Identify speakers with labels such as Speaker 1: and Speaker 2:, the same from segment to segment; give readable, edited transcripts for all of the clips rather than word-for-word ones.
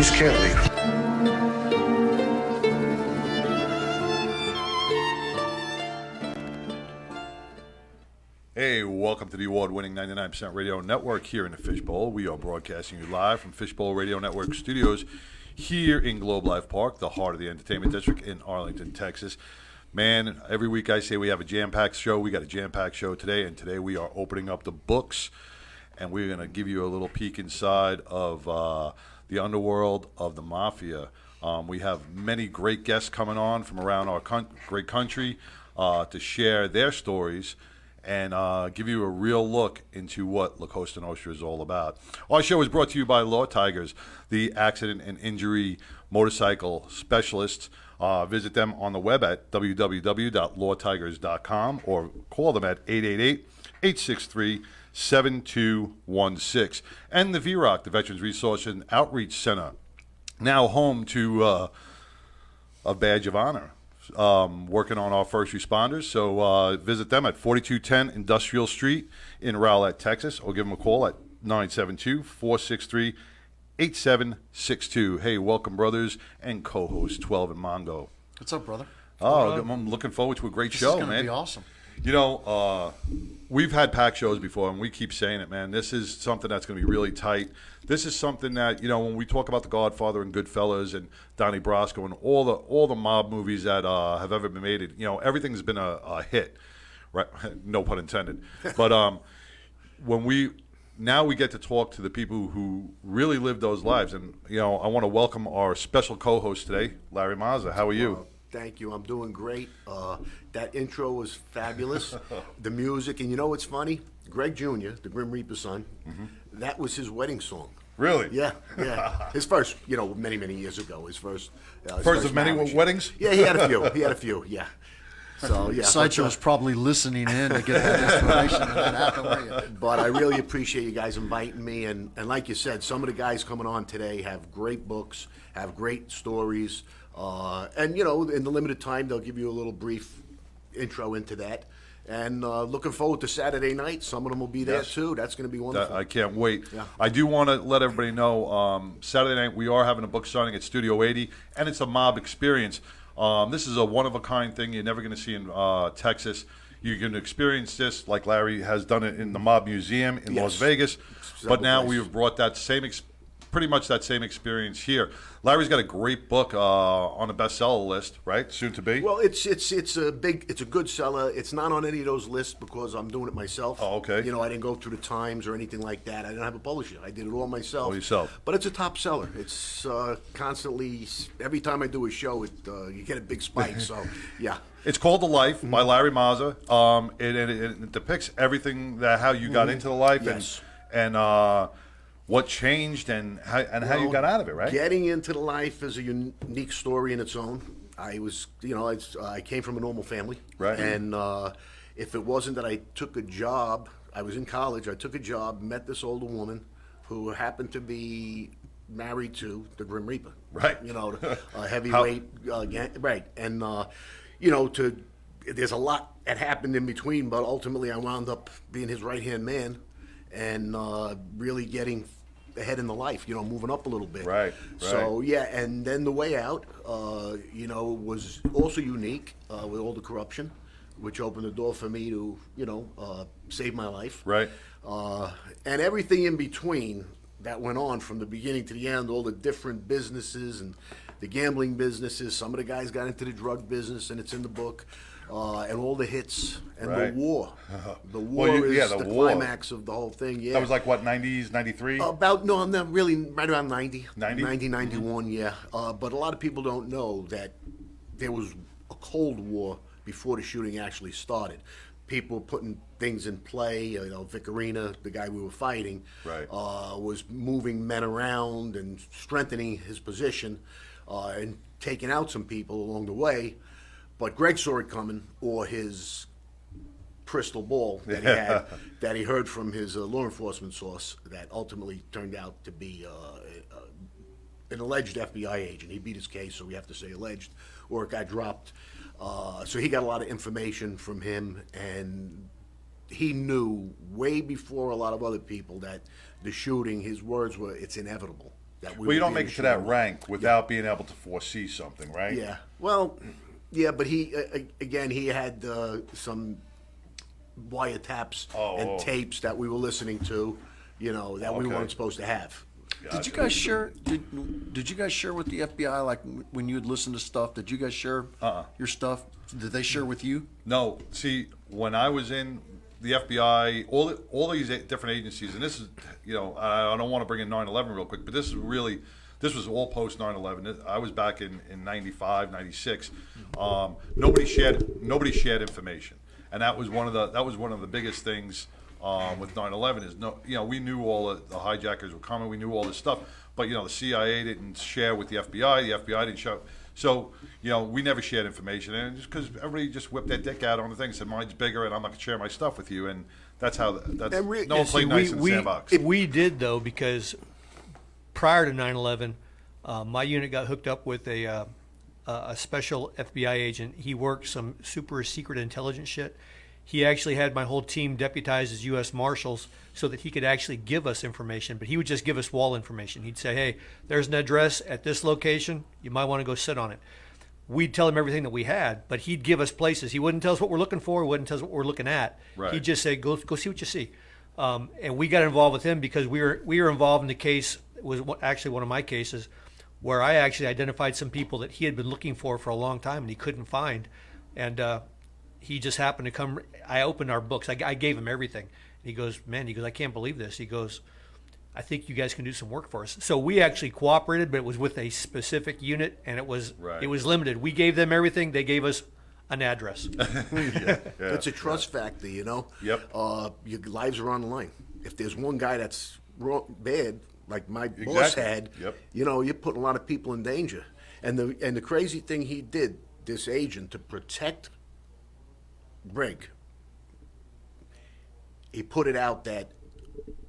Speaker 1: Chinese can't leave.
Speaker 2: Hey, welcome to the award-winning 99% Radio Network here in the Fishbowl. We are broadcasting you live from Fishbowl Radio Network studios here in Globe Life Park, the heart of the entertainment district in Arlington, Texas. Man, every week I say we have a jam-packed show. We got a jam-packed show today, and today we are opening up the books, and we're going to give you a little peek inside of the underworld of the mafia. We have many great guests coming on from around our great country to share their stories and give you a real look into what La Costa Nostra is all about. Our show is brought to you by Law Tigers, the accident and injury motorcycle specialists. Visit them on the web at www.lawtigers.com or call them at 888-863-7216. And the VROC, the Veterans Resource and Outreach Center, now home to a badge of honor. Working on our first responders. So visit them at 4210 Industrial Street in Rowlett, Texas, or give them a call at 972-463-8762. Hey, welcome, brothers, and co-host 12 and Mongo.
Speaker 3: What's up, brother?
Speaker 2: I'm looking forward to a great show, man.
Speaker 3: This is going to be awesome.
Speaker 2: You know, we've had packed shows before, and we keep saying it, man. This is something that's going to be really tight. This is something that, you know, when we talk about The Godfather and Goodfellas and Donnie Brasco and all the mob movies that have ever been made, you know, everything's been a hit, right? No pun intended. But when we get to talk to the people who really live those lives, and you know, I want to welcome our special co-host today, Larry Mazza. How are you?
Speaker 4: Thank you. I'm doing great. That intro was fabulous. The music, and you know what's funny? Greg Jr., the Grim Reaper's son, that was his wedding song.
Speaker 2: Really?
Speaker 4: Yeah. His first, you know, many years ago. His first
Speaker 2: of many weddings?
Speaker 4: Yeah, he had a few. Yeah. So yeah.
Speaker 3: Sideshow was probably listening in to get that information and that happened.
Speaker 4: But I really appreciate you guys inviting me, and like you said, some of the guys coming on today have great books, have great stories. And, you know, in the limited time, they'll give you a little brief intro into that. And looking forward to Saturday night. Some of them will be there, too. That's going to be wonderful.
Speaker 2: I can't wait.
Speaker 4: Yeah.
Speaker 2: I do want to let everybody know, Saturday night we are having a book signing at Studio 80, and it's a mob experience. This is a one-of-a-kind thing you're never going to see in Texas. You can experience this like Larry has done it in the Mob Museum in Las Vegas. But now we have brought that pretty much that same experience here. Larry's got a great book on the bestseller list, right? Soon to be.
Speaker 4: Well, it's a good seller. It's not on any of those lists because I'm doing it myself.
Speaker 2: Oh, okay.
Speaker 4: You know, I didn't go through the Times or anything like that. I didn't have a publisher. I did it all myself.
Speaker 2: All yourself.
Speaker 4: But it's a top seller. It's constantly, every time I do a show, you get a big spike. So, yeah.
Speaker 2: It's called The Life by Larry Mazza. It depicts everything how you got into the life and what changed and how you got out of it, right?
Speaker 4: Getting into the life is a unique story in its own. I came from a normal family.
Speaker 2: Right.
Speaker 4: And if it wasn't that I took a job, I was in college, I took a job, met this older woman who happened to be married to the Grim Reaper.
Speaker 2: Right.
Speaker 4: You know, a heavyweight, right. And, you know, there's a lot that happened in between, but ultimately I wound up being his right-hand man and really getting ahead in the life, you know, moving up a little bit.
Speaker 2: Right.
Speaker 4: So, yeah, and then the way out, you know, was also unique with all the corruption, which opened the door for me to, you know, save my life.
Speaker 2: Right.
Speaker 4: And everything in between that went on from the beginning to the end, all the different businesses and the gambling businesses. Some of the guys got into the drug business, and it's in the book. And all the hits and the war. The war is the climax of the whole thing. Yeah,
Speaker 2: that was like what, 90s, 93?
Speaker 4: I'm not really right around 90,
Speaker 2: 90,
Speaker 4: 91. Yeah, but a lot of people don't know that there was a Cold War before the shooting actually started. People putting things in play. You know, Vicarina, the guy we were fighting, was moving men around and strengthening his position and taking out some people along the way. But Greg saw it coming, or his crystal ball that he had, that he heard from his law enforcement source that ultimately turned out to be an alleged FBI agent. He beat his case, so we have to say alleged, or it got dropped. So he got a lot of information from him, and he knew way before a lot of other people that the shooting, his words were, it's inevitable. that
Speaker 2: Well, you don't make it to that
Speaker 4: shooting.
Speaker 2: rank without being able to foresee something, right?
Speaker 4: Yeah. Well, yeah, but he again he had some wiretaps and tapes that we were listening to, that we
Speaker 2: Okay.
Speaker 4: weren't supposed to have.
Speaker 3: Did you guys share? Did you guys share with the FBI like when you would listen to stuff? Did you guys share your stuff? Did they share with you?
Speaker 2: No. See, when I was in the FBI, all these different agencies, and this is, I don't want to bring in 9/11 real quick, but this was all post 9/11. I was back in 95, 96. Nobody shared information, and that was one of the biggest things with 9/11 is we knew all the hijackers were coming, we knew all this stuff, but the CIA didn't share with the FBI didn't share. So, we never shared information, and just because everybody just whipped their dick out on the thing and said, mine's bigger, and I'm not going to share my stuff with you, and that's how, no one played nice in the sandbox.
Speaker 1: We did, though, because prior to 9/11, my unit got hooked up with a special FBI agent. He worked some super secret intelligence shit. He actually had my whole team deputized as U.S. Marshals so that he could actually give us information, but he would just give us wall information. He'd say, hey, there's an address at this location. You might want to go sit on it. We'd tell him everything that we had, but he'd give us places. He wouldn't tell us what we're looking for. He wouldn't tell us what we're looking at.
Speaker 2: Right.
Speaker 1: He'd just say, go see what you see. And we got involved with him because we were involved in the case. It was actually one of my cases where I actually identified some people that he had been looking for a long time and he couldn't find. And he just happened to come. I opened our books. I gave him everything. And he goes, I can't believe this. He goes, I think you guys can do some work for us. So we actually cooperated, but it was with a specific unit, and it was limited. We gave them everything. They gave us an address.
Speaker 2: Yeah.
Speaker 4: It's a trust factor,
Speaker 2: Yep.
Speaker 4: Your lives are on the line. If there's one guy that's bad, like my boss had,
Speaker 2: Yep.
Speaker 4: You're putting a lot of people in danger. And the crazy thing he did, this agent, to protect Greg, he put it out that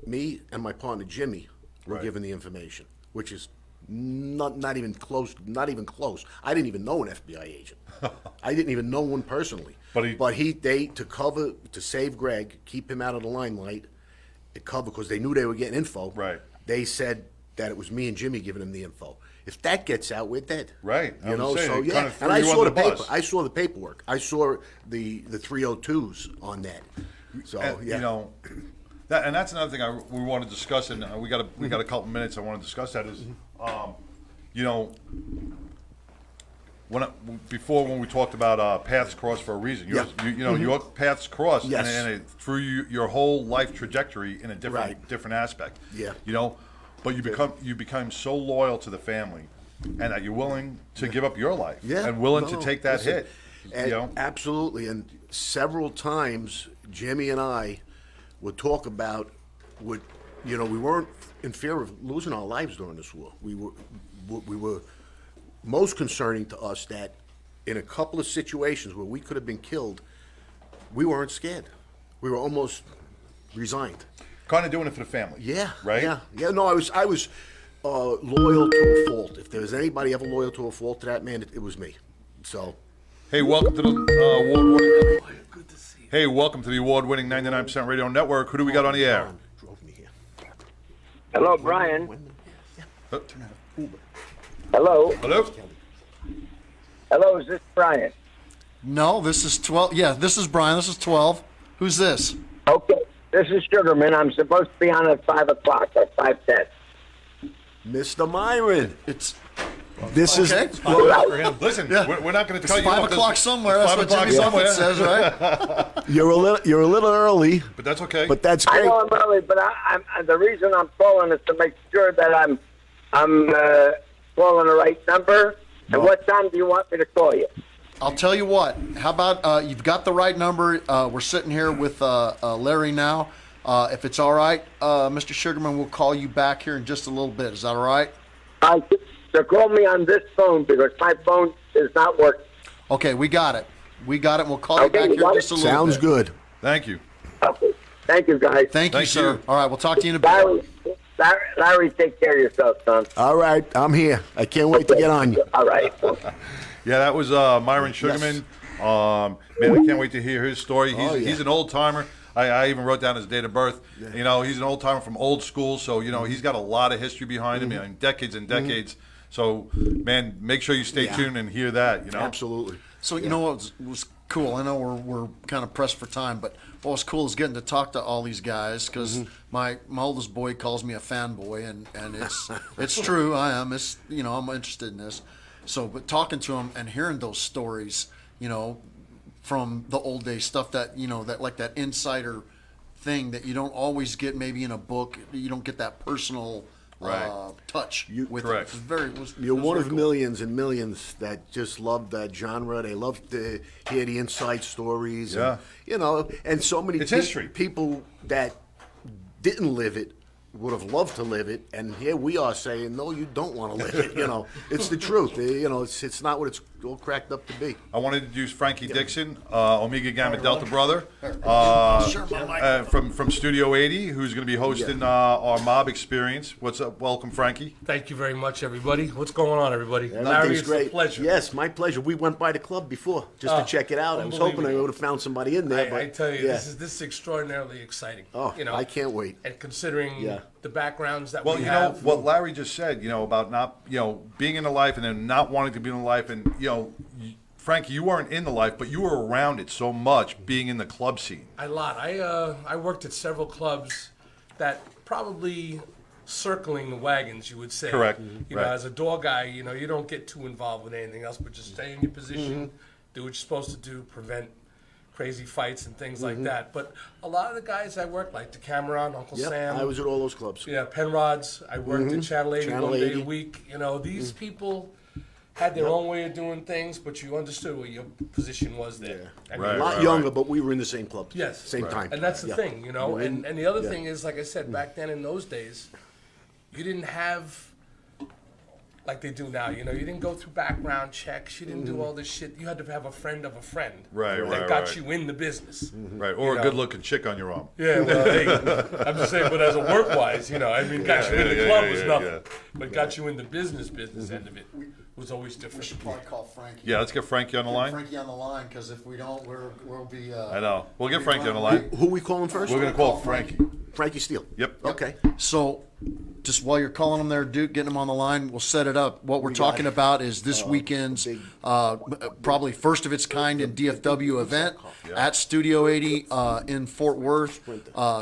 Speaker 4: me and my partner Jimmy were given the information, which is not even close. Not even close. I didn't even know an FBI agent. I didn't even know one personally. But they to save Greg, keep him out of the limelight, because they knew they were getting info.
Speaker 2: Right.
Speaker 4: They said that it was me and Jimmy giving him the info. If that gets out, we're dead.
Speaker 2: Right.
Speaker 4: You know.
Speaker 2: Saying,
Speaker 4: So
Speaker 2: it
Speaker 4: yeah.
Speaker 2: kind of
Speaker 4: And I
Speaker 2: threw you
Speaker 4: saw
Speaker 2: under
Speaker 4: the
Speaker 2: the
Speaker 4: paper.
Speaker 2: bus.
Speaker 4: I saw the paperwork. I saw the 302s on that. So
Speaker 2: And,
Speaker 4: yeah.
Speaker 2: And that's another thing we want to discuss, and we got a couple minutes. I want to discuss that is, when we talked about paths cross for a reason, your paths cross,
Speaker 4: Yes.
Speaker 2: and it threw your whole life trajectory in a different aspect.
Speaker 4: Yeah.
Speaker 2: But you become so loyal to the family, and that you're willing to give up your life, and willing to take that hit.
Speaker 4: Absolutely. And several times, Jimmy and I would talk about we weren't in fear of losing our lives during this war. We were most concerning to us that in a couple of situations where we could have been killed, we weren't scared. We were almost resigned.
Speaker 2: Kind of doing it for the family.
Speaker 4: Yeah.
Speaker 2: Right.
Speaker 4: Yeah. No, I was loyal to a fault. If there was anybody ever loyal to a fault to that man, it was me. So.
Speaker 2: Hey, welcome to the award-winning. Hey, welcome to the award-winning 99% Radio Network. Who do we got on the air?
Speaker 4: Drove me here.
Speaker 5: Hello, Brian.
Speaker 2: Uh,
Speaker 5: Hello.
Speaker 2: Hello.
Speaker 5: Hello, is this Brian?
Speaker 3: No, this is 12. Yeah, this is Brian. This is 12. Who's this?
Speaker 5: Okay, this is Sugerman. I'm supposed to be on at 5 o'clock or 5:10.
Speaker 4: Mr. Myron. This
Speaker 3: Okay.
Speaker 4: is
Speaker 2: Listen,
Speaker 3: Yeah.
Speaker 2: we're not going to
Speaker 3: It's
Speaker 2: tell you
Speaker 3: 5
Speaker 2: off
Speaker 3: o'clock
Speaker 2: this-
Speaker 3: somewhere.
Speaker 2: it's
Speaker 3: That's what
Speaker 2: 5
Speaker 3: Jimmy's
Speaker 2: o'clock
Speaker 3: office
Speaker 2: somewhere.
Speaker 3: says, right?
Speaker 4: you're a little early,
Speaker 2: But that's okay.
Speaker 4: but that's
Speaker 5: I
Speaker 4: great.
Speaker 5: know I'm early, but I'm the reason I'm calling is to make sure that I'm calling the right number. And what time do you want me to call you?
Speaker 3: I'll tell you what. How about you've got the right number? We're sitting here with Larry now. If it's all right, Mr. Sugarman, we'll call you back here in just a little bit. Is that all right?
Speaker 5: So call me on this phone because my phone is not working.
Speaker 3: Okay, we got it. We'll call you
Speaker 5: Okay,
Speaker 3: back
Speaker 5: you
Speaker 3: here
Speaker 5: got
Speaker 3: in
Speaker 5: it?
Speaker 3: just a little
Speaker 4: Sounds
Speaker 3: bit.
Speaker 4: good.
Speaker 2: Thank you.
Speaker 5: Okay. Thank you, guys.
Speaker 3: Thank you,
Speaker 2: Thank
Speaker 3: sir.
Speaker 2: you.
Speaker 3: All right, we'll talk to you in a bit.
Speaker 5: Larry, take care of yourself, son.
Speaker 4: All right, I'm here. I can't wait to get on you.
Speaker 5: All right.
Speaker 2: Yeah, that was Myron Sugerman. Man, I can't wait to hear his story. He's an old timer. I even wrote down his date of birth. You know, he's an old timer from old school, so you know he's got a lot of history behind him. I mean, decades and decades. So, man, make sure you stay tuned and hear that. You know,
Speaker 4: Absolutely.
Speaker 3: So you know what was cool? I know we're kind of pressed for time, but what was cool is getting to talk to all these guys because my oldest boy calls me a fanboy, and it's true. I am. It's I'm interested in this. So, but talking to them and hearing those stories, from the old days, stuff that that like that insider thing that you don't always get maybe in a book. You don't get that personal. Touch with
Speaker 2: correct.
Speaker 3: it.
Speaker 4: You're one of
Speaker 3: cool.
Speaker 4: millions and millions that just love that genre. They love to hear the inside stories.
Speaker 2: Yeah.
Speaker 4: And so many
Speaker 2: It's history.
Speaker 4: people that didn't live it would have loved to live it, and here we are saying, no, you don't want to live it. It's the truth. It's not what it's all cracked up to be.
Speaker 2: I want to introduce Frankie Dixon, Omega Gamma Delta brother, from Studio 80, who's going to be hosting our mob experience. What's up? Welcome, Frankie.
Speaker 6: Thank you very much, everybody. What's going on, everybody? Larry,
Speaker 4: Everything's
Speaker 6: it's
Speaker 4: great.
Speaker 6: a pleasure.
Speaker 4: Yes, my pleasure. We went by the club before just to check it out. I was hoping I
Speaker 6: unbelievable.
Speaker 4: would have found somebody in there. But
Speaker 6: I tell you,
Speaker 4: yeah.
Speaker 6: this is extraordinarily exciting.
Speaker 4: Oh, I can't wait.
Speaker 6: And considering the backgrounds that
Speaker 2: Well,
Speaker 6: we
Speaker 2: you
Speaker 6: have.
Speaker 2: know what Larry just said, about not, being in the life and then not wanting to be in the life, and Frankie, you weren't in the life, but you were around it so much, being in the club scene.
Speaker 6: A lot. I worked at several clubs that probably circling the wagons, you would say.
Speaker 2: Correct.
Speaker 6: You know,
Speaker 2: Right.
Speaker 6: as a door guy, you don't get too involved with anything else, but just stay in your position, do what you're supposed to do, prevent crazy fights and things like that. But a lot of the guys I worked, like Decameron, Uncle
Speaker 4: Yep,
Speaker 6: Sam.
Speaker 4: I was at all those clubs.
Speaker 6: Yeah, Penrod's. I worked at Channel 80
Speaker 4: Channel
Speaker 6: one day
Speaker 4: 80.
Speaker 6: a week. These people had their own way of doing things, but you understood what your position was there. I mean,
Speaker 2: Right,
Speaker 4: A lot younger, but we were in the same club.
Speaker 6: Yes.
Speaker 4: Same time.
Speaker 6: And that's the
Speaker 4: Yeah.
Speaker 6: thing, And the other thing is, like I said, back then in those days, you didn't have like they do now. You didn't go through background checks. You didn't do all this shit. You had to have a friend of a friend
Speaker 2: Right,
Speaker 6: that
Speaker 2: right,
Speaker 6: got
Speaker 2: right.
Speaker 6: you in the business.
Speaker 2: Right, or a good-looking chick on your arm.
Speaker 6: Yeah, well, hey, I'm just saying, but as a work-wise, got you in the club was nothing, but got you in the business end of it was always
Speaker 3: We
Speaker 6: different.
Speaker 3: should probably call Frankie.
Speaker 2: Yeah, let's get Frankie on the line.
Speaker 3: Frankie on the line, because if we don't, we'll be.
Speaker 2: I know. We'll get Frankie on the line.
Speaker 4: Who we calling first?
Speaker 2: We're going to call Frankie.
Speaker 4: Frankie Steele.
Speaker 2: Yep.
Speaker 4: Okay.
Speaker 3: So, just while you're calling him there, Duke, getting him on the line, we'll set it up. What we're talking about is this weekend's probably first of its kind in DFW event at Studio 80 in Fort Worth,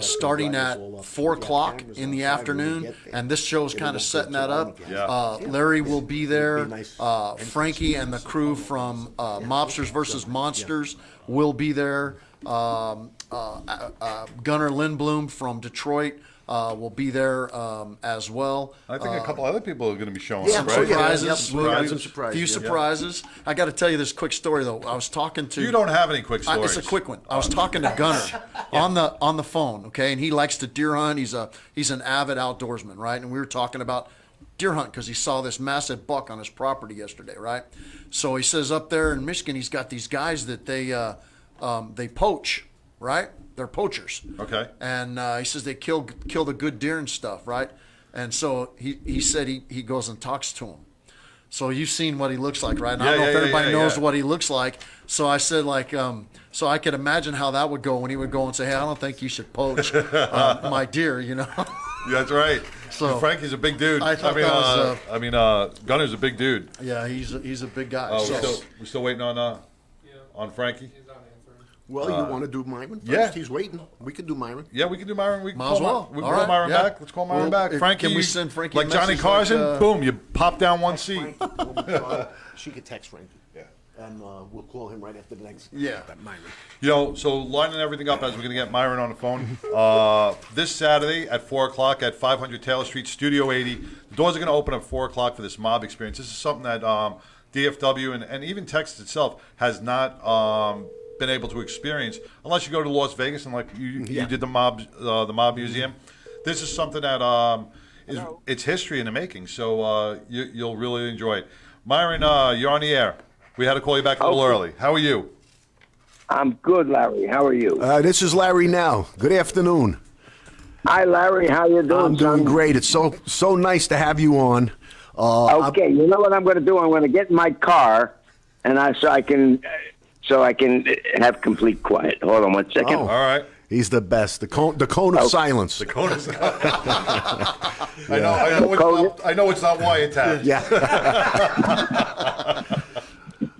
Speaker 3: starting at 4 o'clock in the afternoon. And this show's kind of setting that up.
Speaker 2: Yeah.
Speaker 3: Larry will be there. Frankie and the crew from Mobsters versus Monsters will be there. Gunner Lindbloom from Detroit will be there as well.
Speaker 2: I think a couple other people are going to be showing
Speaker 4: Yeah,
Speaker 2: up,
Speaker 4: so
Speaker 2: right?
Speaker 3: Surprises.
Speaker 4: Yep,
Speaker 3: We'll have
Speaker 4: some
Speaker 3: a
Speaker 4: surprises,
Speaker 3: few
Speaker 4: yeah.
Speaker 3: surprises. I got to tell you this quick story though. I was talking to.
Speaker 2: You don't have any quick stories.
Speaker 3: It's a quick one. I was talking to Gunner on the phone, okay, and he likes to deer hunt. He's an avid outdoorsman, right? And we were talking about deer hunt because he saw this massive buck on his property yesterday, right? So he says up there in Michigan, he's got these guys that they poach, right? They're poachers.
Speaker 2: Okay.
Speaker 3: And he says they kill the good deer and stuff, right? And so he said he goes and talks to him. So you've seen what he looks like, right? And I don't know if everybody knows what he looks like. So I said, so I could imagine how that would go when he would go and say, hey, I don't think you should poach my deer,
Speaker 2: Yeah, that's right.
Speaker 3: So-
Speaker 2: Frankie's a big dude.
Speaker 3: I thought that was,
Speaker 2: Gunner's a big dude.
Speaker 3: Yeah, he's a big guy.
Speaker 2: Oh,
Speaker 3: So-
Speaker 2: we're still waiting on Frankie.
Speaker 4: Well, you want to do Myron first?
Speaker 2: yeah.
Speaker 4: He's waiting. We could do Myron.
Speaker 2: Yeah, we can do Myron. We can
Speaker 3: Might as well.
Speaker 2: We can
Speaker 3: All
Speaker 2: call
Speaker 3: right,
Speaker 2: Myron
Speaker 3: yeah.
Speaker 2: back. Let's call Myron
Speaker 3: Well,
Speaker 2: back. Frankie,
Speaker 3: can we send Frankie a
Speaker 2: like Johnny
Speaker 3: message
Speaker 2: Carson?
Speaker 3: like,
Speaker 2: Boom! You pop down one seat.
Speaker 4: She could text Frankie.
Speaker 2: Yeah.
Speaker 4: And we'll call him right after the next.
Speaker 3: Yeah.
Speaker 4: Myron.
Speaker 2: So lining everything up as we're going to get Myron on the phone. This Saturday at 4 o'clock at 500 Taylor Street, Studio 80. The doors are going to open at 4 o'clock for this mob experience. This is something that DFW and even Texas itself has not been able to experience unless you go to Las Vegas and like you did the mob museum. This is something that it's history in the making. So you'll really enjoy it. Myron, you're on the air. We had to call you back a little early. How are you?
Speaker 5: I'm good, Larry. How are you?
Speaker 4: This is Larry now. Good afternoon.
Speaker 5: Hi, Larry. How you doing?
Speaker 4: I'm doing
Speaker 5: son?
Speaker 4: great. It's so nice to have you on.
Speaker 5: Okay, you know what I'm going to do? I'm going to get in my car, and so I can have complete quiet. Hold on one second.
Speaker 4: Oh.
Speaker 2: All right.
Speaker 4: He's the best. The cone of silence.
Speaker 2: The Conus. I know it's not wiretap.
Speaker 4: Yeah.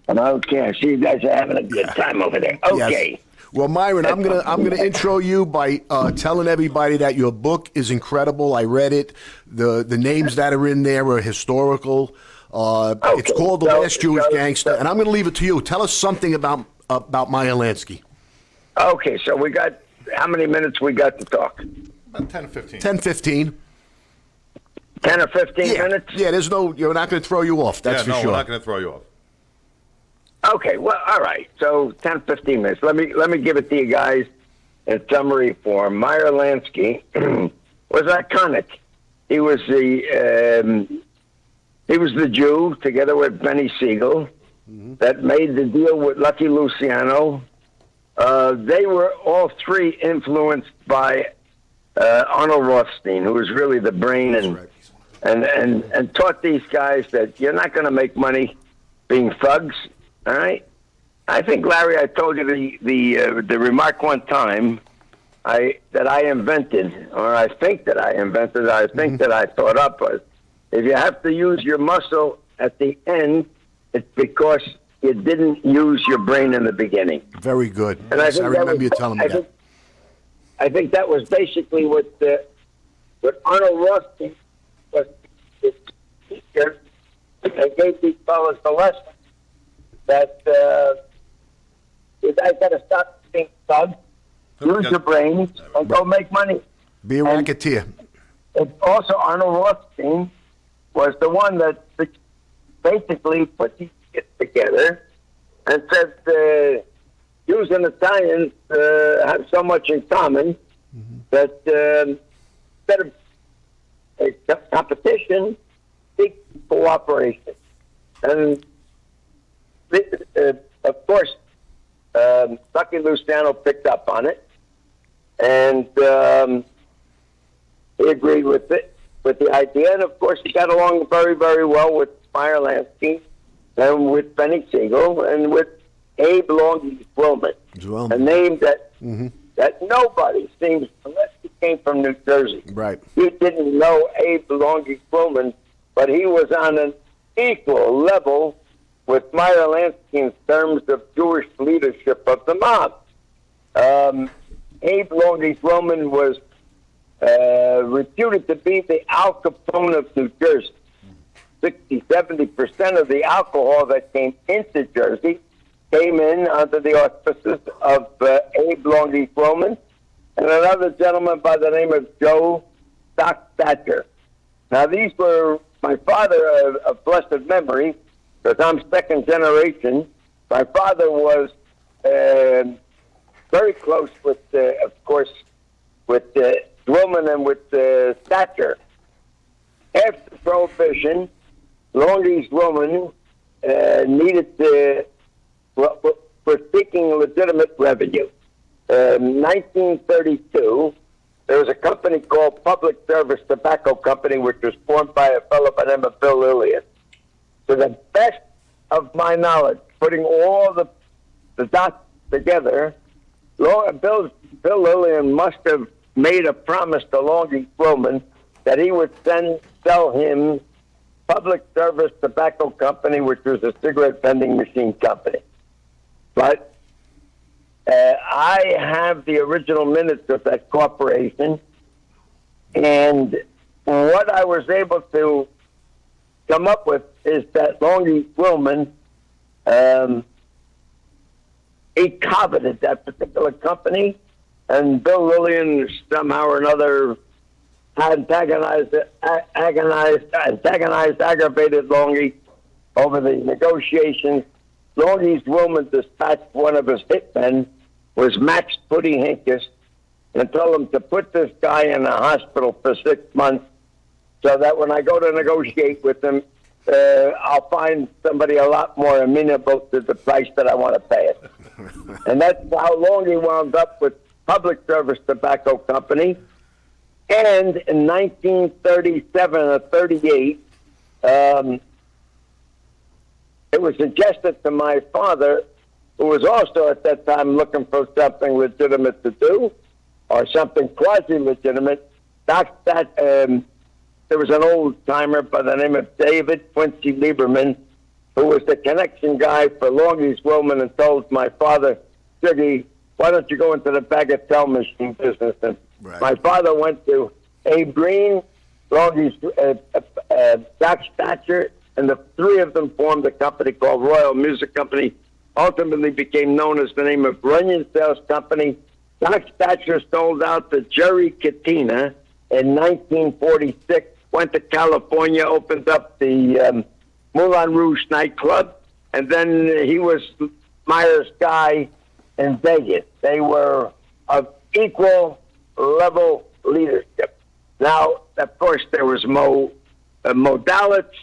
Speaker 5: Okay, I see you guys are having a good time over there. Okay.
Speaker 4: Yes. Well, Myron, I'm gonna intro you by telling everybody that your book is incredible. I read it. The names that are in there are historical. It's called The Last Jewish Gangster, and I'm going to leave it to you. Tell us something about Meyer Lansky.
Speaker 5: Okay, so we got, how many minutes we got to talk?
Speaker 2: About 10 or 15.
Speaker 4: 10, 15.
Speaker 5: 10 or 15 minutes?
Speaker 4: Yeah, you're not going to throw you off. That's for sure.
Speaker 2: We're not going to throw you off.
Speaker 5: Okay, well, all right. So 10, 15 minutes. Let me give it to you guys in summary form. Meyer Lansky was iconic. He was the Jew, together with Benny Siegel, that made the deal with Lucky Luciano. They were all three influenced by Arnold Rothstein, who was really the brain and taught these guys that you're not going to make money being thugs. All right. I think, Larry, I told you the remark one time that I invented, or I think that I invented, I think that I thought up was, if you have to use your muscle at the end, it's because you didn't use your brain in the beginning.
Speaker 4: Very good.
Speaker 5: And
Speaker 4: I remember you telling me that.
Speaker 5: I think that was basically what Arnold Rothstein was his teacher, and gave these fellas the lesson that you guys got to stop being thugs, use your brains, and go make money.
Speaker 4: Be a racketeer.
Speaker 5: Also, Arnold Rothstein was the one that basically put these kids together and said, Jews and Italians have so much in common that instead of competition, seek cooperation. And of course, Lucky Luciano picked up on it, and he agreed with it, with the idea. And of course, he got along very, very well with Meyer Lansky and with Benny Siegel and with Abe Longy Quillman, a name that that nobody seems, unless he came from New Jersey.
Speaker 4: Right.
Speaker 5: You didn't know Abe Longy Quillman, but he was on an equal level with Meyer Lansky in terms of Jewish leadership of the mob. Abe Longy Quillman was reputed to be the Al Capone of New Jersey. 60-70% of the alcohol that came into Jersey came in under the auspices of Abe Longy Quillman and another gentleman by the name of Joe Doc Thatcher. Now, these were my father of blessed memory, because I'm second generation. My father was very close with, of course, with Quillman and with Thatcher. After Prohibition, Longy's woman needed to, was seeking legitimate revenue. In 1932, there was a company called Public Service Tobacco Company, which was formed by a fellow by the name of Bill Lillian. To the best of my knowledge, putting all the dots together, Bill Lillian must have made a promise to Longy Quillman that he would then sell him Public Service Tobacco Company, which was a cigarette vending machine company. But I have the original minutes of that corporation, and what I was able to come up with is that Longy Quillman, he coveted that particular company, and Bill Lillian somehow or another antagonized, aggravated Longy over the negotiations. Longy's woman dispatched one of his hitmen, was Max Putty Hinkes, and told him to put this guy in a hospital for 6 months so that when I go to negotiate with him, I'll find somebody a lot more amenable to the price that I want to pay it. And that's how Longy wound up with Public Service Tobacco Company. And in 1937 or 38, it was suggested to my father, who was also at that time looking for something legitimate to do, or something quasi-legitimate. There was an old-timer by the name of David Quincy Lieberman, who was the connection guy for Longie's Roman, and told my father, Siggy, why don't you go into the bagatelle machine business? And my father went to Abe Green, Longie's, Doc Thatcher, and the three of them formed a company called Royal Music Company, ultimately became known as the name of Runyon Sales Company. Doc Thatcher sold out to Jerry Katina in 1946, went to California, opened up the Moulin Rouge nightclub, and then he was Meyer's guy in Vegas. They were of equal level leadership. Now, of course, there was Mo Dalitz,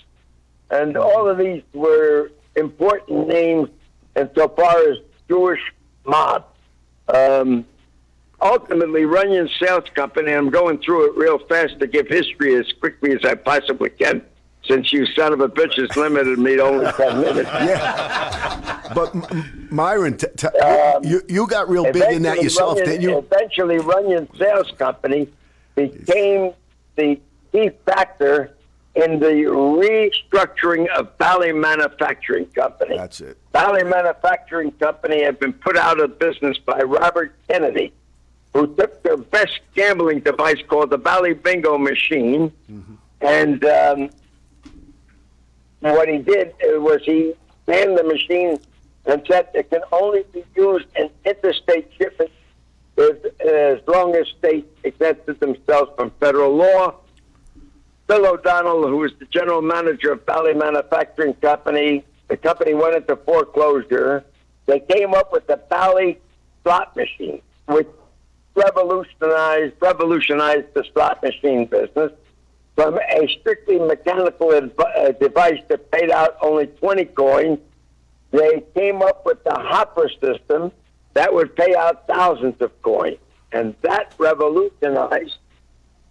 Speaker 5: and all of these were important names insofar as Jewish mob. Ultimately, Runyon Sales Company, I'm going through it real fast to give history as quickly as I possibly can, since you son of a bitches limited me to only 10 minutes.
Speaker 4: Yeah. But, Myron, you got real big in that yourself, didn't you?
Speaker 5: Eventually, Runyon Sales Company became the key factor in the restructuring of Valley Manufacturing Company.
Speaker 4: That's it.
Speaker 5: Valley Manufacturing Company had been put out of business by Robert Kennedy, who took their best gambling device called the Valley Bingo machine, and what he did was he banned the machine and said it can only be used in interstate shipments as long as states exempted themselves from federal law. Bill O'Donnell, who was the general manager of Valley Manufacturing Company, the company went into foreclosure. They came up with the Valley slot machine, which revolutionized the slot machine business from a strictly mechanical device that paid out only 20 coins. They came up with the hopper system that would pay out thousands of coins, and that revolutionized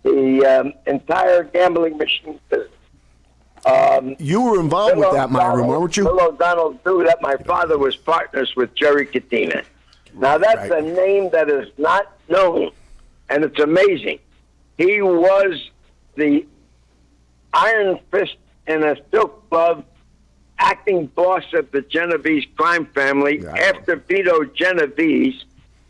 Speaker 5: the entire gambling machine business.
Speaker 4: You were involved with that, Myron, weren't you?
Speaker 5: Bill O'Donnell knew that my father was partners with Jerry Katina. Now, that's a name that is not known, and it's amazing. He was the iron fist in a silk glove acting boss of the Genovese crime family after Vito Genovese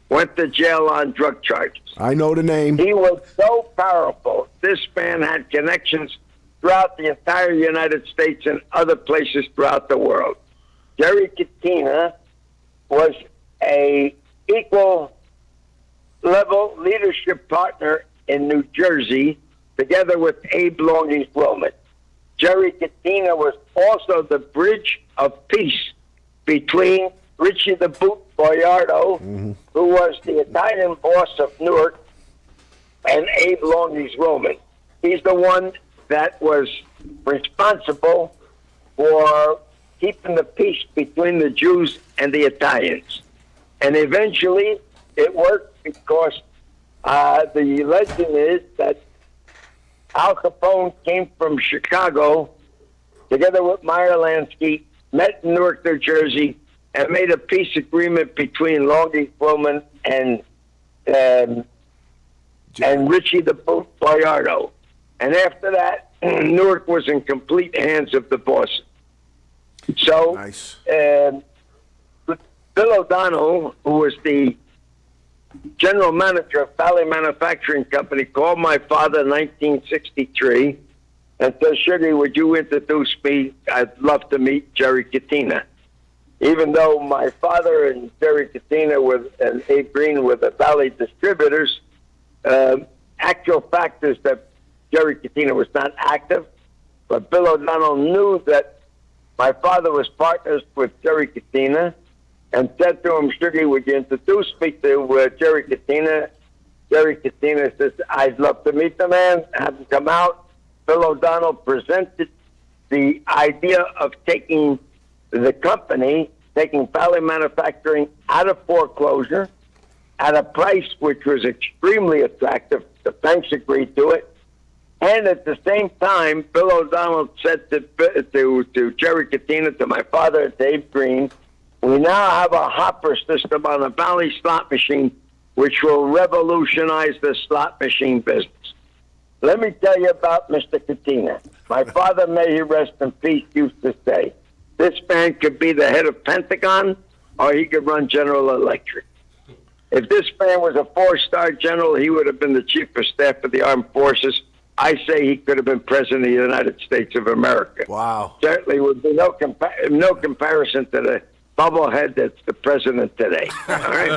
Speaker 5: went to jail on drug charges.
Speaker 4: I know the name.
Speaker 5: He was so powerful. This man had connections throughout the entire United States and other places throughout the world. Jerry Katina was a equal level leadership partner in New Jersey, together with Abe Longie's Roman. Jerry Katina was also the bridge of peace between Richie the Boot Boiardo, who was the Italian boss of Newark, and Abe Longie's Roman. He's the one that was responsible for keeping the peace between the Jews and the Italians. And eventually it worked because the legend is that Al Capone came from Chicago together with Meyer Lansky, met in Newark, New Jersey, and made a peace agreement between Longie Roman and Richie the Boot Boiardo. And after that, Newark was in complete hands of the boss. So,
Speaker 4: Nice.
Speaker 5: Bill O'Donnell, who was the general manager of Valley Manufacturing Company, called my father in 1963 and said, Sugar, would you introduce me? I'd love to meet Jerry Katina. Even though my father and Jerry Katina and Abe Green were the Valley distributors, actual fact is that Jerry Katina was not active, but Bill O'Donnell knew that my father was partners with Jerry Katina and said to him, Sugar, would you introduce me to Jerry Katina? Jerry Katina says, I'd love to meet the man, have him come out. Bill O'Donnell presented the idea of taking the company, taking Valley Manufacturing out of foreclosure at a price which was extremely attractive. The banks agreed to it. And at the same time, Bill O'Donnell said to Jerry Katina, to my father, Dave Green, we now have a hopper system on a Valley slot machine which will revolutionize the slot machine business. Let me tell you about Mr. Katina. My father, may he rest in peace, used to say, this man could be the head of Pentagon or he could run General Electric. If this man was a 4-star general, he would have been the chief of staff of the armed forces. I say he could have been president of the United States of America.
Speaker 4: Wow.
Speaker 5: Certainly would be no comparison to the bubblehead that's the president today. All right.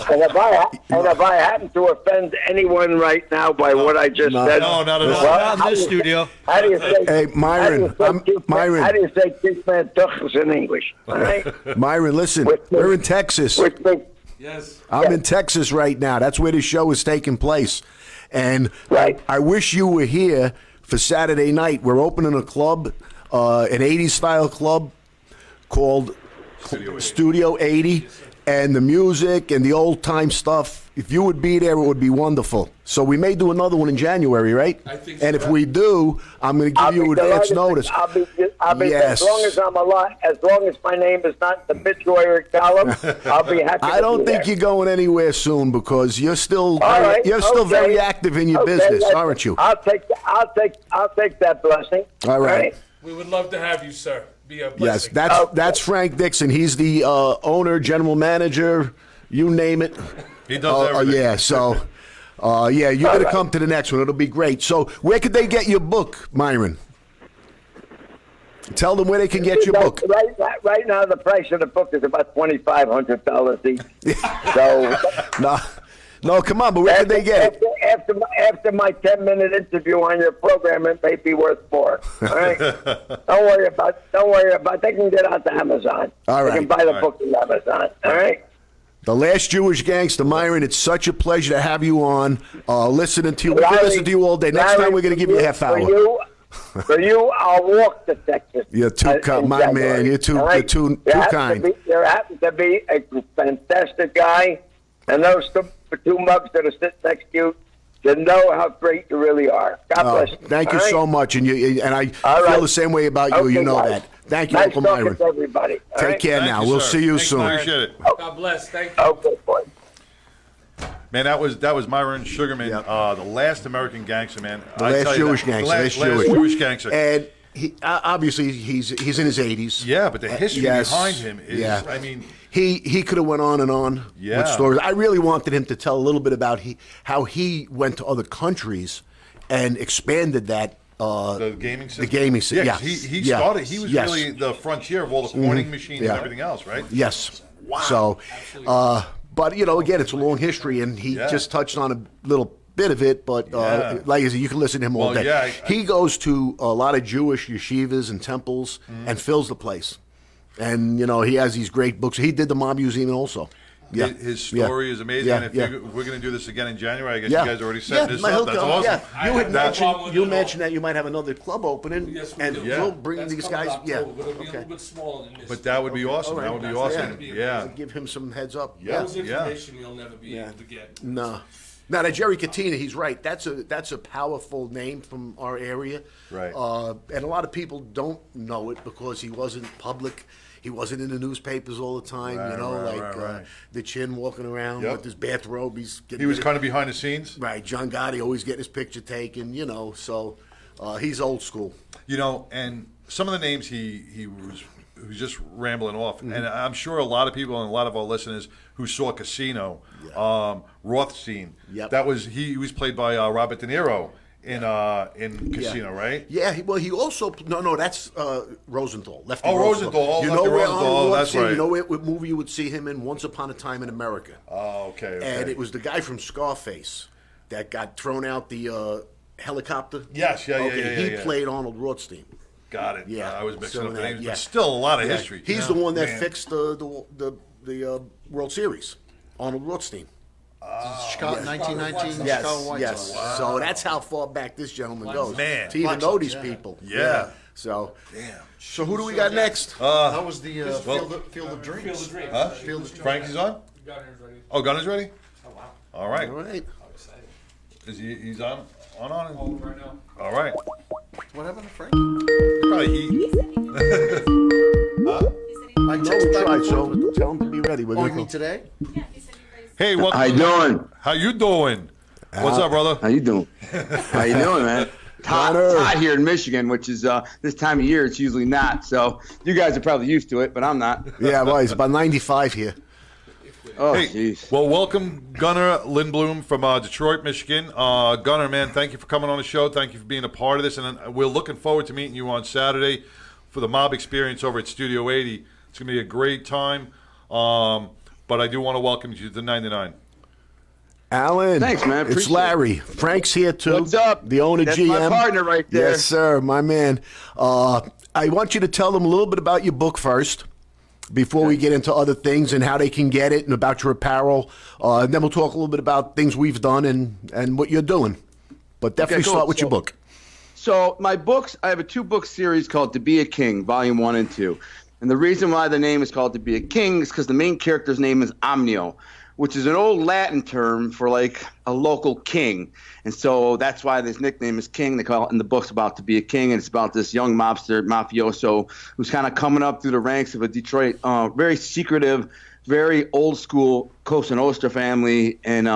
Speaker 5: And if I happen to offend anyone right now by what I just said,
Speaker 2: No, not at all.
Speaker 1: Not in this studio.
Speaker 5: How do you say?
Speaker 4: Hey, Myron, Myron.
Speaker 5: How do you say "kick man tuchus" in English? All right.
Speaker 4: Myron, listen, we're in Texas.
Speaker 5: Which means,
Speaker 6: Yes.
Speaker 4: I'm in Texas right now. That's where the show is taking place. And
Speaker 5: Right.
Speaker 4: I wish you were here for Saturday night. We're opening a club, an 80s style club called Studio 80. And the music and the old time stuff, if you would be there, it would be wonderful. So we may do another one in January, right?
Speaker 6: I think so,
Speaker 4: And if
Speaker 6: yeah.
Speaker 4: we do, I'm going to give you advance notice.
Speaker 5: I'll be
Speaker 4: Yes.
Speaker 5: as long as I'm alive, as long as my name is not in the obituary column, I'll be happy.
Speaker 4: I
Speaker 5: to
Speaker 4: don't
Speaker 5: be
Speaker 4: think
Speaker 5: there.
Speaker 4: you're going anywhere soon because you're still
Speaker 5: All right, okay.
Speaker 4: very active in your
Speaker 5: Okay,
Speaker 4: business,
Speaker 5: listen,
Speaker 4: aren't you?
Speaker 5: I'll take that blessing.
Speaker 4: All right.
Speaker 6: We would love to have you, sir. Be a
Speaker 4: Yes,
Speaker 6: blessing.
Speaker 4: that's Frank Dixon. He's the owner, general manager, you name it.
Speaker 2: He does everything.
Speaker 4: Yeah, so, you're going to come to the next one. It'll be great. So where could they get your book, Myron? Tell them where they can get your book.
Speaker 5: Right now, the price of the book is about $2,500 each. So,
Speaker 4: No, come on, but where could they get it?
Speaker 5: After my 10-minute interview on your program, it may be worth more. All right. Don't worry about. They can get out to Amazon.
Speaker 4: All
Speaker 5: They
Speaker 4: right.
Speaker 5: can buy the book on Amazon. All right.
Speaker 4: The Last Jewish Gangster, Myron, it's such a pleasure to have you on, listening to you. We can
Speaker 5: Larry,
Speaker 4: listen to you all day. Next time, we're going to give you a half hour.
Speaker 5: For you, I'll walk to Texas.
Speaker 4: You're too kind, my man. You're too kind.
Speaker 5: There happens to be a fantastic guy, and those two mugs that are sitting next to you to know how great you really are. God bless you.
Speaker 4: Thank you
Speaker 5: All
Speaker 4: so
Speaker 5: right?
Speaker 4: much, and I
Speaker 5: All
Speaker 4: feel
Speaker 5: right.
Speaker 4: the same way about you.
Speaker 5: Okay,
Speaker 4: You know
Speaker 5: guys.
Speaker 4: that. Thank you,
Speaker 5: Nice
Speaker 4: Uncle
Speaker 5: talking
Speaker 4: Myron.
Speaker 5: to everybody. All
Speaker 4: Take
Speaker 5: right?
Speaker 4: care
Speaker 2: Thank
Speaker 4: now.
Speaker 2: you,
Speaker 4: We'll
Speaker 2: sir.
Speaker 4: see you
Speaker 2: Thanks,
Speaker 4: soon.
Speaker 2: Myron. Appreciate it.
Speaker 6: God bless. Thank you.
Speaker 5: Okay, boy.
Speaker 2: Man, that was Myron Sugerman,
Speaker 4: Yep.
Speaker 2: the last American gangster, man.
Speaker 4: The
Speaker 2: I
Speaker 4: last
Speaker 2: tell you
Speaker 4: Jewish
Speaker 2: that.
Speaker 4: gangster.
Speaker 2: Last Jewish gangster.
Speaker 4: And he obviously he's in his 80s.
Speaker 2: Yeah, but the history
Speaker 4: Yes.
Speaker 2: behind him is,
Speaker 4: Yeah.
Speaker 2: I mean,
Speaker 4: He could have went on and on
Speaker 2: Yeah.
Speaker 4: with stories. I really wanted him to tell a little bit about how he went to other countries and expanded that.
Speaker 2: the gaming system.
Speaker 4: The gaming system.
Speaker 2: Yeah,
Speaker 4: Yeah.
Speaker 2: 'cause he
Speaker 4: Yeah.
Speaker 2: started. He was
Speaker 4: Yes.
Speaker 2: really the frontier of all the coining machines
Speaker 4: Yeah.
Speaker 2: and everything else, right?
Speaker 4: Yes. Wow. So, but again, it's a long history, and he
Speaker 2: Yeah.
Speaker 4: just touched on a little bit of it. But
Speaker 2: Yeah.
Speaker 4: like I said, you can listen to him all
Speaker 2: Well,
Speaker 4: day.
Speaker 2: yeah,
Speaker 4: He goes to a lot of Jewish yeshivas and temples and fills the place. And he has these great books. He did the Mob Museum also. Yeah.
Speaker 2: His story is amazing.
Speaker 4: Yeah.
Speaker 2: And if we're going to do this again in January, I guess
Speaker 4: Yeah.
Speaker 2: you guys already set this
Speaker 4: my
Speaker 2: up.
Speaker 4: hook
Speaker 2: That's
Speaker 4: up.
Speaker 2: awesome.
Speaker 4: Yeah. You had
Speaker 2: That-
Speaker 4: mentioned that you might have another club opening,
Speaker 6: Yes, we
Speaker 4: and
Speaker 6: do.
Speaker 2: Yeah.
Speaker 4: we'll bring
Speaker 6: That's
Speaker 4: these
Speaker 6: coming
Speaker 4: guys.
Speaker 6: October,
Speaker 4: Yeah.
Speaker 6: but it'll be a
Speaker 4: Okay.
Speaker 6: little bit smaller than this.
Speaker 2: But that would be awesome.
Speaker 4: All right.
Speaker 2: That would be
Speaker 6: That's
Speaker 2: awesome.
Speaker 6: gonna be
Speaker 2: Yeah.
Speaker 6: amazing.
Speaker 4: Give him some heads up.
Speaker 2: Yeah.
Speaker 6: That was information you'll never be able to get.
Speaker 4: No. Now that Jerry Katina, he's right. That's a powerful name from our area.
Speaker 2: Right.
Speaker 4: And a lot of people don't know it because he wasn't public. He wasn't in the newspapers all the time.
Speaker 2: Right, right.
Speaker 4: The Chin walking around
Speaker 2: Yep.
Speaker 4: with his bathrobe.
Speaker 2: He was kind of behind the scenes.
Speaker 4: right. John Gotti always getting his picture taken. So he's old school.
Speaker 2: And some of the names he was just rambling off,
Speaker 4: Mm-hmm.
Speaker 2: and I'm sure a lot of people and a lot of our listeners who saw Casino, Rothstein.
Speaker 4: Yep.
Speaker 2: That was he was played by Robert De Niro in Casino, right?
Speaker 4: Yeah, he also that's Rosenthal. Lefty
Speaker 2: Oh, Rosenthal. Oh,
Speaker 4: You
Speaker 2: Lefty
Speaker 4: know where
Speaker 2: Rosenthal.
Speaker 4: Arnold
Speaker 2: That's
Speaker 4: Rothstein,
Speaker 2: right.
Speaker 4: You know what movie you would see him in? Once Upon a Time in America.
Speaker 2: Oh, okay.
Speaker 4: And it was the guy from Scarface that got thrown out the helicopter.
Speaker 2: Yes, yeah.
Speaker 4: He played Arnold Rothstein.
Speaker 2: Got it.
Speaker 4: Yeah,
Speaker 2: I was mixing
Speaker 4: so
Speaker 2: up the
Speaker 4: that-
Speaker 2: names,
Speaker 4: yeah.
Speaker 2: but still a lot of history.
Speaker 4: He's the one that
Speaker 2: Man.
Speaker 4: fixed the World Series. Arnold Rothstein.
Speaker 3: Chicago, 1919
Speaker 4: Yes,
Speaker 3: Chicago White
Speaker 4: yes.
Speaker 3: Sox.
Speaker 4: So that's how far back this gentleman goes.
Speaker 2: Man.
Speaker 4: To even
Speaker 3: Black
Speaker 4: know
Speaker 3: Sox,
Speaker 4: these
Speaker 3: yeah.
Speaker 4: people.
Speaker 2: Yeah.
Speaker 4: So.
Speaker 2: Damn.
Speaker 4: So who do we got next?
Speaker 3: That was the
Speaker 2: well-
Speaker 3: Field of
Speaker 6: Field of
Speaker 3: Dreams.
Speaker 6: Dreams.
Speaker 2: Huh?
Speaker 3: Field of Dreams.
Speaker 2: Frankie's on?
Speaker 6: Gunner's ready.
Speaker 2: Oh, Gunner's ready?
Speaker 6: Oh, wow.
Speaker 2: All right.
Speaker 4: All right.
Speaker 6: I'm excited.
Speaker 2: Is he's on?
Speaker 6: Oh, right now.
Speaker 2: All right.
Speaker 3: What happened to Frank?
Speaker 2: Probably eating.
Speaker 3: I
Speaker 4: No,
Speaker 3: text
Speaker 4: we
Speaker 3: back
Speaker 4: tried,
Speaker 3: and forth
Speaker 4: so
Speaker 3: with
Speaker 4: tell him to be ready. We're
Speaker 3: Oh,
Speaker 4: gonna
Speaker 3: you mean
Speaker 4: go.
Speaker 3: today?
Speaker 7: Yeah, he said you guys
Speaker 2: Hey, welcome.
Speaker 7: How you doing?
Speaker 2: How you doing? What's up, brother?
Speaker 7: How you doing? How you doing, man? Hot here in Michigan, which is this time of year it's usually not. So you guys are probably used to it, but I'm not.
Speaker 4: Yeah, well, it's about 95 here.
Speaker 7: Oh,
Speaker 2: Hey,
Speaker 7: jeez.
Speaker 2: well, welcome Gunner Lindbloom from Detroit, Michigan. Gunner, man, thank you for coming on the show. Thank you for being a part of this, and we're looking forward to meeting you on Saturday for the mob experience over at Studio 80. It's going to be a great time, but I do want to welcome you to the 99.
Speaker 4: Alan.
Speaker 7: Thanks, man.
Speaker 4: It's
Speaker 7: Appreciate
Speaker 4: Larry. Frank's here, too.
Speaker 7: What's up?
Speaker 4: The owner,
Speaker 7: That's
Speaker 4: GM.
Speaker 7: my partner right there.
Speaker 4: Yes, sir, my man. I want you to tell them a little bit about your book first before we get into other things and how they can get it and about your apparel. And then we'll talk a little bit about things we've done and what you're doing. But definitely
Speaker 7: cool.
Speaker 4: start with your
Speaker 7: So-
Speaker 4: book.
Speaker 7: So my books, I have a 2-book series called To Be a King, Volume 1 and 2. And the reason why the name is called To Be a King is because the main character's name is Omnio, which is an old Latin term for like a local king. And so that's why this nickname is King. They call it in the books about To Be a King, and it's about this young mafioso who's kind of coming up through the ranks of a Detroit, very secretive, very old school Cosa Nostra family. And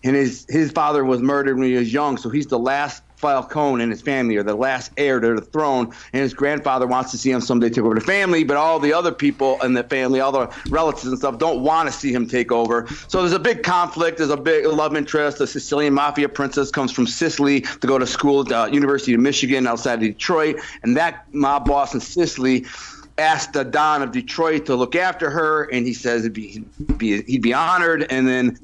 Speaker 7: his father was murdered when he was young, so he's the last Falcone in his family, or the last heir to the throne, and his grandfather wants to see him someday take over the family, but all the other people in the family, all the relatives and stuff, don't want to see him take over. So there's a big conflict. There's a big love interest. The Sicilian mafia princess comes from Sicily to go to school at the University of Michigan outside of Detroit, and that mob boss in Sicily asked the Don of Detroit to look after her, and he says he'd be honored, and then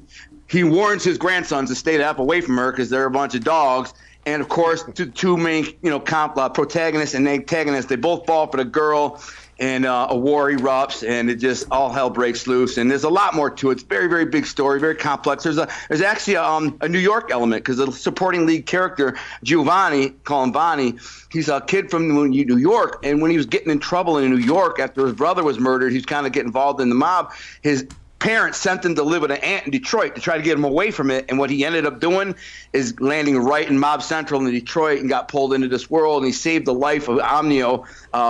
Speaker 7: he warns his grandsons to stay the F away from her because they're a bunch of dogs. And of course, the two main, protagonists and antagonists, they both fall for the girl, and a war erupts, and it just all hell breaks loose. And there's a lot more to it. It's a very, very big story, very complex. There's actually a New York element because the supporting lead character Giovanni, call him Bonnie, he's a kid from New York, and when he was getting in trouble in New York after his brother was murdered, he's kind of getting involved in the mob. His parents sent him to live with an aunt in Detroit to try to get him away from it, and what he ended up doing is landing right in Mob Central in Detroit and got pulled into this world, and he saved the life of Omnio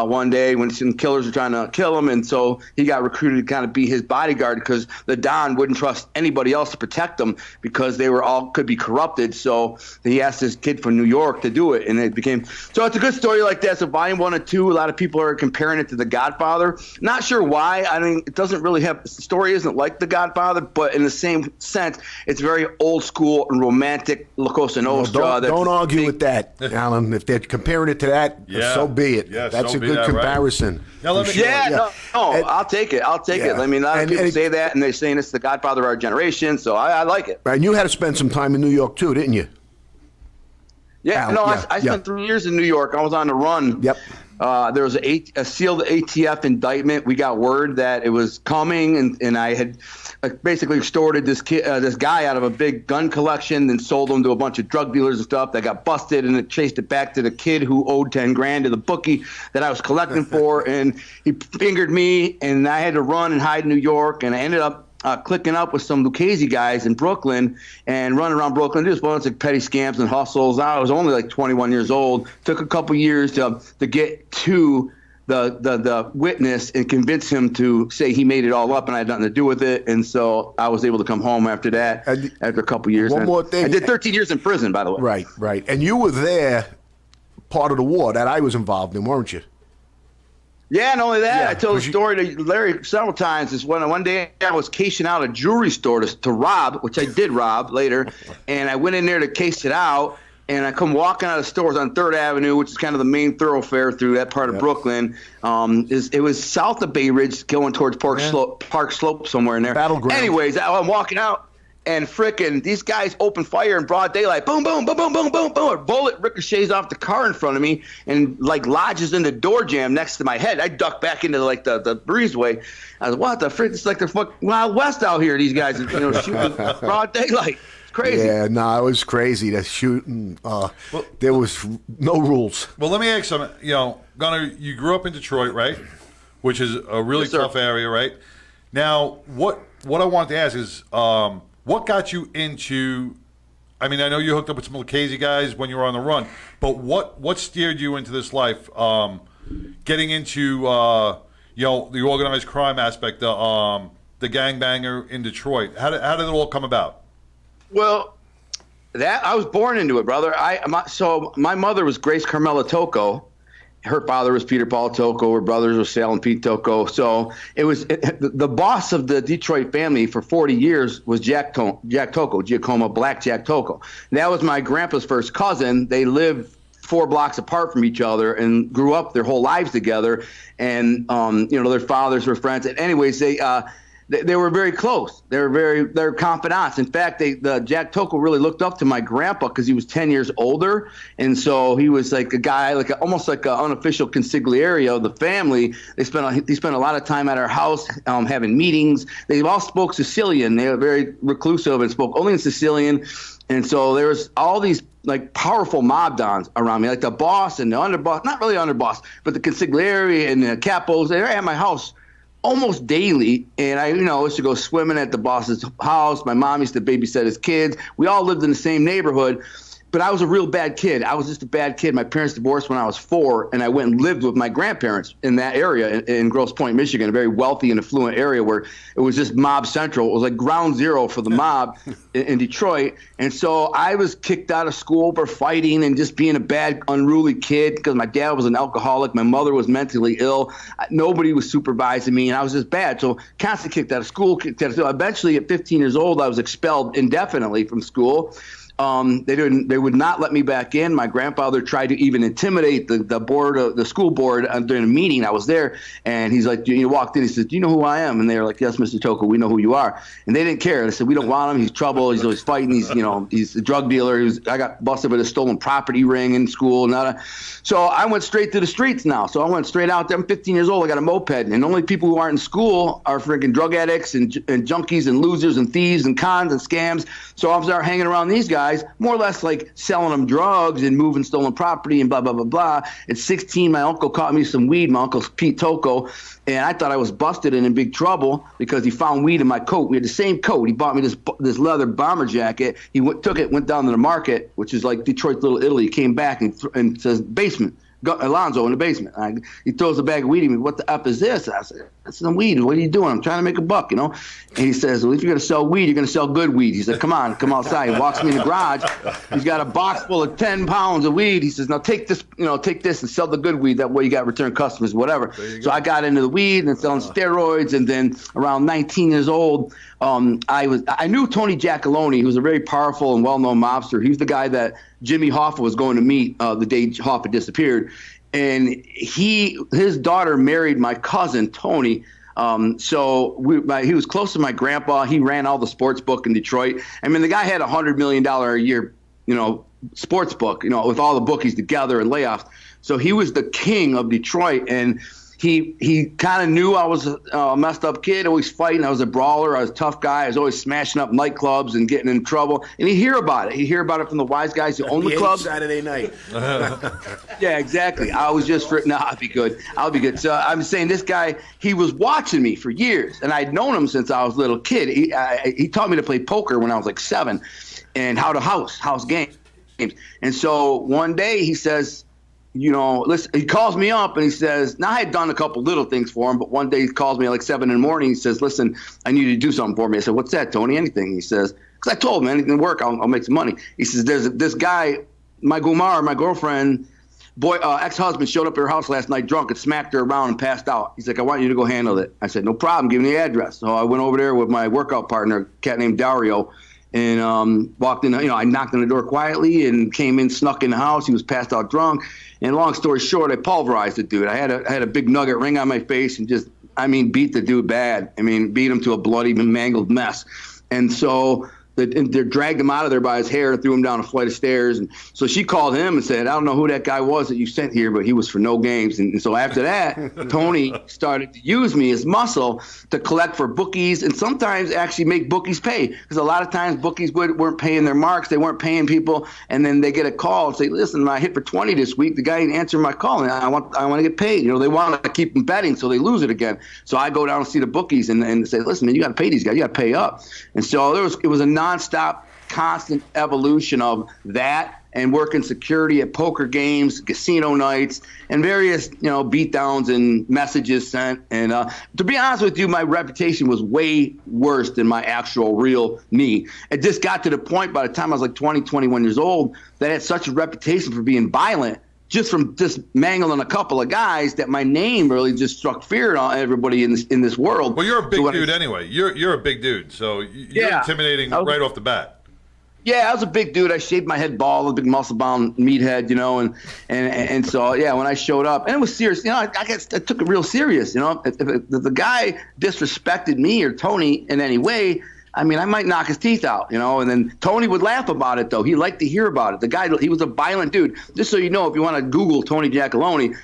Speaker 7: one day when some killers were trying to kill him, and so he got recruited to kind of be his bodyguard because the Don wouldn't trust anybody else to protect them because they were all could be corrupted. So he asked this kid from New York to do it, and it became so it's a good story like that. So volume 1 and 2, a lot of people are comparing it to The Godfather. Not sure why. I mean, it doesn't really have the story isn't like The Godfather, but in the same sense, it's very old school and romantic La Cosa Nostra.
Speaker 4: Don't argue with that, Alan. If they're comparing it to that, so be it.
Speaker 2: Yeah,
Speaker 4: That's
Speaker 2: so
Speaker 4: a
Speaker 2: be
Speaker 4: good
Speaker 2: that, right?
Speaker 4: comparison.
Speaker 2: Now let
Speaker 4: for
Speaker 2: me-
Speaker 4: sure.
Speaker 7: No,
Speaker 4: And-
Speaker 7: I'll take it. I'll take it.
Speaker 4: Yeah.
Speaker 7: I mean, a lot of
Speaker 4: And-
Speaker 7: people
Speaker 4: and-
Speaker 7: say that, and they're saying it's the Godfather of our generation, so I like it.
Speaker 4: And you had to spend some time in New York, too, didn't you?
Speaker 7: Yeah,
Speaker 4: Al,
Speaker 7: no,
Speaker 4: yeah,
Speaker 7: I spent 3 years in New York. I was on the run.
Speaker 4: Yep.
Speaker 7: There was a sealed ATF indictment. We got word that it was coming, and I had basically extorted this guy out of a big gun collection and sold him to a bunch of drug dealers and stuff. That got busted, and it chased it back to the kid who owed $10,000 to the bookie that I was collecting for, and he fingered me, and I had to run and hide in New York, and I ended up clicking up with some Lucchese guys in Brooklyn and running around Brooklyn, just bunch of petty scams and hustles. I was only like 21 years old. Took a couple years to get to the witness and convince him to say he made it all up and I had nothing to do with it. And so I was able to come home after that, after a couple years.
Speaker 4: One more thing.
Speaker 7: I did 13 years in prison, by the way.
Speaker 4: Right. And you were there part of the war that I was involved in, weren't you?
Speaker 7: Yeah, not only that,
Speaker 4: Yeah,
Speaker 7: I told the
Speaker 4: 'cause
Speaker 7: story to Larry several times. Is when one day I was casing out a jewelry store to rob, which I did rob later, and I went in there to case it out, and I come walking out of the stores on 3rd Avenue, which is kind of the main thoroughfare through that part of Brooklyn. It was south of Bay Ridge, going towards Park Slope somewhere in there.
Speaker 4: Battleground.
Speaker 7: Anyways, I'm walking out. And frickin' these guys open fire in broad daylight. Boom, boom, boom, boom, boom, boom, boom. A bullet ricochets off the car in front of me and like lodges in the door jamb next to my head. I duck back into like the breezeway. I was, what the frick? It's like the fuck Wild West out here. These guys, shooting broad daylight. It's crazy.
Speaker 4: Yeah, no, it was crazy. That shooting, there was no rules.
Speaker 2: Well, let me ask you something. Gunner, you grew up in Detroit, right? Which is a really
Speaker 7: Yes, sir.
Speaker 2: tough area, right? Now, what I wanted to ask is, what got you into? I mean, I know you hooked up with some Lucchese guys when you were on the run, but what steered you into this life? Getting into the organized crime aspect, the gangbanger in Detroit? How did it all come about?
Speaker 7: Well, that I was born into it, brother. So my mother was Grace Carmela Tocco. Her father was Peter Paul Tocco. Her brothers were Sal and Pete Tocco. So the boss of the Detroit family for 40 years was Jack Tocco, Giacomo Black Jack Tocco. That was my grandpa's first cousin. They lived 4 blocks apart from each other and grew up their whole lives together. And their fathers were friends. And anyways, they were very close. They're confidants. In fact, Jack Tocco really looked up to my grandpa because he was 10 years older, and so he was like a guy, almost like an unofficial consigliere of the family. He spent a lot of time at our house, having meetings. They all spoke Sicilian. They were very reclusive and spoke only in Sicilian, and so there was all these like powerful mob dons around me, like the boss and the underboss, not really underboss, but the consigliere and the capos. They're at my house almost daily, and I used to go swimming at the boss's house. My mom used to babysit his kids. We all lived in the same neighborhood, but I was a real bad kid. I was just a bad kid. My parents divorced when I was 4, and I went and lived with my grandparents in that area in Grosse Pointe, Michigan, a very wealthy and affluent area where it was just mob central. It was like ground zero for the mob in Detroit. And so I was kicked out of school for fighting and just being a bad, unruly kid because my dad was an alcoholic. My mother was mentally ill. Nobody was supervising me, and I was just bad. So constantly kicked out of school, Eventually, at 15 years old, I was expelled indefinitely from school. They would not let me back in. My grandfather tried to even intimidate the school board during a meeting. I was there, and he's like, you walked in, he said, "Do you know who I am?" And they were like, "Yes, Mr. Tocco, we know who you are." And they didn't care. They said, "We don't want him. He's trouble. He's always fighting. He's a drug dealer. I got busted with a stolen property ring in school." So I went straight to the streets now. So I went straight out there. I'm 15 years old. I got a moped, and only people who aren't in school are freaking drug addicts and junkies and losers and thieves and cons and scams. So I started hanging around these guys, more or less like selling them drugs and moving stolen property and blah, blah, blah, blah. At 16, my uncle caught me some weed, my uncle Pete Tocco, and I thought I was busted and in big trouble because he found weed in my coat. We had the same coat. He bought me this leather bomber jacket. He took it, went down to the market, which is like Detroit's Little Italy, came back and says, "Basement. Alonzo in the basement." He throws a bag of weed at me. "What the F is this?" I said, "That's some weed. What are you doing? I'm trying to make a buck, And he says, "Well, if you're going to sell weed, you're going to sell good weed." He said, come outside." He walks me in the garage. He's got a box full of 10 pounds of weed. He says, "Now take this and sell the good weed. That way you got return customers, whatever." So I got into the weed and selling steroids. And then around 19 years old, I knew Tony Giacalone. He was a very powerful and well-known mobster. He was the guy that Jimmy Hoffa was going to meet the day Hoffa disappeared. And his daughter married my cousin, Tony. So he was close to my grandpa. He ran all the sports book in Detroit. I mean, the guy had $100 million a year, sports book, with all the bookies together and layoffs. So he was the king of Detroit. And he kind of knew I was a messed up kid, always fighting. I was a brawler. I was a tough guy. I was always smashing up nightclubs and getting in trouble. And he'd hear about it. He'd hear about it from the wise guys who own the club.
Speaker 4: Saturday night.
Speaker 7: Yeah, exactly. I was just I'll be good. So I'm saying this guy, he was watching me for years, and I'd known him since I was a little kid. He taught me to play poker when I was like 7, and how to house games. And so one day he says, listen, he calls me up and he says, now I had done a couple little things for him, but one day he calls me at like 7 in the morning. He says, "Listen, I need you to do something for me." I said, "What's that, Tony?" "Anything." He says, because I told him anything work, I'll make some money. He says, "There's this guy, my Gumar, my girlfriend, ex-husband showed up at her house last night drunk and smacked her around and passed out. He's like, I want you to go handle it." I said, "No problem. Give me the address." So I went over there with my workout partner, a cat named Dario, and walked in. I knocked on the door quietly and came in, snuck in the house. He was passed out drunk. And long story short, I pulverized the dude. I had a big nugget ring on my face and just, beat the dude bad. Beat him to a bloody, mangled mess. And so they dragged him out of there by his hair and threw him down a flight of stairs. And so she called him and said, "I don't know who that guy was that you sent here, but he was for no games." And so after that, Tony started to use me as muscle to collect for bookies and sometimes actually make bookies pay. Because a lot of times bookies weren't paying their marks. They weren't paying people. And then they get a call and say, "Listen, I hit for 20 this week. The guy didn't answer my call. And I want to get paid." They want to keep them betting so they lose it again. So I go down and see the bookies and say, "Listen, man, you got to pay these guys. You got to pay up." And so it was a nonstop, constant evolution of that. and working security at poker games, casino nights, and various, beatdowns and messages sent. And to be honest with you, my reputation was way worse than my actual real me. It just got to the point by the time I was like 20, 21 years old that I had such a reputation for being violent just from just mangling a couple of guys that my name really just struck fear on everybody in this world.
Speaker 2: Well, you're a big dude anyway. You're a big dude, so you're intimidating right off the bat.
Speaker 7: Yeah, I was a big dude. I shaved my head bald, a big muscle-bound meathead, and so when I showed up, and it was serious, I took it real serious, If the guy disrespected me or Tony in any way, I might knock his teeth out, and then Tony would laugh about it, though. He liked to hear about it. The guy, he was a violent dude. Just so you know, if you want to Google Tony Giacalone,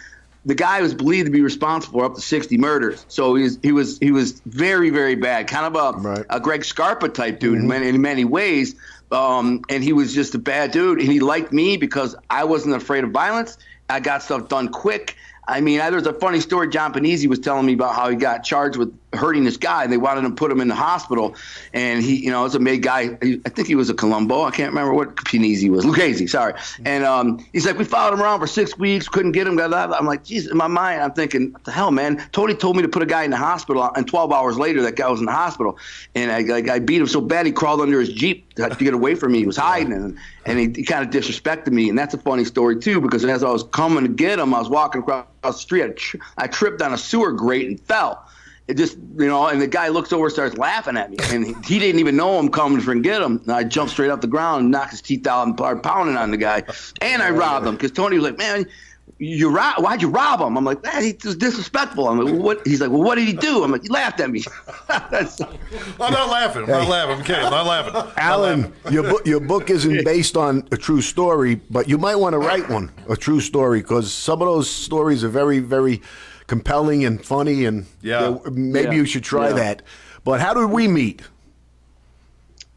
Speaker 7: the guy was believed to be responsible for up to 60 murders. So he was very, very bad, kind of a Greg Scarpa type dude in many ways. And he was just a bad dude. And he liked me because I wasn't afraid of violence. I got stuff done quick. There's a funny story. John Panizzi was telling me about how he got charged with hurting this guy, and they wanted to put him in the hospital. And he, it's a big guy. I think he was a Colombo. I can't remember what Panizzi was. Lucchese, sorry. And he's like, we followed him around for 6 weeks, couldn't get him. I'm like, geez, in my mind, I'm thinking, what the hell, man? Tony told me to put a guy in the hospital, and 12 hours later, that guy was in the hospital. And I beat him so bad, he crawled under his Jeep to get away from me. He was hiding, and he kind of disrespected me. And that's a funny story, too, because as I was coming to get him, I was walking across the street. I tripped on a sewer grate and fell. It just, and the guy looks over and starts laughing at me. And he didn't even know I'm coming to get him. And I jumped straight off the ground and knocked his teeth out and started pounding on the guy. And I robbed him because Tony was like, man, why'd you rob him? I'm like, he was disrespectful. I'm like, what? He's like, well, what did he do? I'm like, he laughed at me.
Speaker 2: I'm not laughing. I'm kidding. I'm not laughing.
Speaker 8: Alan, your book isn't based on a true story, but you might want to write a true story, because some of those stories are very, very compelling and funny, and maybe you should try that. But how did we meet?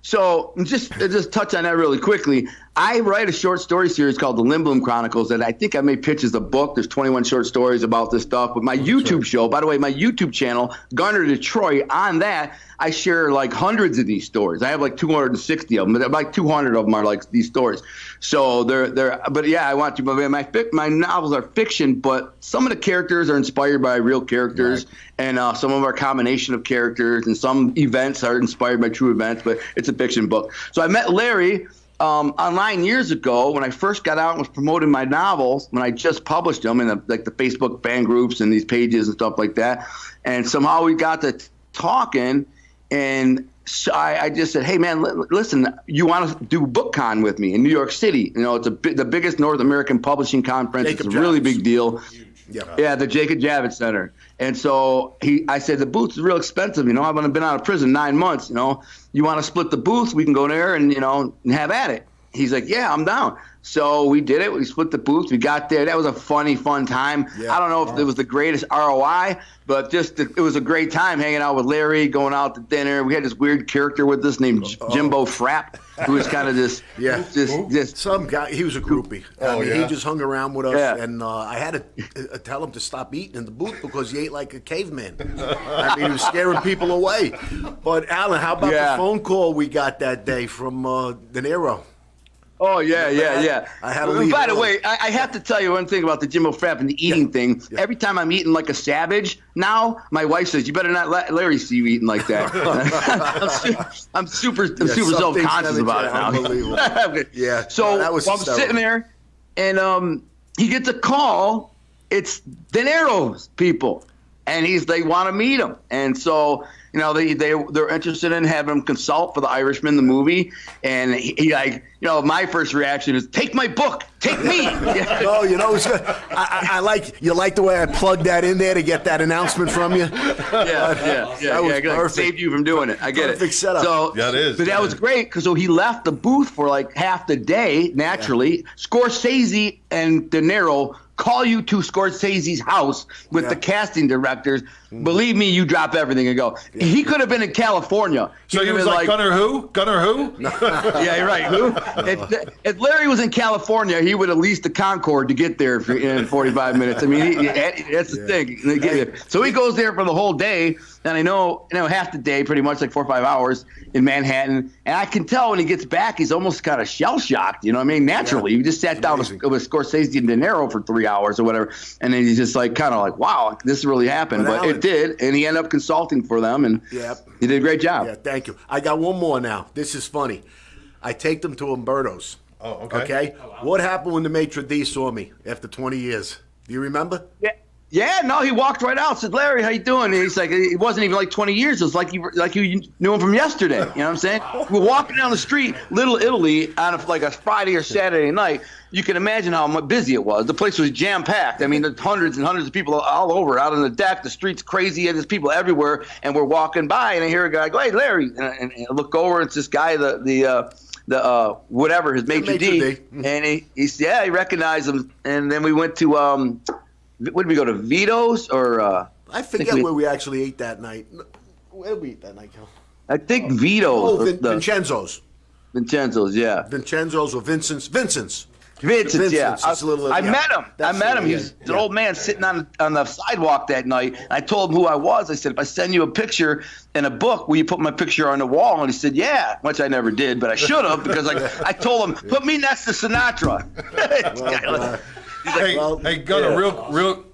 Speaker 7: So just touch on that really quickly. I write a short story series called The Lindbloom Chronicles that I think I may pitch as a book. There's 21 short stories about this stuff. But my YouTube show, by the way, my YouTube channel, Gunner Detroit, on that, I share like hundreds of these stories. I have like 260 of them. Like 200 of them are like these stories. So but yeah, I want to. My novels are fiction, but some of the characters are inspired by real characters, and some of them are a combination of characters, and some events are inspired by true events. But it's a fiction book. So I met Larry online years ago when I first got out and was promoting my novels, when I just published them in the Facebook fan groups and these pages and stuff like that. And somehow we got to talking, and so I just said, hey, man, listen, you want to do BookCon with me in New York City? It's the biggest North American publishing conference. It's a really big deal. Yeah, the Jacob Javits Center. And so I said, the booth is real expensive. I've been out of prison 9 months. You want to split the booth? We can go there and, and have at it. He's like, yeah, I'm down. So we did it. We split the booth. We got there. That was a fun time. Yeah. I don't know if it was the greatest ROI, but it was a great time hanging out with Larry, going out to dinner. We had this weird character with us named Jimbo Frapp, who was kind of this
Speaker 8: some guy. He was a groupie. He just hung around with us, and I had to tell him to stop eating in the booth because he ate like a caveman. He was scaring people away. But Alan, how about the phone call we got that day from De Niro?
Speaker 7: Oh, yeah.
Speaker 8: I had to leave.
Speaker 7: By the way, I have to tell you one thing about the Jimbo Frapp and the eating thing. Yeah. Every time I'm eating like a savage now, my wife says, you better not let Larry see you eating like that. I'm super self-conscious about it now.
Speaker 8: Unbelievable. Yeah.
Speaker 7: So I'm sitting there, and he gets a call. It's De Niro's people, and they want to meet him. And so they're interested in having him consult for The Irishman, the movie, and he my first reaction is, take my book, take me.
Speaker 8: Oh, it's good. I like the way I plugged that in there to get that announcement from you.
Speaker 7: Yeah.
Speaker 8: That was perfect.
Speaker 7: Saved you from doing it. I get
Speaker 8: perfect
Speaker 7: it.
Speaker 8: Setup.
Speaker 7: So
Speaker 2: it is.
Speaker 7: But that was great because he left the booth for like half the day. Naturally, Scorsese and De Niro call you to Scorsese's house with the casting directors. Believe me, you drop everything and go. He could have been in California.
Speaker 2: So he was like, Gunner who? Gunner who?
Speaker 7: Yeah, you're right. Who? If Larry was in California, he would have leased the Concorde to get there in 45 minutes. That's the thing. So he goes there for the whole day, And I know half the day, pretty much like 4 or 5 hours in Manhattan. And I can tell when he gets back, he's almost kind of shell shocked. You know what I mean? Naturally, he just sat down with Scorsese and De Niro for 3 hours or whatever. And then he's just like, kind of like, wow, this really happened. But Alan, it did. And he ended up consulting for them. And he did a great job.
Speaker 8: Yeah, thank you. I got one more now. This is funny. I take them to Umberto's.
Speaker 2: Oh, okay.
Speaker 8: Okay? Oh, wow. What happened when the maitre d' saw me after 20 years? Do you remember?
Speaker 7: Yeah. Yeah, no, he walked right out. Said, "Larry, how you doing?" And he's like, "It wasn't even like 20 years. It was like you knew him from yesterday." You know what I'm saying? We're walking down the street, Little Italy, on like a Friday or Saturday night. You can imagine how busy it was. The place was jam packed. I mean, there's hundreds and hundreds of people all over, out on the deck. The street's crazy, and there's people everywhere. And we're walking by, and I hear a guy go, "Hey, Larry!" And I look over, and it's this guy, the whatever his maitre d', and he recognized him. And then we went to Where did we go to Vito's or?
Speaker 8: I forget where we actually ate that night. Where did we eat that night, Kel?
Speaker 7: I think Vito's.
Speaker 8: Oh, Vincenzo's.
Speaker 7: Vincenzo's, yeah.
Speaker 8: Vincenzo's or Vincent's.
Speaker 7: Vincent's, yeah. I met him. He was an old man sitting on the sidewalk that night. And I told him who I was. I said, if I send you a picture and a book, will you put my picture on the wall? And he said, yeah, which I never did, but I should have because I told him, put me next to Sinatra.
Speaker 2: Hey, Gunner, real,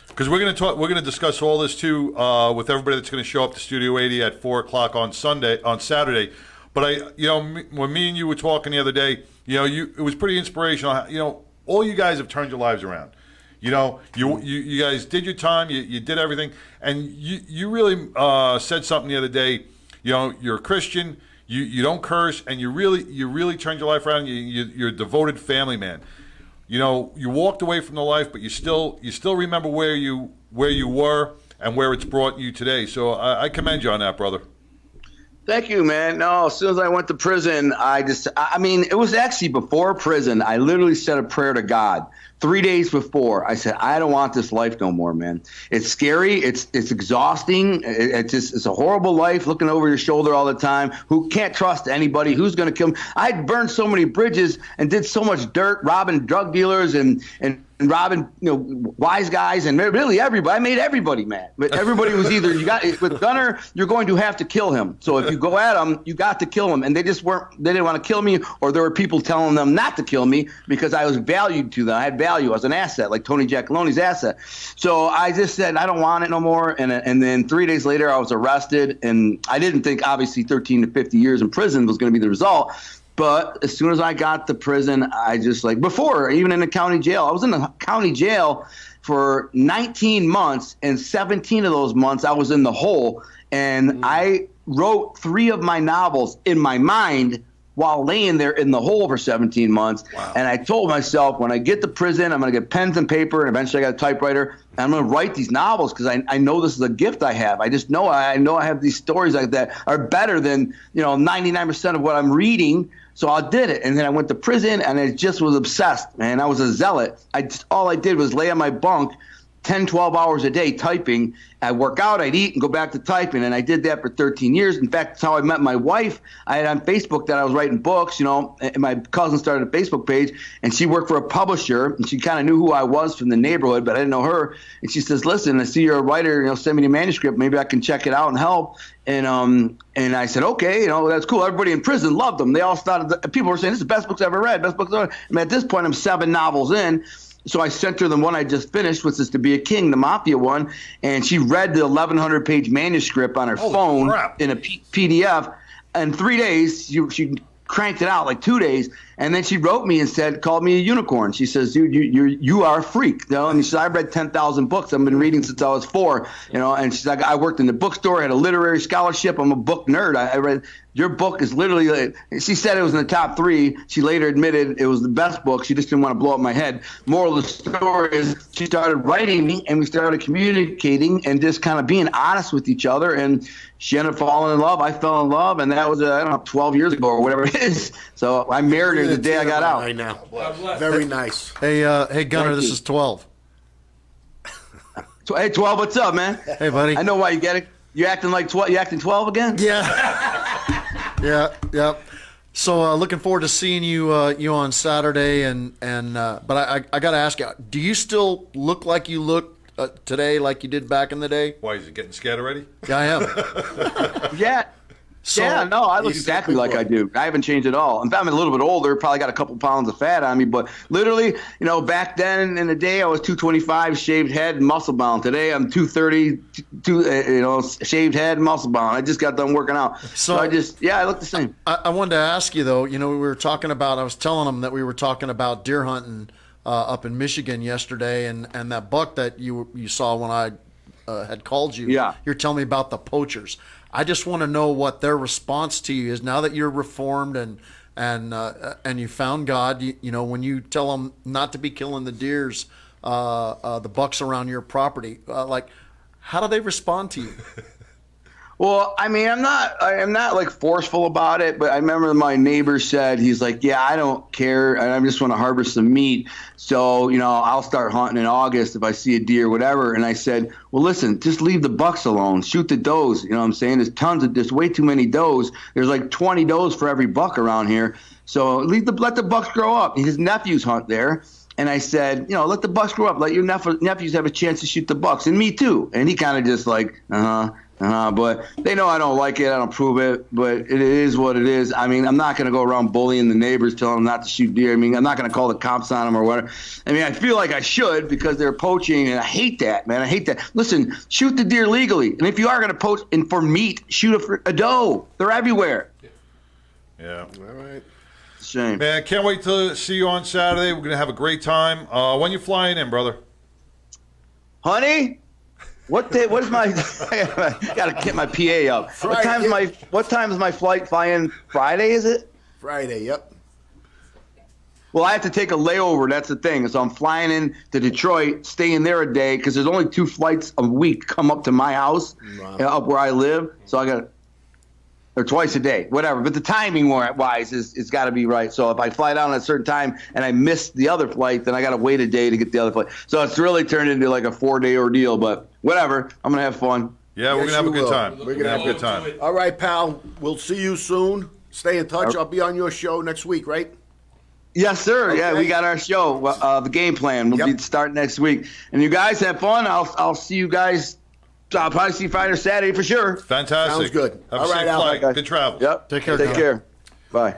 Speaker 2: because we're gonna discuss all this too with everybody that's gonna show up to Studio 80 at 4:00 on Saturday. But when me and you were talking the other day, it was pretty inspirational. All you guys have turned your lives around. You guys did your time, you did everything, and you really said something the other day. You're a Christian, you don't curse, and you really turned your life around. You're a devoted family man. You walked away from the life, but you still remember where you were and where it's brought you today. So I commend you on that, brother.
Speaker 7: Thank you, man. No, as soon as I went to prison, it was actually before prison. I literally said a prayer to God 3 days before. I said, I don't want this life no more, man. It's scary. It's exhausting. It's a horrible life, looking over your shoulder all the time. Who can't trust anybody? Who's going to kill me? I'd burned so many bridges and did so much dirt, robbing drug dealers and robbing, wise guys, and really everybody. I made everybody mad. But everybody was either with Gunner, you're going to have to kill him. So if you go at him, you got to kill him. And they didn't want to kill me, or there were people telling them not to kill me because I was valued to them. I had value. I was an asset, like Tony Giacaloni's asset. So I just said, I don't want it no more. And then 3 days later, I was arrested, and I didn't think obviously 13 to 50 years in prison was going to be the result. But as soon as I got to prison, I just before, even in the county jail, I was in the county jail for 19 months, and 17 of those months I was in the hole. And I wrote 3 of my novels in my mind while laying there in the hole for 17 months. Wow. And I told myself, when I get to prison, I'm going to get pens and paper, and eventually I got a typewriter. And I'm going to write these novels because I know this is a gift I have. I just know I have these stories like that are better than 99% of what I'm reading. So I did it, and then I went to prison, and I just was obsessed, man. I was a zealot. All I did was lay on my bunk 10, 12 hours a day typing. I'd work out, I'd eat, and go back to typing, and I did that for 13 years. In fact, that's how I met my wife. I had on Facebook that I was writing books, and my cousin started a Facebook page, and she worked for a publisher, and she kind of knew who I was from the neighborhood, but I didn't know her. And she says, listen, I see you're a writer, send me the manuscript. Maybe I can check it out and help. And I said, okay, that's cool. Everybody in prison loved them. They all people were saying, this is the best books I ever read, best books ever. At this point, I'm 7 novels in. So I sent her the one I just finished, which is To Be a King, the Mafia one, and she read the 1,100-page manuscript on her phone in a PDF. In 3 days, she cranked it out, like 2 days, and then she wrote me and called me a unicorn. She says, dude, you are a freak. And she said, I read 10,000 books. I've been reading since I was 4. And she's like, I worked in the bookstore, had a literary scholarship. I'm a book nerd. I read your book is literally, she said it was in the top 3. She later admitted it was the best book. She just didn't want to blow up my head. Moral of the story is she started writing me, and we started communicating and just kind of being honest with each other. And she ended up falling in love. I fell in love, and that was, 12 years ago or whatever it is. So I married her the day I got out.
Speaker 8: Right now. Very nice.
Speaker 3: Hey, Gunner, this is 12.
Speaker 7: Hey, 12, what's up, man?
Speaker 3: Hey, buddy.
Speaker 7: I know why you get it. You acting like 12? You acting 12 again?
Speaker 3: Yeah. Yeah. So looking forward to seeing you on Saturday, but I got to ask you, do you still look like you looked today like you did back in the day?
Speaker 2: Why is he getting scared already?
Speaker 3: Yeah, I am.
Speaker 7: Yeah. Yeah, no, I look
Speaker 8: he's
Speaker 7: exactly
Speaker 8: a big
Speaker 7: like
Speaker 8: boy.
Speaker 7: I do. I haven't changed at all. In fact, I'm a little bit older, probably got a couple pounds of fat on me, but literally, back then in the day, I was 225, shaved head, and muscle bound. Today, I'm 230, shaved head, and muscle bound. I just got done working out. So I look the same.
Speaker 3: I wanted to ask you though. We were talking about. I was telling them that we were talking about deer hunting up in Michigan yesterday, and that buck that you saw when I had called you.
Speaker 7: Yeah.
Speaker 3: You're telling me about the poachers. I just want to know what their response to you is now that you're reformed and you found God. When you tell them not to be killing the deers, the bucks around your property, how do they respond to you?
Speaker 7: Well, I mean, I'm not like forceful about it, but I remember my neighbor said, he's like, yeah, I don't care. I just want to harvest some meat. So, I'll start hunting in August if I see a deer, whatever. And I said, well, listen, just leave the bucks alone. Shoot the does. You know what I'm saying? There's way too many does. There's like 20 does for every buck around here. So let the bucks grow up. His nephews hunt there. And I said, let the bucks grow up. Let your nephews have a chance to shoot the bucks. And me too. And he kind of just like, but they know I don't like it. I don't prove it, but it is what it is. I mean, I'm not going to go around bullying the neighbors, telling them not to shoot deer. I mean, I'm not going to call the cops on them or whatever. I mean, I feel like I should because they're poaching, and I hate that, man. I hate that. Listen, shoot the deer legally. And if you are going to poach and for meat, shoot a doe. They're everywhere.
Speaker 2: Yeah.
Speaker 8: All right.
Speaker 7: Shame.
Speaker 2: Man, can't wait to see you on Saturday. We're going to have a great time. When you flying in, brother?
Speaker 7: Honey? What is my? I gotta get my PA up. What time is my flight flying? Friday, is it?
Speaker 8: Friday, yep.
Speaker 7: Well, I have to take a layover. That's the thing. So I'm flying in to Detroit, staying there a day because there's only 2 flights a week come up to my house, up where I live. So I got, or twice a day, whatever. But the timing wise it's got to be right. So if I fly down at a certain time and I miss the other flight, then I got to wait a day to get the other flight. So it's really turned into like a 4-day ordeal. But whatever, I'm gonna have fun.
Speaker 2: Yeah, we're
Speaker 8: Yes,
Speaker 2: going to have a
Speaker 8: you
Speaker 2: good
Speaker 8: will.
Speaker 2: time.
Speaker 8: We're
Speaker 2: We're going to have a good time.
Speaker 8: All right, pal. We'll see you soon. Stay in touch. I'll be on your show next week, right?
Speaker 7: Yes, sir. Yeah,
Speaker 8: Okay.
Speaker 7: we got our show, the game plan. We'll be starting next week. And you guys have fun. I'll see you guys. I'll probably see you Friday or Saturday for sure.
Speaker 2: Fantastic.
Speaker 8: Sounds good.
Speaker 2: Have
Speaker 8: All
Speaker 2: a
Speaker 8: right,
Speaker 2: safe
Speaker 8: Al.
Speaker 2: flight.
Speaker 7: Okay.
Speaker 2: Good travel.
Speaker 7: Yep.
Speaker 3: Take care,
Speaker 7: Take
Speaker 3: Gunner.
Speaker 7: care. Bye.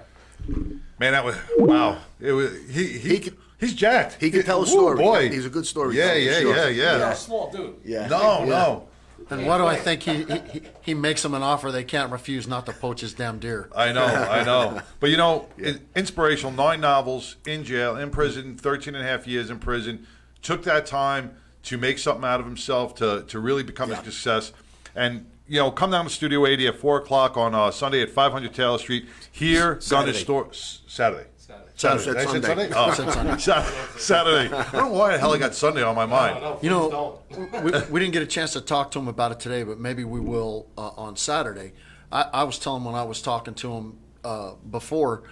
Speaker 2: Man, that was wow. It was he's jacked.
Speaker 8: He can tell a
Speaker 2: Ooh,
Speaker 8: story.
Speaker 2: boy.
Speaker 8: He's a good story.
Speaker 2: Yeah, yeah.
Speaker 6: You're a small dude.
Speaker 8: Yeah.
Speaker 2: No.
Speaker 3: And why do I think he makes them an offer they can't refuse not to poach his damn deer?
Speaker 2: I know. But inspirational. 9 novels, in jail, in prison, 13 and a half years in prison. Took that time to make something out of himself, to really become a success. And, come down to Studio 80 at 4 o'clock on Sunday at 500 Taylor Street. Here, Gunner's store. Saturday.
Speaker 8: Saturday.
Speaker 2: Did I say
Speaker 8: Sunday.
Speaker 2: Sunday? Oh, Saturday. I don't know why the hell I got Sunday on my mind.
Speaker 3: We didn't get a chance to talk to him about it today, but maybe we will on Saturday. I was telling him when I was talking to him before,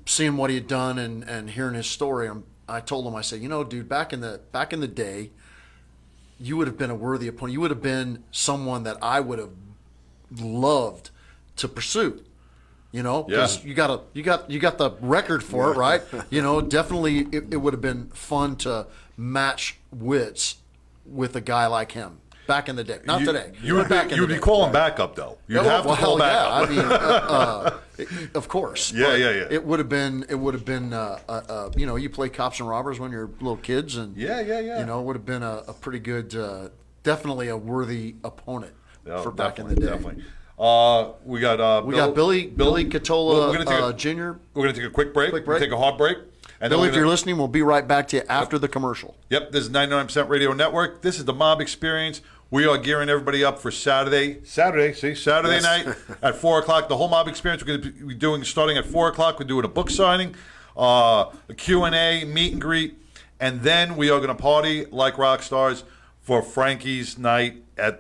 Speaker 3: seeing what he had done and hearing his story. I told him, I said, dude, back in the day, you would have been a worthy opponent. You would have been someone that I would have loved to pursue. Because you got the record for it, right? Definitely it would have been fun to match wits with a guy like him back in the day. Not today.
Speaker 2: You would be calling backup though. You'd have to call backup.
Speaker 3: I mean, of course.
Speaker 2: Yeah.
Speaker 3: It would have been. You play cops and robbers when you're little kids, and
Speaker 2: Yeah.
Speaker 3: it would have been a pretty good, definitely a worthy opponent for back in the day.
Speaker 2: Definitely. We got
Speaker 3: Billy Cutola
Speaker 2: We're gonna take
Speaker 3: Jr.
Speaker 2: We're going to take a quick break.
Speaker 3: break.
Speaker 2: We'll take a hard break. And then
Speaker 3: Billy,
Speaker 2: we're
Speaker 3: if
Speaker 2: gonna-
Speaker 3: you're listening, we'll be right back to you after the commercial.
Speaker 2: Yep, this is 99% Radio Network. This is the Mob Experience. We are gearing everybody up for Saturday night at 4 o'clock. The whole Mob Experience we're going to be doing starting at 4 o'clock. We're doing a book signing, a Q&A, meet and greet, and then we are going to party like rock stars for Frankie's night at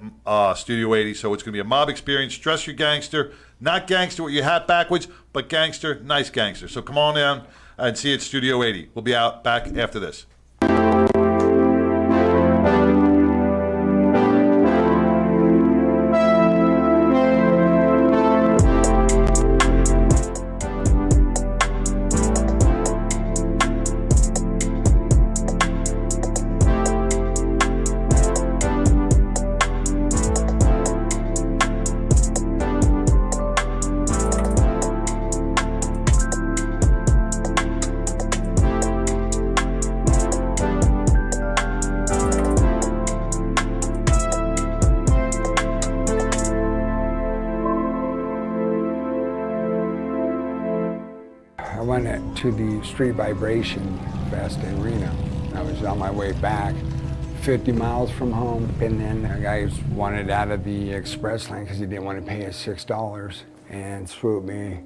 Speaker 2: Studio 80. So it's going to be a Mob Experience. Dress your gangster. Not gangster with your hat backwards, but gangster, nice gangster. So come on down and see it at Studio 80. We'll be back after this.
Speaker 9: went to the Street Vibration Fest in Reno. I was on my way back, 50 miles from home, and then the guy wanted out of the express lane because he didn't want to pay us $6 and swooped me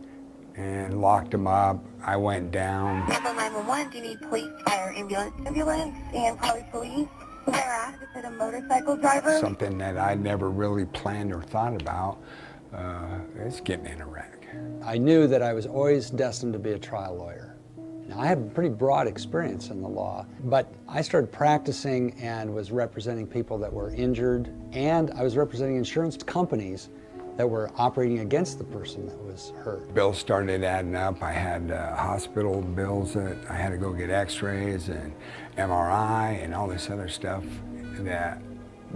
Speaker 9: and locked him up. I went down.
Speaker 10: Number 911, do you need police, fire, ambulance, and probably police? Where at? Is it a motorcycle driver?
Speaker 9: Something that I never really planned or thought about is getting in a wreck.
Speaker 11: I knew that I was always destined to be a trial lawyer. Now, I have a pretty broad experience in the law, but I started practicing and was representing people that were injured, and I was representing insurance companies that were operating against the person that was hurt.
Speaker 9: Bills started adding up. I had hospital bills that I had to go get x-rays and MRI and all this other stuff that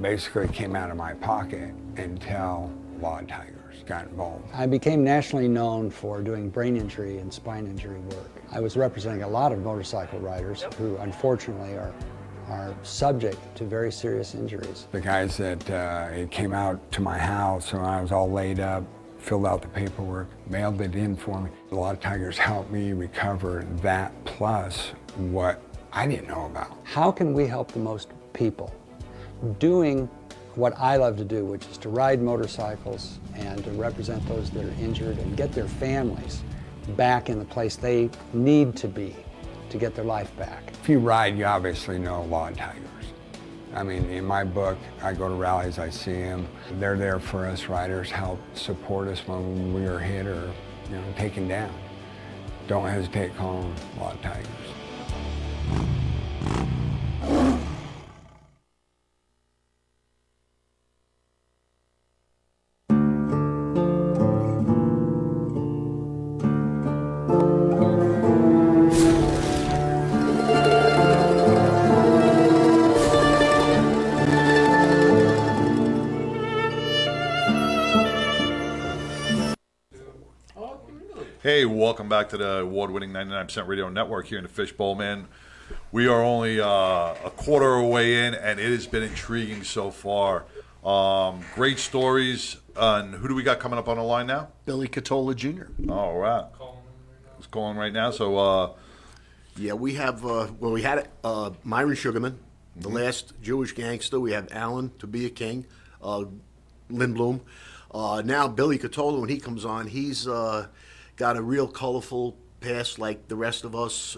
Speaker 9: basically came out of my pocket until Law and Tigers got involved.
Speaker 11: I became nationally known for doing brain injury and spine injury work. I was representing a lot of motorcycle riders who unfortunately are subject to very serious injuries.
Speaker 9: The guys that it came out to my house when I was all laid up, filled out the paperwork, mailed it in for me. A lot of Tigers helped me recover that plus what I didn't know about.
Speaker 11: How can we help the most people? Doing what I love to do, which is to ride motorcycles and to represent those that are injured and get their families back in the place they need to be to get their life back.
Speaker 9: If you ride, you obviously know Law and Tigers. I mean, in my book, I go to rallies, I see them. They're there for us riders, help support us when we are hit or, taken down. Don't hesitate to call them Law and Tigers.
Speaker 2: Hey, welcome back to the award-winning 99% Radio Network here in the Fishbowl, man. We are only a quarter away in, and it has been intriguing so far. Great stories. And who do we got coming up on the line now?
Speaker 3: Billy Cutola Jr.
Speaker 2: All right. He's calling right now. So,
Speaker 8: yeah, we have, we had Myron Sugerman, the last Jewish gangster. We have Alan, to be a king, Lindbloom. Now, Billy Cutola, when he comes on, he's got a real colorful past like the rest of us.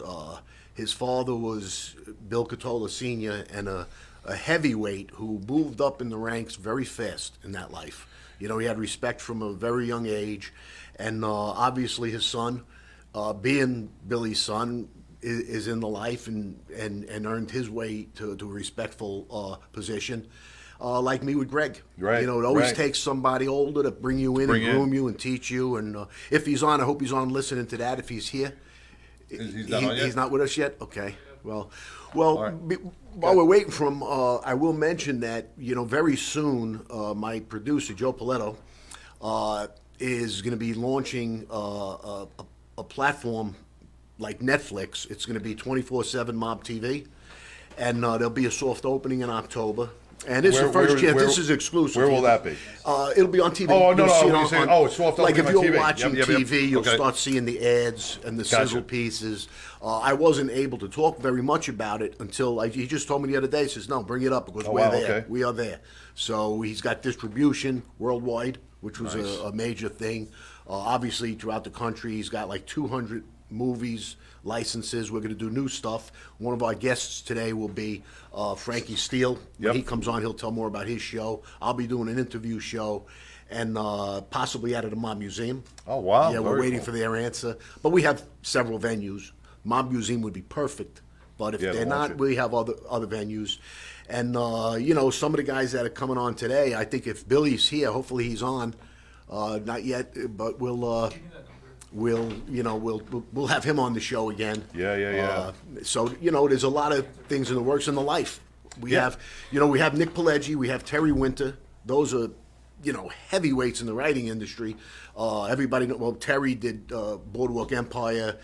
Speaker 8: His father was Bill Cutola Sr. and a heavyweight who moved up in the ranks very fast in that life. He had respect from a very young age. And obviously his son, being Billy's son, is in the life and earned his way to a respectful position. Like me with Greg.
Speaker 2: Right.
Speaker 8: It always takes somebody older to bring you in and groom you and teach you. And if he's on, I hope he's on listening to that. If he's here, he's not with us yet? Okay. Well,
Speaker 2: right.
Speaker 8: While we're waiting for him, I will mention that, very soon, my producer, Joe Paletto, is going to be launching a platform like Netflix. It's going to be 24/7 Mob TV. And there'll be a soft opening in October. And this is the first chance. This is exclusive.
Speaker 2: Where will that be?
Speaker 8: It'll be on TV.
Speaker 2: Oh, no,
Speaker 8: You'll see it
Speaker 2: no.
Speaker 8: on,
Speaker 2: Saying, it's soft
Speaker 8: like if
Speaker 2: opening
Speaker 8: you're
Speaker 2: on TV.
Speaker 8: watching
Speaker 2: Yep.
Speaker 8: TV, you'll
Speaker 2: Okay.
Speaker 8: start seeing the ads and the sizzle pieces. I wasn't able to talk very much about it until he just told me the other day. He says, "No, bring it up because we're there.
Speaker 2: Okay.
Speaker 8: We are there." So he's got distribution worldwide, which was a major thing. Obviously, throughout the country, he's got like 200 movies, licenses. We're going to do new stuff. One of our guests today will be Frankie Steele. When he comes on, he'll tell more about his show. I'll be doing an interview show and possibly out of the Mob Museum.
Speaker 2: Oh, wow.
Speaker 8: Yeah, we're waiting for their answer. But we have several venues. Mob Museum would be perfect. But if they're not, we have other venues. And, some of the guys that are coming on today, I think if Billy's here, hopefully he's on. Not yet, but we'll have him on the show again.
Speaker 2: Yeah.
Speaker 8: So there's a lot of things in the works in the life. We have Nick Pileggi, we have Terry Winter. Those are heavyweights in the writing industry. Everybody Terry did Boardwalk Empire,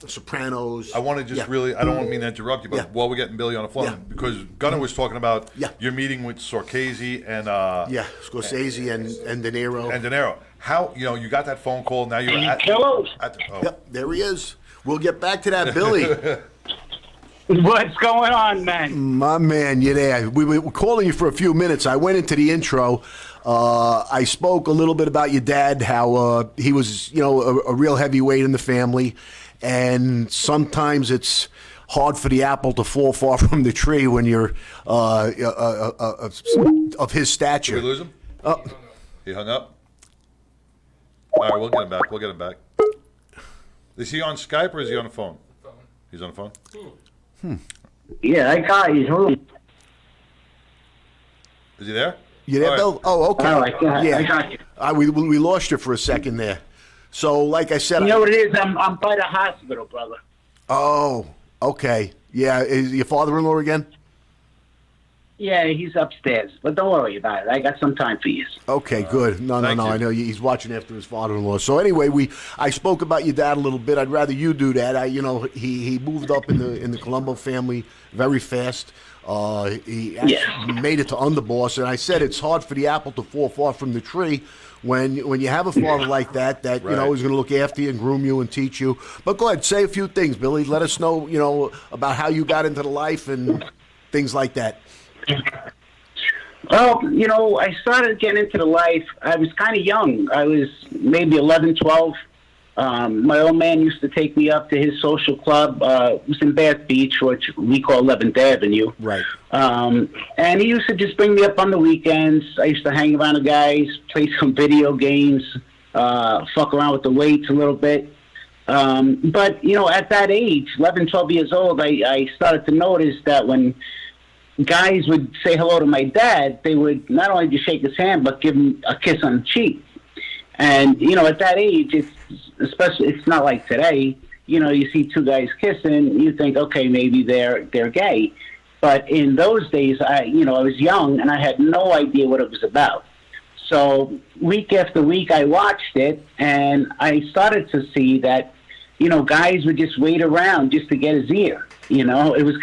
Speaker 8: Sopranos.
Speaker 2: I want to just really, I don't mean to interrupt you, but while we're getting Billy on the phone, because Gunner was talking about your meeting with Scorsese and
Speaker 8: Scorsese and De Niro.
Speaker 2: And De Niro. How, you got that phone call, now you're at
Speaker 12: Hello.
Speaker 8: Yep, there he is. We'll get back to that, Billy.
Speaker 12: What's going on, man?
Speaker 8: My man, you're there. We were calling you for a few minutes. I went into the intro. I spoke a little bit about your dad, how he was, a real heavyweight in the family. And sometimes it's hard for the apple to fall far from the tree when you're of his stature.
Speaker 2: Did we lose him? He hung up? All right, we'll get him back. Is he on Skype or is he on the phone? He's on the phone?
Speaker 12: Yeah, I got his room.
Speaker 2: Is he there?
Speaker 8: You there,
Speaker 2: All right.
Speaker 8: Bill? Oh, okay.
Speaker 12: All right, I got you.
Speaker 8: We lost you for a second there. So, like I said...
Speaker 12: You know what it is? I'm by the hospital, brother.
Speaker 8: Oh, okay. Yeah, is your father-in-law again?
Speaker 12: Yeah, he's upstairs. But don't worry about it. I got some time for you.
Speaker 8: Okay, good. No.
Speaker 2: Thank you.
Speaker 8: I know he's watching after his father-in-law. So anyway, I spoke about your dad a little bit. I'd rather you do that. He moved up in the Colombo family very fast. He actually made it to underboss, and I said it's hard for the apple to fall far from the tree when you have a father like that
Speaker 2: Right.
Speaker 8: is going to look after you and groom you and teach you. But go ahead, say a few things, Billy. Let us know, about how you got into the life and things like that.
Speaker 12: Well, I started getting into the life. I was kind of young. I was maybe 11, 12. My old man used to take me up to his social club. It was in Bath Beach, which we call 11th Avenue.
Speaker 8: Right.
Speaker 12: And he used to just bring me up on the weekends. I used to hang around the guys, play some video games, fuck around with the weights a little bit. But, at that age, 11, 12 years old, I started to notice that when guys would say hello to my dad, they would not only just shake his hand, but give him a kiss on the cheek. And, at that age, it's not like today, you see two guys kissing, you think, okay, maybe they're gay. But in those days, I was young and I had no idea what it was about. So week after week, I watched it and I started to see that, guys would just wait around just to get his ear. It was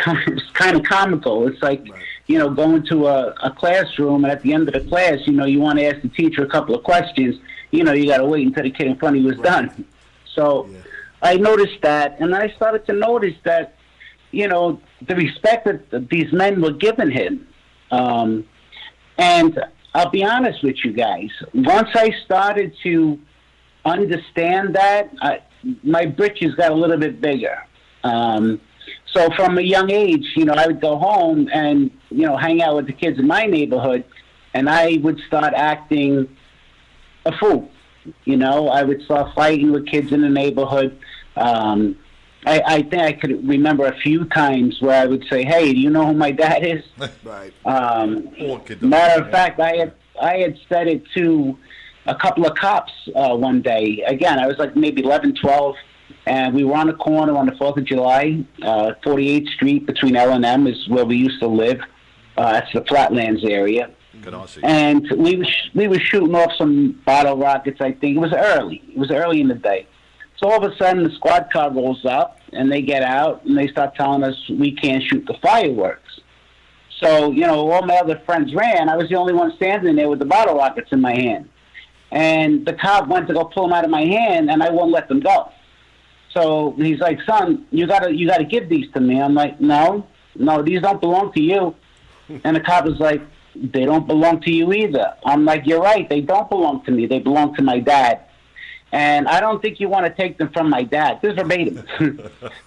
Speaker 12: kind of comical. It's like, going to a classroom and at the end of the class, you want to ask the teacher a couple of questions. You got to wait until the kid in front of you was done. So I noticed that, and I started to notice that, the respect that these men were giving him. And I'll be honest with you guys, once I started to understand that, my britches got a little bit bigger. So from a young age, I would go home and, hang out with the kids in my neighborhood, and I would start acting a fool. I would start fighting with kids in the neighborhood. I think I could remember a few times where I would say, "Hey, do you know who my dad is?"
Speaker 8: Right.
Speaker 12: Matter of fact, I had said it to a couple of cops one day. Again, I was like maybe 11, 12, and we were on a corner on the 4th of July, 48th Street between L&M is where we used to live. That's the Flatlands area. And we were shooting off some bottle rockets, I think. It was early in the day. So all of a sudden, the squad car rolls up, and they get out, and they start telling us we can't shoot the fireworks. So, all my other friends ran. I was the only one standing there with the bottle rockets in my hand. And the cop went to go pull them out of my hand, and I won't let them go. So he's like, "Son, you gotta give these to me." I'm like, No, these don't belong to you. And the cop was like, "They don't belong to you either." I'm like, "You're right, they don't belong to me. They belong to my dad. And I don't think you want to take them from my dad." This is verbatim.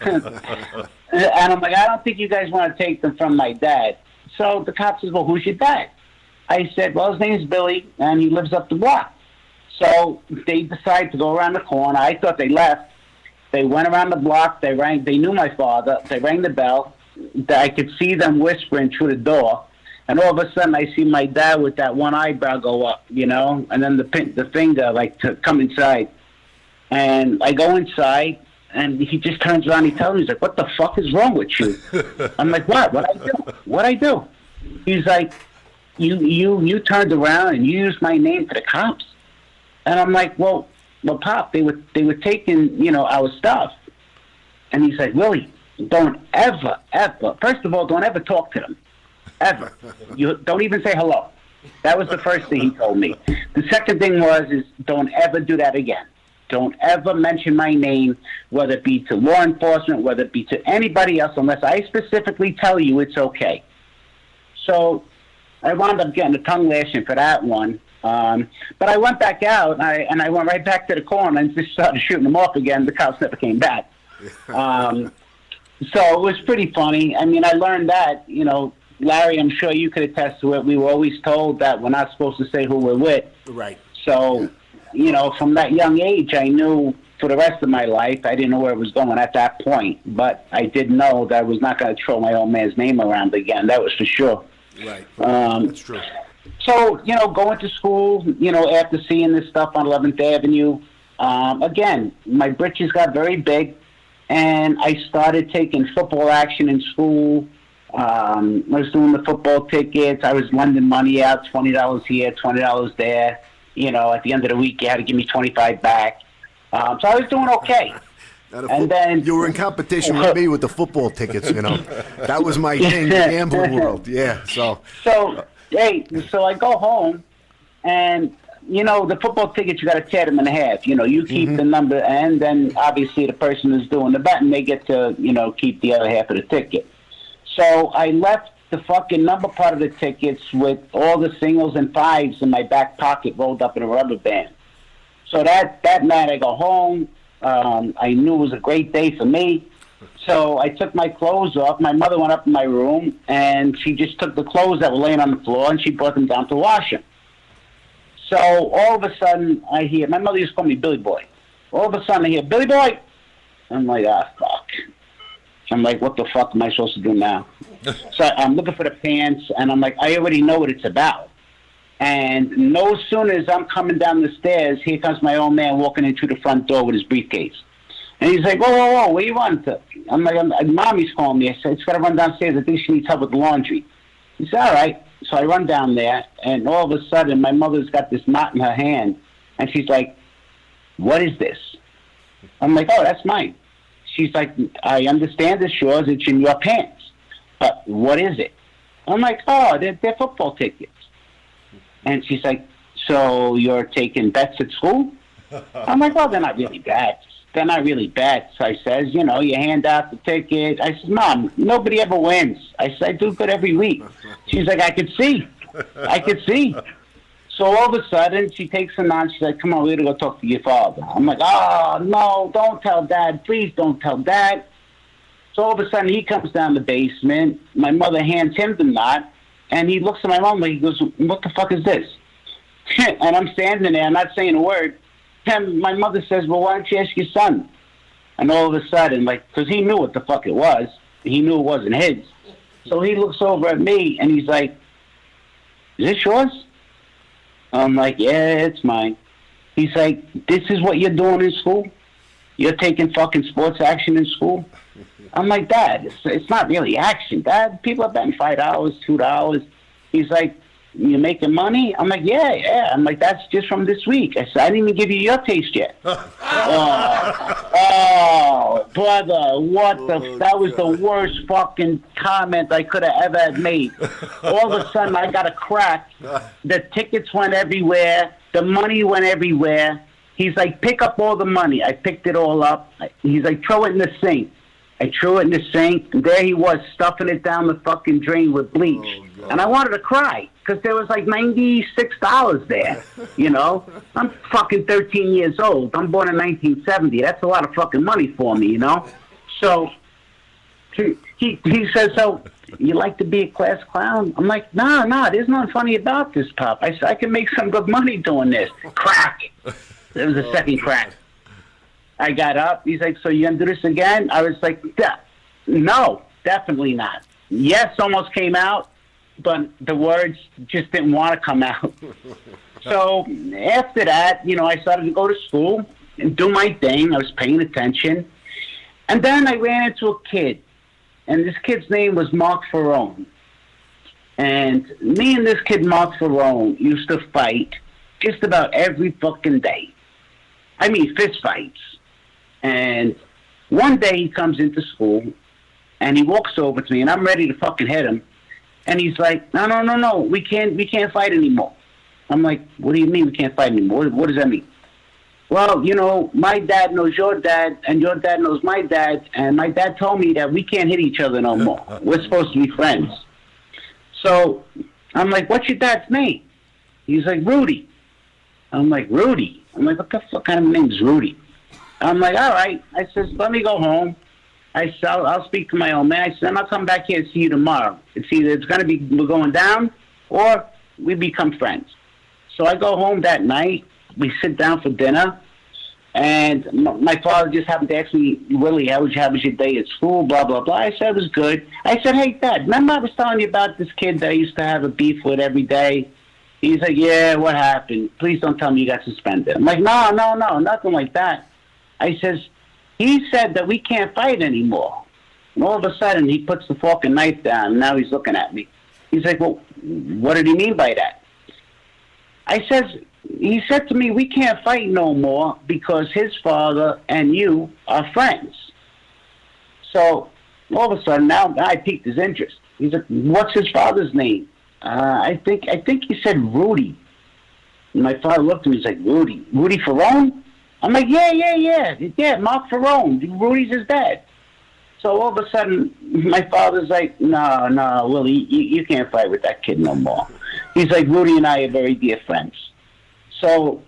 Speaker 12: And I'm like, "I don't think you guys want to take them from my dad." So the cop says, "Well, who's your dad?" I said, "Well, his name's Billy, and he lives up the block." So they decided to go around the corner. I thought they left. They went around the block. They knew my father. They rang the bell. I could see them whispering through the door. And all of a sudden, I see my dad with that one eyebrow go up, and then the finger, like, to come inside. And I go inside, and he just turns around. He tells me, he's like, "What the fuck is wrong with you?" I'm like, "What? What'd I do?" He's like, you turned around and you used my name to the cops. And I'm like, well, Pop, they were taking, our stuff. And he's like, "Willie, don't ever, first of all, don't ever talk to them. Ever. You don't even say hello. That was the first thing he told me. The second thing is don't ever do that again. Don't ever mention my name, whether it be to law enforcement, whether it be to anybody else, unless I specifically tell you it's okay. So I wound up getting a tongue lashing for that one. But I went back out, and I went right back to the corner and just started shooting them off again. The cops never came back. So it was pretty funny. I mean, I learned that, Larry, I'm sure you could attest to it. We were always told that we're not supposed to say who we're with.
Speaker 8: Right.
Speaker 12: So, from that young age, I knew for the rest of my life, I didn't know where it was going at that point. But I did know that I was not going to throw my old man's name around again. That was for sure.
Speaker 8: Right. That's true.
Speaker 12: So, going to school, after seeing this stuff on 11th Avenue, again, my britches got very big, and I started taking football action in school. I was doing the football tickets. I was lending money out, $20 here, $20 there. At the end of the week, you had to give me $25 back. So I was doing okay. And then
Speaker 8: you were in competition with me with the football tickets. That was my thing, the gambling world. Yeah. So
Speaker 12: I go home, and the football tickets, you got to tear them in half. You keep the number, and then obviously the person who's doing the betting, they get to keep the other half of the ticket. So I left the fucking number part of the tickets with all the singles and fives in my back pocket, rolled up in a rubber band. So that night I go home. I knew it was a great day for me. So I took my clothes off. My mother went up in my room, and she just took the clothes that were laying on the floor, and she brought them down to wash them. So all of a sudden, I hear, my mother used to call me Billy Boy. All of a sudden, I hear, Billy Boy! I'm like, fuck. I'm like, what the fuck am I supposed to do now? So I'm looking for the pants, and I'm like, I already know what it's about. And no sooner as I'm coming down the stairs, here comes my old man walking into the front door with his briefcase. And he's like, whoa, where you running to? I'm like, Mommy's calling me. I said, it's got to run downstairs. I think she needs help with the laundry. He said, all right. So I run down there, and all of a sudden, my mother's got this knot in her hand, and she's like, what is this? I'm like, oh, that's mine. She's like, I understand it's yours. It's in your pants. But what is it? I'm like, oh, they're football tickets. And she's like, so you're taking bets at school? I'm like, well, they're not really bets. They're not really bets. I says, you hand out the ticket. I said, Mom, nobody ever wins. I said, I do good every week. She's like, I could see. So all of a sudden, she takes him on. She's like, come on, we got to go talk to your father. I'm like, oh, no, don't tell Dad. Please don't tell Dad. So all of a sudden, he comes down the basement. My mother hands him the knot, and he looks at my mom like, he goes, what the fuck is this? And I'm standing there, I'm not saying a word. And my mother says, well, why don't you ask your son? And all of a sudden, because he knew what the fuck it was. He knew it wasn't his. So he looks over at me, and he's like, is this yours? I'm like, yeah, it's mine. He's like, this is what you're doing in school? You're taking fucking sports action in school? I'm like, Dad, it's not really action, Dad. People are betting $5, $2. He's like, you making money? I'm like, yeah. I'm like, that's just from this week. I said, I didn't even give you your taste yet. Oh, brother, that was the worst fucking comment I could have ever had made. All of a sudden, I got a crack. The tickets went everywhere. The money went everywhere. He's like, pick up all the money. I picked it all up. He's like, throw it in the sink. I threw it in the sink. And there he was, stuffing it down the fucking drain with bleach. And I wanted to cry because there was like $96 there. I'm fucking 13 years old. I'm born in 1970. That's a lot of fucking money for me, So he says, so you like to be a class clown? I'm like, no, there's nothing funny about this, Pop. I said, I can make some good money doing this. Crack. There was a second crack. I got up. He's like, so you going to do this again? I was like, no, definitely not. Yes almost came out, but the words just didn't want to come out. So after that, I started to go to school and do my thing. I was paying attention. And then I ran into a kid, and this kid's name was Mark Ferrone. And me and this kid, Mark Ferrone, used to fight just about every fucking day. I mean, fist fights. And one day he comes into school, and he walks over to me, and I'm ready to fucking hit him. And he's like, no, we can't fight anymore. I'm like, what do you mean we can't fight anymore? What does that mean? Well, you know, my dad knows your dad, and your dad knows my dad, and my dad told me that we can't hit each other no more. We're supposed to be friends. So I'm like, what's your dad's name? He's like, Rudy. I'm like, Rudy? I'm like, what the fuck kind of name is Rudy? I'm like, all right. I says, let me go home. I said, I'll speak to my old man. I said, I'll come back here and see you tomorrow. It's either we're going down or we become friends. So I go home that night. We sit down for dinner. And my father just happened to ask me, Willie, how was your day at school? Blah, blah, blah. I said, it was good. I said, hey, Dad, remember I was telling you about this kid that I used to have a beef with every day? He's like, yeah, what happened? Please don't tell me you got suspended. I'm like, no, nothing like that. I says, he said that we can't fight anymore. And all of a sudden, he puts the fork and knife down, and now he's looking at me. He's like, well, what did he mean by that? He said to me, we can't fight no more because his father and you are friends. So all of a sudden, now I piqued his interest. He's like, what's his father's name? I think he said Rudy. And my father looked at me, he's like, Rudy Ferrone? I'm like, yeah, Mark Ferrone. Rudy's his dad. So all of a sudden, my father's like, no, Willie, you can't fight with that kid no more. He's like, Rudy and I are very dear friends. So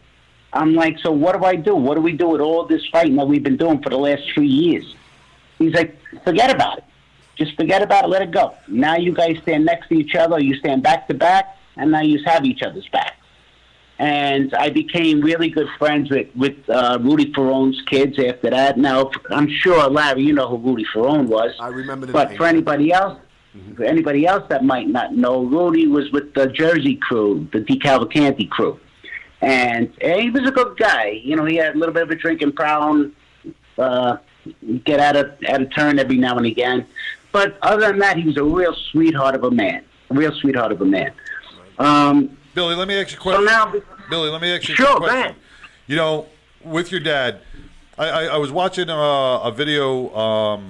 Speaker 12: I'm like, so what do I do? What do we do with all this fighting that we've been doing for the last 3 years? He's like, forget about it. Just forget about it. Let it go. Now you guys stand next to each other. You stand back to back, and now you have each other's back. And I became really good friends with Rudy Ferrone's kids after that. Now, I'm sure, Larry, you know who Rudy Ferrone was.
Speaker 8: I remember the
Speaker 12: But
Speaker 8: name.
Speaker 12: for anybody else that might not know, Rudy was with the Jersey crew, the DeCavalcanti crew. And he was a good guy. You know, he had a little bit of a drinking problem, get out of turn every now and again. But other than that, he was a real sweetheart of a man. Billy,
Speaker 2: let me ask you a question.
Speaker 12: So now,
Speaker 2: Billy, let me ask you a
Speaker 12: sure,
Speaker 2: question.
Speaker 12: man.
Speaker 2: You know, with your dad, I was watching a video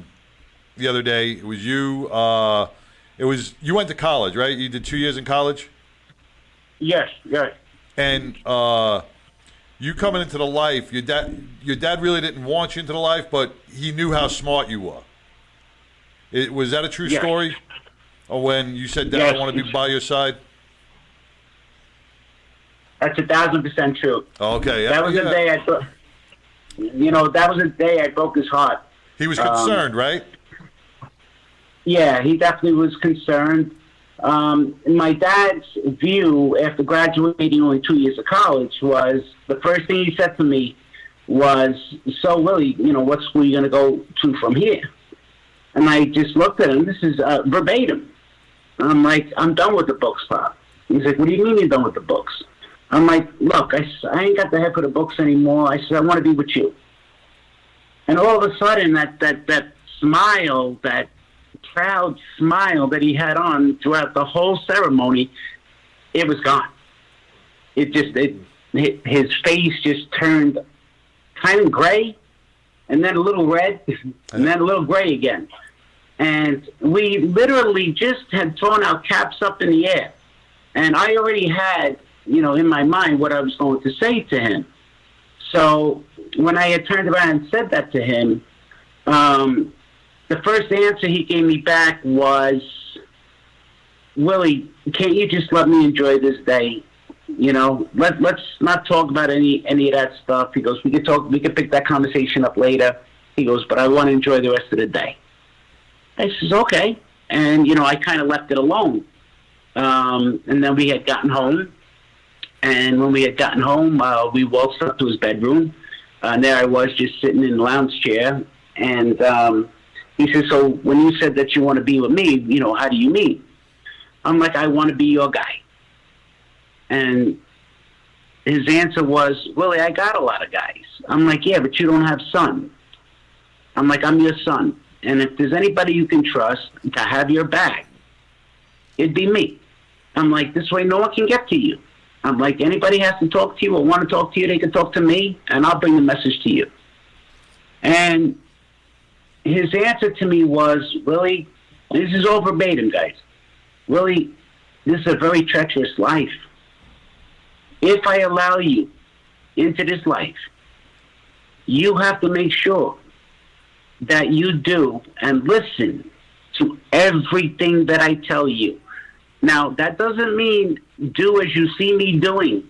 Speaker 2: the other day. It was you. You went to college, right? You did 2 years in college?
Speaker 12: Yes.
Speaker 2: And you coming into the life, your dad really didn't want you into the life, but he knew how smart you were. Was that a true story? Or when you said, Dad, I want to be by your side?
Speaker 12: That's 1,000% true.
Speaker 2: Okay.
Speaker 12: That was the day I thought. You know, that was the day I broke his heart.
Speaker 2: He was concerned, right?
Speaker 12: Yeah, he definitely was concerned. My dad's view after graduating only 2 years of college was, the first thing he said to me was, so Willie, you know, what school are you going to go to from here? And I just looked at him. This is verbatim. I'm like, I'm done with the books, Pop. He's like, what do you mean you're done with the books? I'm like, look, I ain't got the heck for the books anymore. I said, I want to be with you. And all of a sudden, that smile, that proud smile that he had on throughout the whole ceremony, it was gone. His face just turned kind of gray, and then a little red, and then a little gray again. And we literally just had thrown our caps up in the air. And I already had, you know, in my mind what I was going to say to him. So when I had turned around and said that to him, the first answer he gave me back was, Willie, can't you just let me enjoy this day? You know, let's not talk about any of that stuff. He goes, we could pick that conversation up later. He goes, but I want to enjoy the rest of the day. I says, okay. And, you know, I kind of left it alone. And then we had gotten home. And when we had gotten home, we waltzed up to his bedroom. And there I was just sitting in the lounge chair. And he says, so when you said that you want to be with me, you know, how do you mean? I'm like, I want to be your guy. And his answer was, Willie, I got a lot of guys. I'm like, yeah, but you don't have son. I'm like, I'm your son. And if there's anybody you can trust to have your back, it'd be me. I'm like, this way no one can get to you. I'm like, anybody has to talk to you or want to talk to you, they can talk to me, and I'll bring the message to you. And his answer to me was, Willie, this is all verbatim, guys. Willie, this is a very treacherous life. If I allow you into this life, you have to make sure that you do and listen to everything that I tell you. Now, that doesn't mean do as you see me doing.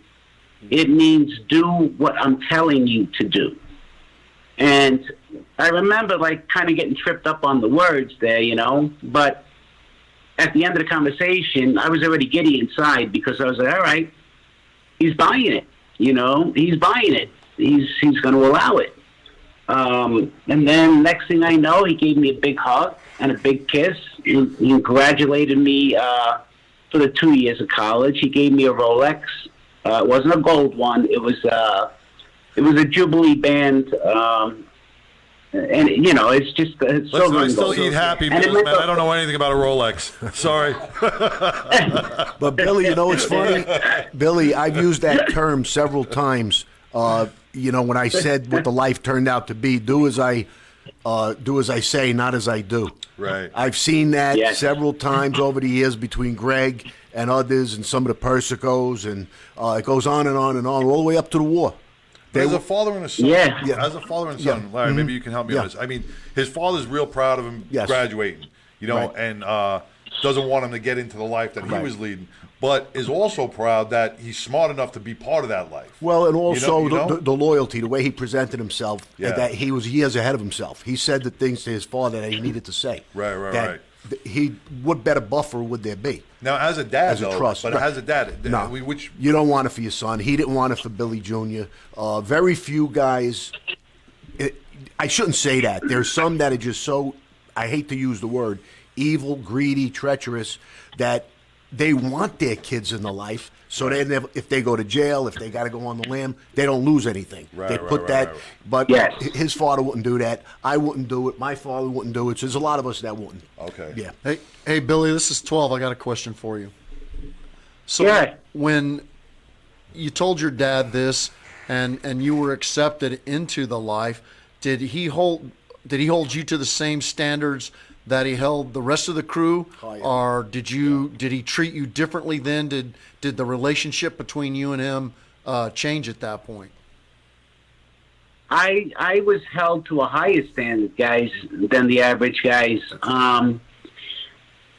Speaker 12: It means do what I'm telling you to do. And I remember, like, kind of getting tripped up on the words there, you know, but at the end of the conversation, I was already giddy inside because I was like, all right, he's buying it, you know, he's buying it. He's going to allow it. And then next thing I know, he gave me a big hug and a big kiss. He congratulated me for the 2 years of college. He gave me a Rolex. It wasn't a gold one. It was a Jubilee band. And, you know, it's just
Speaker 2: Listen, I still eat Happy Meals, man. I don't know anything about a Rolex. Sorry.
Speaker 8: But, Billy, you know what's funny? Billy, I've used that term several times. You know, when I said what the life turned out to be, do as I say, not as I do.
Speaker 2: Right.
Speaker 8: I've seen that several times over the years between Greg and others and some of the Persicos, and it goes on and on and on, all the way up to the war.
Speaker 2: As a father and a son,
Speaker 12: Yeah.
Speaker 2: as a father and son, Larry, maybe you can help me on this. I mean, his father's real proud of him graduating, you know, and doesn't want him to get into the life that he was leading, but is also proud that he's smart enough to be part of that life.
Speaker 8: Well, and also
Speaker 2: You know?
Speaker 8: the loyalty, the way he presented himself, and that he was years ahead of himself. He said the things to his father that he needed to say.
Speaker 2: Right.
Speaker 8: What better buffer would there be?
Speaker 2: Now, as a dad,
Speaker 8: As a trust.
Speaker 2: but as a dad,
Speaker 8: No,
Speaker 2: which
Speaker 8: you don't want it for your son. He didn't want it for Billy Jr. Very few guys. I shouldn't say that. There's some that are just so, I hate to use the word, evil, greedy, treacherous, that they want their kids in the life. So they never, if they go to jail, if they got to go on the lam, they don't lose anything. They put that. But his father wouldn't do that. I wouldn't do it. My father wouldn't do it. So there's a lot of us that wouldn't.
Speaker 2: Okay.
Speaker 8: Yeah.
Speaker 3: Hey, Billy, this is 12. I got a question for you. So when you told your dad this, and you were accepted into the life, did he hold you to the same standards that he held the rest of the crew, or did he treat you differently then? Did the relationship between you and him change at that point?
Speaker 12: I was held to a higher standard, guys, than the average guys.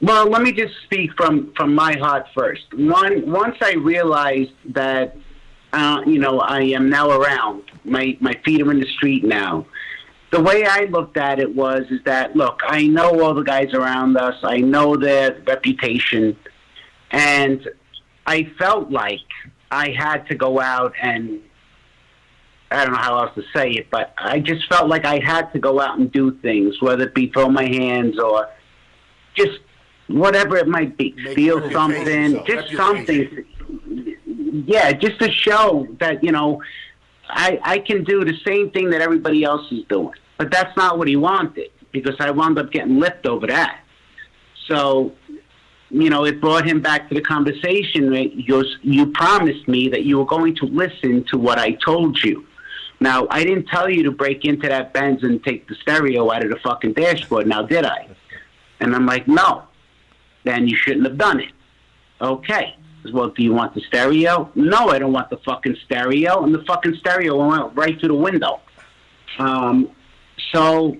Speaker 12: Well, let me just speak from my heart first. Once I realized that, you know, I am now around, my feet are in the street now. The way I looked at it is that, look, I know all the guys around us. I know their reputation. And I felt like I had to go out and, I don't know how else to say it, but I just felt like I had to go out and do things, whether it be throw my hands or just whatever it might be, steal something, just something. Yeah, just to show that, you know, I can do the same thing that everybody else is doing. But that's not what he wanted, because I wound up getting lipped over that. So, you know, it brought him back to the conversation. He goes, you promised me that you were going to listen to what I told you. Now, I didn't tell you to break into that Benz and take the stereo out of the fucking dashboard, now did I? And I'm like, no. Then you shouldn't have done it. Okay. Well, do you want the stereo? No, I don't want the fucking stereo. And the fucking stereo went right through the window. So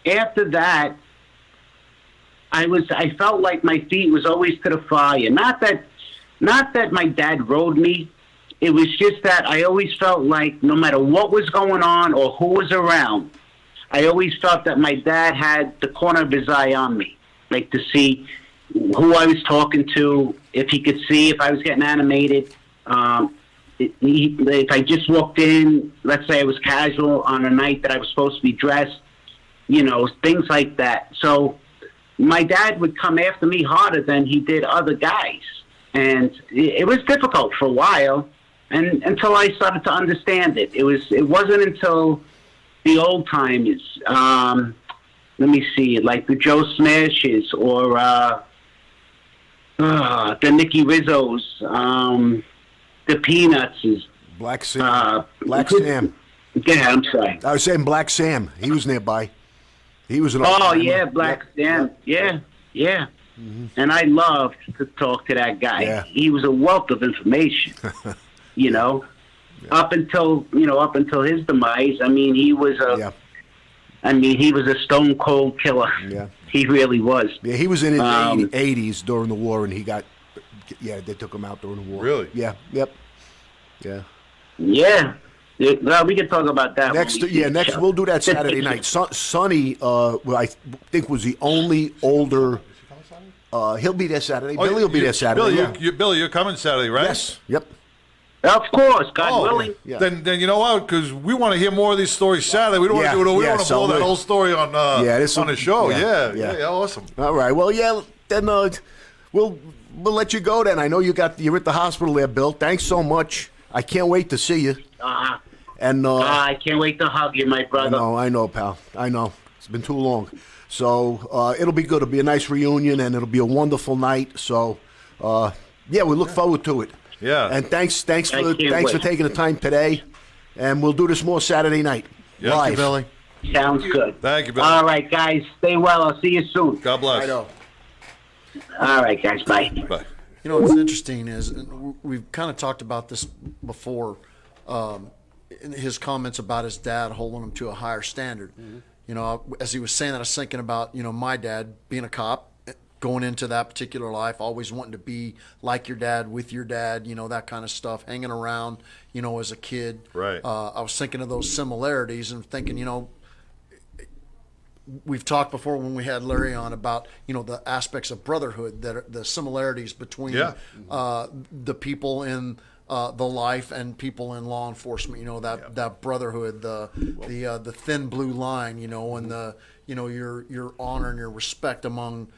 Speaker 12: after that, I felt like my feet was always to the fire. Not that my dad rode me. It was just that I always felt like no matter what was going on or who was around, I always felt that my dad had the corner of his eye on me, like to see who I was talking to, if he could see if I was getting animated. If I just walked in, let's say I was casual on a night that I was supposed to be dressed, you know, things like that. So my dad would come after me harder than he did other guys. And it was difficult for a while, and until I started to understand it. It wasn't until the old timers, let me see, like the Joe Smashes or the Nicky Rizzos, the Peanuts,
Speaker 8: Black Sam. Black Sam.
Speaker 12: Yeah, I'm sorry.
Speaker 8: I was saying Black Sam. He was nearby. He was an
Speaker 12: Black Sam. Yeah. and I loved to talk to that guy.
Speaker 8: Yeah.
Speaker 12: He was a wealth of information. You know, up until his demise. I mean, he was a stone cold killer.
Speaker 8: Yeah.
Speaker 12: He really was.
Speaker 8: Yeah, he was in his 80s during the war, and they took him out during the war.
Speaker 2: Really?
Speaker 8: Yeah. Yep. Yeah.
Speaker 12: Yeah. Well, we can talk about that.
Speaker 8: Next we'll do that Saturday night. Sonny, I think was the only older. He'll be there Saturday. Billy will be there Saturday.
Speaker 2: Billy, you're coming Saturday, right?
Speaker 8: Yes. Yep.
Speaker 12: Of course, God willing.
Speaker 2: Yeah. Then you know what? Because we want to hear more of these stories Saturday. We don't want to do it. We don't want to blow that whole story on the show. Yeah, awesome.
Speaker 8: All right. Well, then we'll let you go. Then I know you're at the hospital there, Bill. Thanks so much. I can't wait to see you. And
Speaker 12: I can't wait to hug you, my brother.
Speaker 8: I know, pal. I know. It's been too long. So it'll be good. It'll be a nice reunion, and it'll be a wonderful night. So we look forward to it.
Speaker 2: Yeah.
Speaker 8: And thanks for taking the time today. And we'll do this more Saturday night.
Speaker 2: Yeah.
Speaker 8: Live.
Speaker 3: Thank you, Billy.
Speaker 12: Sounds good.
Speaker 2: Thank you, Billy.
Speaker 12: All right, guys. Stay well. I'll see you soon.
Speaker 2: God bless.
Speaker 8: I know.
Speaker 12: All right, guys. Bye.
Speaker 2: Bye.
Speaker 3: You know, what's interesting is, and we've kind of talked about this before, in his comments about his dad holding him to a higher standard.
Speaker 8: Mm-hmm.
Speaker 3: You know, as he was saying that, I was thinking about, my dad being a cop, going into that particular life, always wanting to be like your dad, with your dad, that kind of stuff, hanging around, as a kid.
Speaker 2: Right.
Speaker 3: I was thinking of those similarities and thinking, we've talked before when we had Larry on about, the aspects of brotherhood, that are the similarities between the people in the life and people in law enforcement, that brotherhood, the thin blue line, and the, your honor and your respect among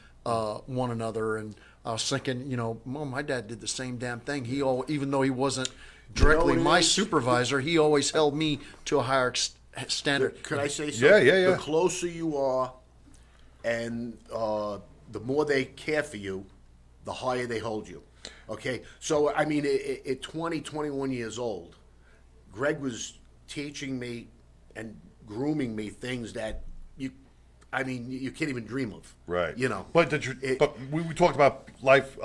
Speaker 3: one another. And I was thinking, my dad did the same damn thing. Even though he wasn't directly my supervisor, he always held me to a higher standard.
Speaker 8: Could I say something?
Speaker 2: Yeah.
Speaker 8: The closer you are, and the more they care for you, the higher they hold you. Okay? So, I mean, at 20, 21 years old, Greg was teaching me and grooming me things that you can't even dream of.
Speaker 2: Right.
Speaker 8: But
Speaker 2: but we talked about life,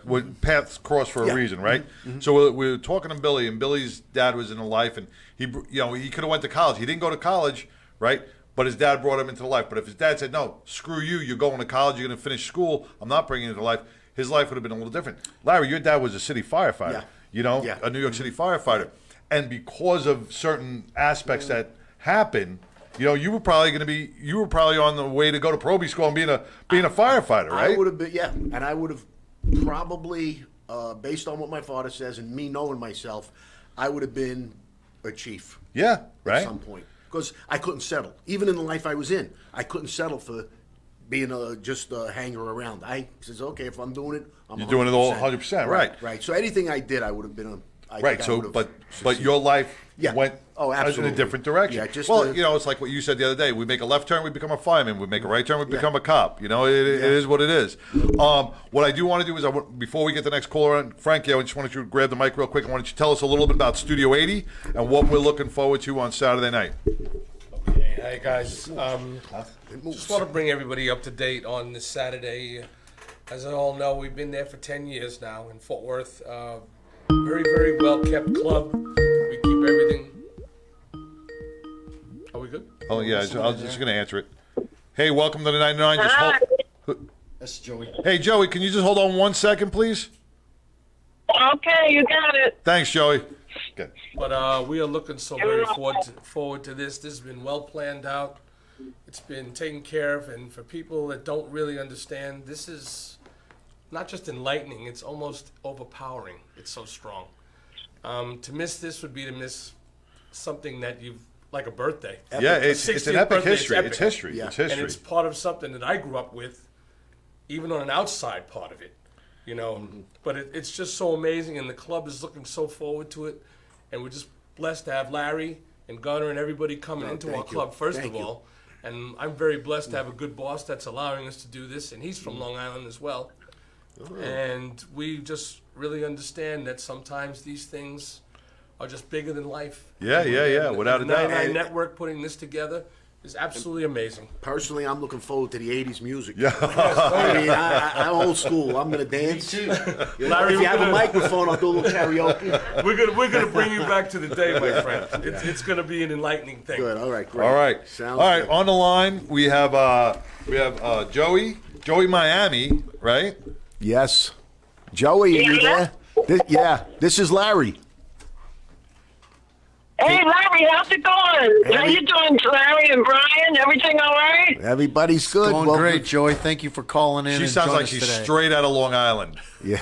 Speaker 2: when paths cross for a reason, right?
Speaker 8: Mm-hmm.
Speaker 2: So we were talking to Billy, and Billy's dad was in the life, and he could have went to college. He didn't go to college, right? But his dad brought him into life. But if his dad said, no, screw you, you're going to college, you're going to finish school, I'm not bringing you into life, his life would have been a little different. Larry, your dad was a city firefighter, a New York City firefighter. And because of certain aspects that happened, you were probably on the way to go to Proby school and being a firefighter, right?
Speaker 8: I would have been, and I would have probably, based on what my father says and me knowing myself, I would have been a chief.
Speaker 2: Yeah, right.
Speaker 8: At some point, because I couldn't settle. Even in the life I was in, I couldn't settle for being just a hanger around. I says, okay, if I'm doing it, I'm
Speaker 2: You're doing it all 100%, right?
Speaker 8: Right. So anything I did, I would have been a.
Speaker 2: Right. So, but your life went in
Speaker 8: absolutely
Speaker 2: a different direction.
Speaker 8: Yeah,
Speaker 2: it's like what you said the other day. We make a left turn, we become a fireman. We make a right turn, we become a cop. It is what it is. What I do want to do is, before we get the next caller on, Frankie, I just wanted you to grab the mic real quick. I wanted you to tell us a little bit about Studio 80 and what we're looking forward to on Saturday night.
Speaker 6: Okay, hey guys. Just want to bring everybody up to date on this Saturday. As I all know, we've been there for 10 years now in Fort Worth. Very, very well kept club. We keep everything. Are we good?
Speaker 2: Oh yeah, I was just going to answer it. Hey, welcome to the 99. Just hold.
Speaker 3: That's Joey.
Speaker 2: Hey Joey, can you just hold on 1 second, please?
Speaker 13: Okay, you got it.
Speaker 2: Thanks, Joey. Okay.
Speaker 6: But we are looking so very forward to this. This has been well planned out. It's been taken care of, and for people that don't really understand, this is not just enlightening, it's almost overpowering. It's so strong. To miss this would be to miss something that you've, like a birthday.
Speaker 2: Yeah, it's an epic
Speaker 6: birthday,
Speaker 2: history.
Speaker 6: It's
Speaker 2: It's history.
Speaker 8: Yeah.
Speaker 2: It's history.
Speaker 6: And it's part of something that I grew up with, even on an outside part of it, But it's just so amazing, and the club is looking so forward to it. And we're just blessed to have Larry and Gunner and everybody coming into our club, first of all. And I'm very blessed to have a good boss that's allowing us to do this, and he's from Long Island as well. And we just really understand that sometimes these things are just bigger than life.
Speaker 2: Yeah, without a doubt.
Speaker 6: The 99 Network putting this together is absolutely amazing.
Speaker 8: Personally, I'm looking forward to the '80s music.
Speaker 2: Yeah.
Speaker 8: I mean, I'm old school. I'm gonna dance.
Speaker 6: Me too.
Speaker 8: Larry, if you have a microphone, I'll do a little karaoke.
Speaker 6: We're gonna bring you back to the day, my friend. It's gonna be an enlightening thing.
Speaker 8: Good. All right. Great.
Speaker 2: All right.
Speaker 8: Sounds
Speaker 2: All right.
Speaker 8: good.
Speaker 2: On the line, we have Joie Miami, right?
Speaker 8: Yes. Joey, are you there? This is Larry.
Speaker 13: Hey, Larry, how's it going? How you doing, Larry and Brian? Everything all right?
Speaker 8: Everybody's good.
Speaker 3: Going great, Joey. Thank you for calling in.
Speaker 2: She
Speaker 3: and
Speaker 2: sounds
Speaker 3: joining
Speaker 2: like
Speaker 3: us
Speaker 2: she's
Speaker 3: today.
Speaker 2: straight out of Long Island.
Speaker 8: Yeah.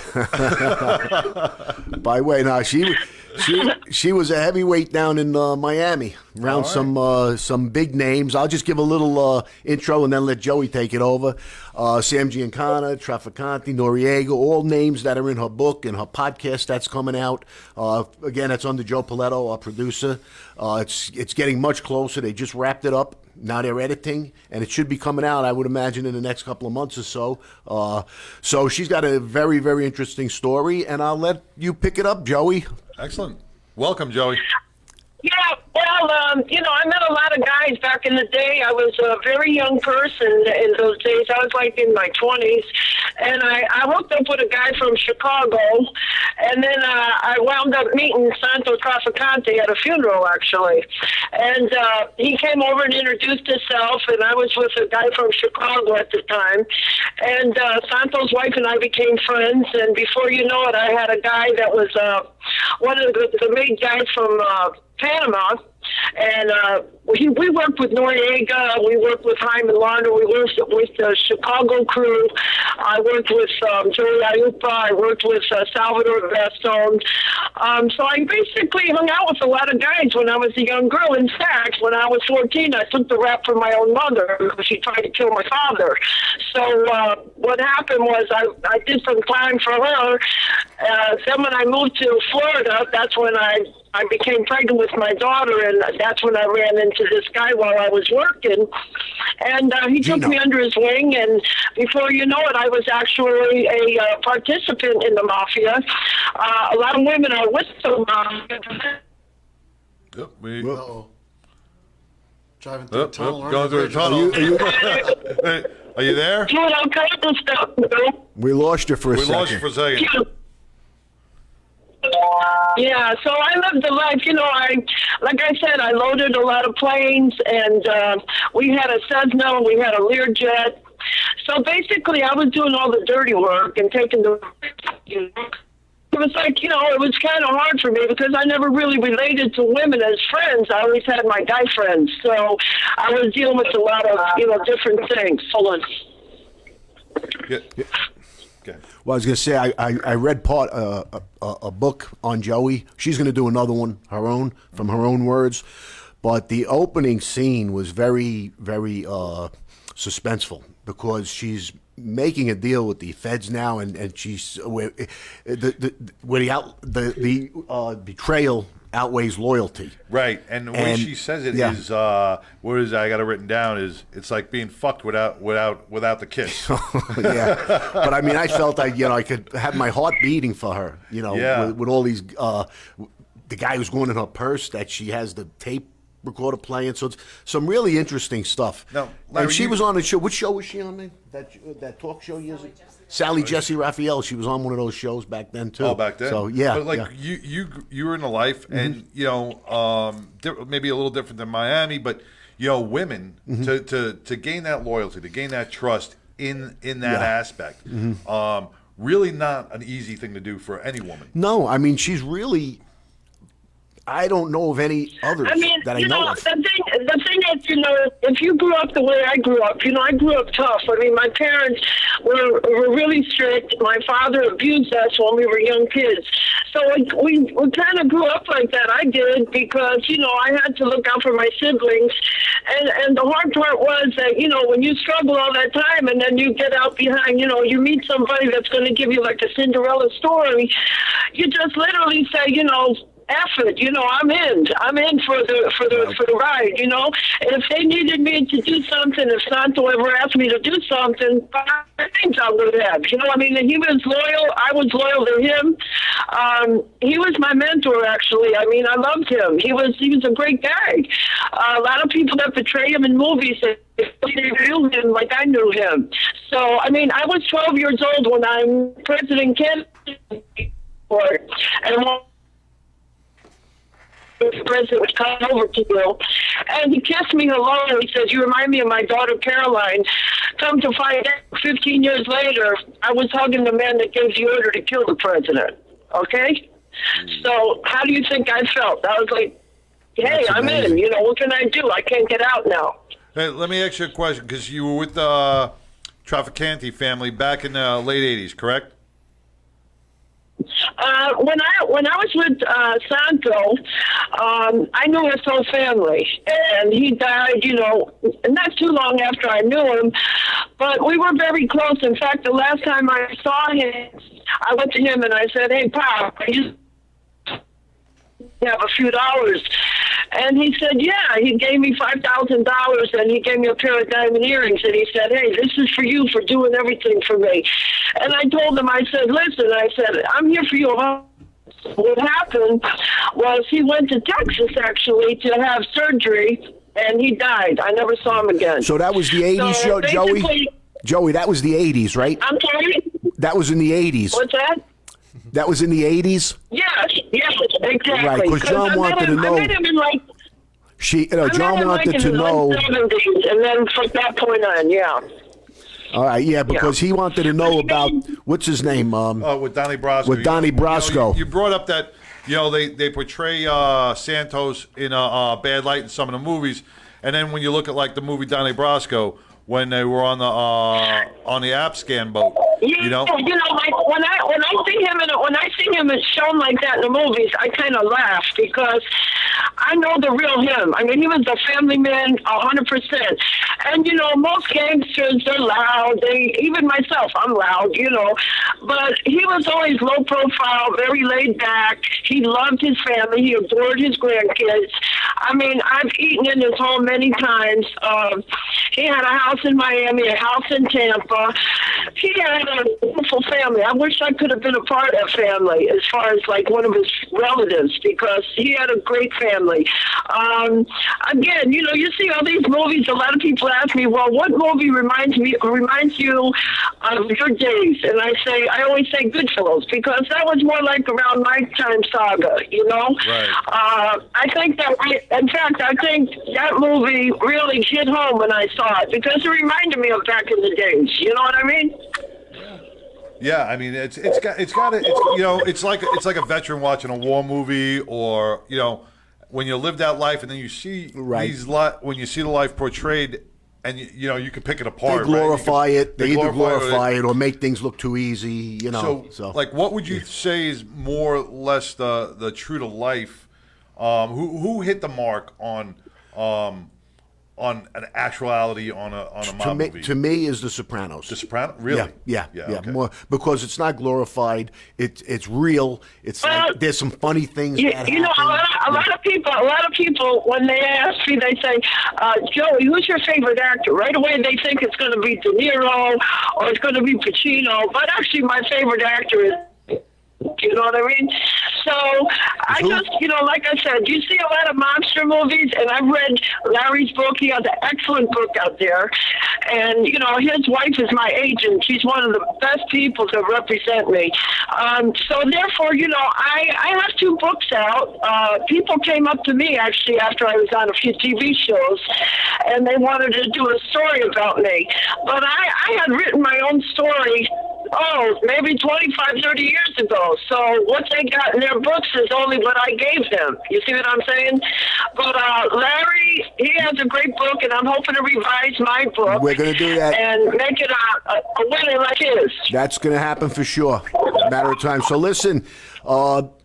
Speaker 8: By the way, no, she was a heavyweight down in Miami, around some big names. I'll just give a little intro and then let Joey take it over. Sam Giancana, Traficante, Noriega, all names that are in her book and her podcast that's coming out. Again, that's under Joe Paletto, our producer. It's getting much closer. They just wrapped it up. Now they're editing, and it should be coming out, I would imagine, in the next couple of months or so. So she's got a very, very interesting story, and I'll let you pick it up, Joey.
Speaker 2: Excellent. Welcome, Joey.
Speaker 13: Yeah, well, I met a lot of guys back in the day. I was a very young person in those days. I was like in my 20s. And I hooked up with a guy from Chicago. And then I wound up meeting Santo Traficante at a funeral, actually. And he came over and introduced himself. And I was with a guy from Chicago at the time. And Santo's wife and I became friends. And before you know it, I had a guy that was one of the main guys from Panama, and we worked with Noriega, we worked with Hyman Launder, we worked with the Chicago crew, I worked with Joey Ayupa, I worked with Salvador Gaston. So I basically hung out with a lot of guys when I was a young girl. In fact, when I was 14, I took the rap from my own mother because she tried to kill my father. So what happened was I did some time for her. Then when I moved to Florida, that's when I became pregnant with my daughter, and that's when I ran into this guy while I was working. And he took me under his wing, and before you know it, I was actually a participant in the mafia. A lot of women are with the mafia.
Speaker 2: Yep,
Speaker 3: Driving through the tunnel.
Speaker 2: Going through the tunnel. Hey, are you there?
Speaker 13: Dude, I'm kind of stuff.
Speaker 8: We lost you for a second.
Speaker 2: We lost you for a second.
Speaker 13: Yeah, so I lived the life. Like I said, I loaded a lot of planes, and we had a Cessna, we had a Learjet. So basically, I was doing all the dirty work and taking the. It was like, it was kind of hard for me because I never really related to women as friends. I always had my guy friends, so I was dealing with a lot of, different things. Hold on.
Speaker 2: Yeah. Okay.
Speaker 8: Well, I was going to say, I read part a book on Joey. She's going to do another one, her own, from her own words. But the opening scene was very, very suspenseful because she's making a deal with the feds now, and she's where the betrayal outweighs loyalty.
Speaker 2: Right, and the way she says it is, what is I got it written down is it's like being fucked without the kiss.
Speaker 8: Yeah, but I mean, I felt I could have my heart beating for her. With all these, the guy who's going in her purse that she has the tape recorder playing. So it's some really interesting stuff.
Speaker 2: Now, Larry,
Speaker 8: and she was on a show. Which show was she on? Man? That talk show years ago. Sally Jesse Raphael. She was on one of those shows back then too.
Speaker 2: Oh, back then.
Speaker 8: So yeah,
Speaker 2: but you were in the life, and maybe a little different than Miami, but women to gain that loyalty, to gain that trust in that aspect, really not an easy thing to do for any woman.
Speaker 8: No, I mean she's really. I don't know of any others that I know of.
Speaker 13: The thing is, if you grew up the way I grew up, I grew up tough. I mean, my parents were really strict. My father abused us when we were young kids. So we kind of grew up like that. I did because, I had to look out for my siblings. And the hard part was that, when you struggle all that time and then you get out behind, you meet somebody that's going to give you like a Cinderella story, you just literally say, F it, I'm in. I'm in for the ride, And if they needed me to do something, if Santo ever asked me to do something, things I would have. He was loyal. I was loyal to him. He was my mentor, actually. I loved him. He was a great guy. A lot of people that portray him in movies, they knew him like I knew him. So, I was 12 years old when President Kennedy, and the president was coming over to you, and he kissed me hello, and he says, "You remind me of my daughter Caroline." Come to find out, 15 years later, I was hugging the man that gave the order to kill the president. Okay? So how do you think I felt? I was like, hey, I'm in. What can I do? I can't get out now.
Speaker 2: Hey, let me ask you a question, because you were with the Trafficante family back in the late 80s, correct?
Speaker 13: When I was with Santo, I knew his whole family, and he died, not too long after I knew him, but we were very close. In fact, the last time I saw him, I went to him and I said, "Hey, Pop, you have a few dollars?" And he said, yeah. He gave me $5,000, and he gave me a pair of diamond earrings, and he said, "Hey, this is for you for doing everything for me." And I told him, I said, "Listen," I said, "I'm here for you." What happened was he went to Texas, actually, to have surgery, and he died. I never saw him again.
Speaker 8: So that was the 80s,
Speaker 13: So
Speaker 8: Joey?
Speaker 13: basically-
Speaker 8: Joey, that was the 80s, right?
Speaker 13: I'm sorry?
Speaker 8: That was in the 80s.
Speaker 13: What's that?
Speaker 8: That was in the 80s?
Speaker 13: Yes, exactly.
Speaker 8: Right, 'cause John wanted to know-
Speaker 13: I met him in like...
Speaker 8: John wanted to know...
Speaker 13: And then from that point on, yeah.
Speaker 8: All right, yeah, because he wanted to know about, what's his name?
Speaker 2: With Donnie Brasco.
Speaker 8: With Donnie Brasco.
Speaker 2: You brought up that, they portray Santos in a bad light in some of the movies, and then when you look at like the movie Donnie Brasco, when they were on the app scan boat,
Speaker 13: Like when I see him shown like that in the movies, I kind of laugh because I know the real him. He was a family man, 100%. And most gangsters, they're loud. Even myself, I'm loud, But he was always low profile, very laid back. He loved his family. He adored his grandkids. I've eaten in his home many times. He had a house in Miami, a house in Tampa. He had a beautiful family. I wish I could have been a part of that family as far as like one of his relatives, because he had a great family. Again, you see all these movies. A lot of people ask me, well, what movie reminds you of your days? And I always say Goodfellas, because that was more like around nighttime saga,
Speaker 2: Right.
Speaker 13: I think that movie really hit home when I saw it, because it reminded me of back in the days. You know what I mean?
Speaker 2: Yeah, it's like a veteran watching a war movie, or when you live that life and then you see when you see the life portrayed, and you can pick it apart.
Speaker 8: They glorify it. They either
Speaker 2: glorify
Speaker 8: glorify it or make things look too easy. So
Speaker 2: like, what would you say is more or less the true to life? Who hit the mark on an actuality on a mob movie?
Speaker 8: To me, is The Sopranos.
Speaker 2: The Sopranos, really?
Speaker 8: Yeah.
Speaker 2: Okay.
Speaker 8: More because it's not glorified. It's real. It's like there's some funny things that happen.
Speaker 13: A lot of people, when they ask me, they say, "Joey, who's your favorite actor?" Right away, they think it's going to be De Niro or it's going to be Pacino. But actually, my favorite actor is. You know what I mean? So I just, like I said, you see a lot of monster movies, and I've read Larry's book. He has an excellent book out there. And, his wife is my agent. She's one of the best people to represent me. So therefore, I have 2 books out. People came up to me, actually, after I was on a few TV shows, and they wanted to do a story about me. But I had written my own story maybe 25, 30 years ago. So what they got in their books is only what I gave them. You see what I'm saying? But Larry, he has a great book, and I'm hoping to revise my book.
Speaker 8: We're going to do that.
Speaker 13: And make it a winner like his.
Speaker 8: That's going to happen for sure. Matter of time. So listen,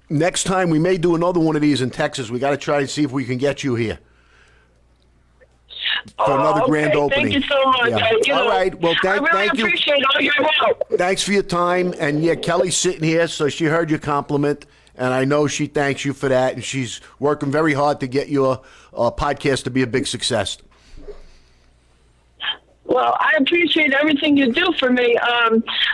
Speaker 8: next time we may do another one of these in Texas. We got to try to see if we can get you here. For another grand opening.
Speaker 13: Thank you so much.
Speaker 8: Yeah. All right. Well,
Speaker 13: I really
Speaker 8: thank you.
Speaker 13: appreciate all your help.
Speaker 8: Thanks for your time. And Kelly's sitting here, so she heard your compliment. and I know she thanks you for that, and she's working very hard to get your podcast to be a big success.
Speaker 13: Well, I appreciate everything you do for me.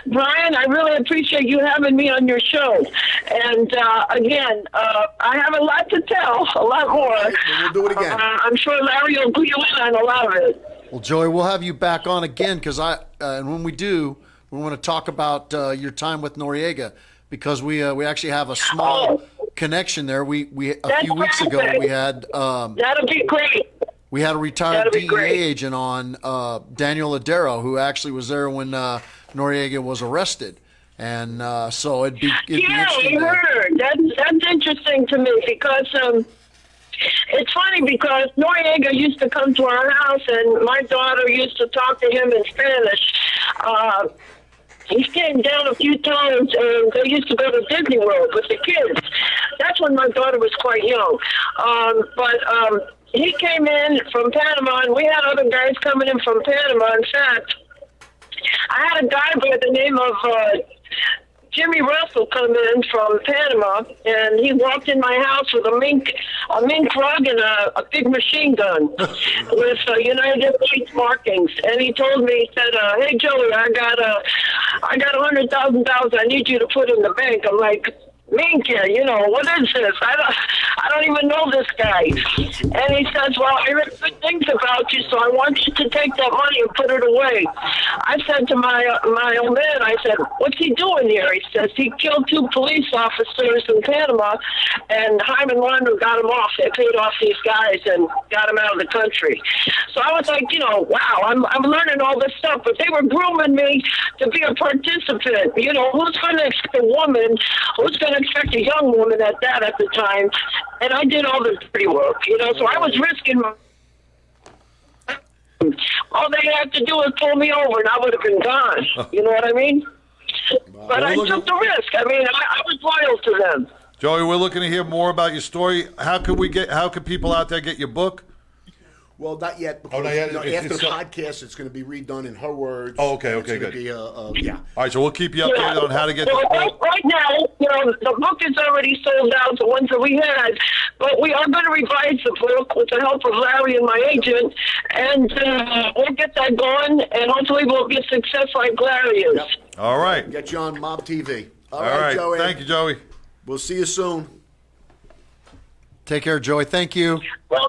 Speaker 13: Brian, I really appreciate you having me on your show. And again, I have a lot to tell, a lot more.
Speaker 8: Right, we'll do it again.
Speaker 13: I'm sure Larry will glue you in on a lot of it.
Speaker 3: Well, Joey, we'll have you back on again because and when we do, we want to talk about your time with Noriega because we actually have a small connection there. We a few weeks ago we had
Speaker 13: that'll be great.
Speaker 3: We had a retired DEA agent on, Daniel Ladero, who actually was there when Noriega was arrested, and so it'd be interesting.
Speaker 13: I heard. That's interesting to me because it's funny because Noriega used to come to our house, and my daughter used to talk to him in Spanish. He came down a few times, and they used to go to Disney World with the kids. That's when my daughter was quite young, but. He came in from Panama, and we had other guys coming in from Panama. In fact, I had a guy by the name of Jimmy Russell come in from Panama, and he walked in my house with a mink rug and a big machine gun with United States markings. And he told me, he said, "Hey Joey, I got $100,000. I need you to put in the bank." I'm like, Mink, what is this? I don't even know this guy. And he says, well, I heard good things about you, so I want you to take that money and put it away. I said to my old man, I said, what's he doing here? He says, he killed 2 police officers in Panama, and Hyman Laundrie got him off. They paid off these guys and got him out of the country. So I was like, wow, I'm learning all this stuff, but they were grooming me to be a participant. Who's going to expect a woman, who's going to expect a young woman at the time, and I did all the dirty work, so I was risking all they had to do was pull me over and I would have been gone. You know what I mean? But I took the risk. I mean, I was loyal to them.
Speaker 2: Joey, we're looking to hear more about your story. How can people out there get your book?
Speaker 8: Well, not yet. Because,
Speaker 2: not yet.
Speaker 8: After the podcast, it's going to be redone in her words.
Speaker 2: Oh, okay, good.
Speaker 8: Be, yeah.
Speaker 2: All right, so we'll keep you updated on how to get this book.
Speaker 13: Right now, the book is already sold out, the ones that we had, but we are going to revise the book with the help of Larry and my agent, and we'll get that going, and hopefully we'll get success like Larry is.
Speaker 8: Yep.
Speaker 2: All right.
Speaker 8: Get you on Mob TV.
Speaker 2: All right,
Speaker 8: Joey.
Speaker 2: Thank you, Joey.
Speaker 8: We'll see you soon.
Speaker 3: Take care, Joey. Thank you.
Speaker 13: Well,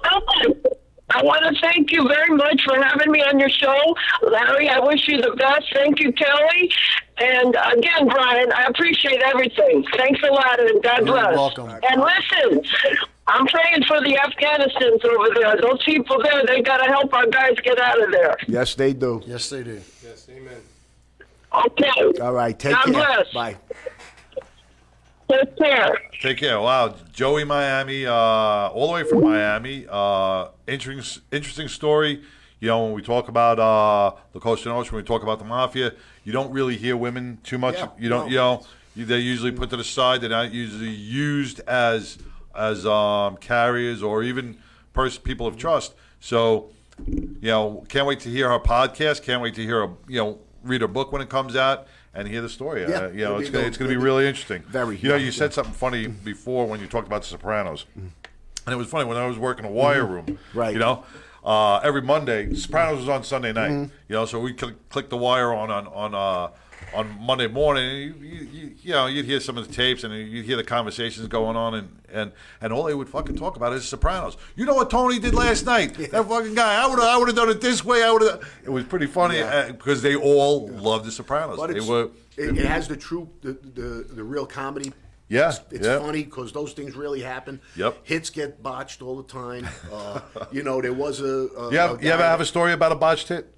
Speaker 13: I want to thank you very much for having me on your show. Larry, I wish you the best. Thank you, Kelly. And again, Brian, I appreciate everything. Thanks a lot, and God bless.
Speaker 3: You're welcome.
Speaker 13: And listen, I'm praying for the Afghanistans over there. Those people there, they got to help our guys get out of there.
Speaker 8: Yes, they do.
Speaker 3: Yes, they do.
Speaker 6: Yes, amen.
Speaker 13: Okay.
Speaker 8: All right, take
Speaker 13: God
Speaker 8: care.
Speaker 13: bless.
Speaker 8: Bye.
Speaker 13: Take care.
Speaker 2: Take care. Wow, Joie Miami, all the way from Miami. Interesting story. When we talk about the Costa Nostra, when we talk about the mafia, you don't really hear women too much.
Speaker 8: Yeah,
Speaker 2: you don't. They're usually put to the side. They're not usually used as carriers or even people of trust. So, can't wait to hear her podcast. Can't wait to hear her, read her book when it comes out. And hear the story.
Speaker 8: Yeah,
Speaker 2: it's going to be really interesting.
Speaker 8: Very.
Speaker 2: You said something funny before when you talked about The Sopranos, and it was funny when I was working a wire room.
Speaker 8: Right.
Speaker 2: Every Monday, Sopranos was on Sunday night. So we click the wire on Monday morning. You'd hear some of the tapes and you'd hear the conversations going on, and all they would fucking talk about is Sopranos. You know what Tony did last night? That fucking guy. I would have done it this way. It was pretty funny because they all loved the Sopranos.
Speaker 8: But it has the true, the real comedy.
Speaker 2: Yeah,
Speaker 8: it's funny because those things really happen.
Speaker 2: Yep.
Speaker 8: Hits get botched all the time. There was a.
Speaker 2: You ever have a story about a botched hit?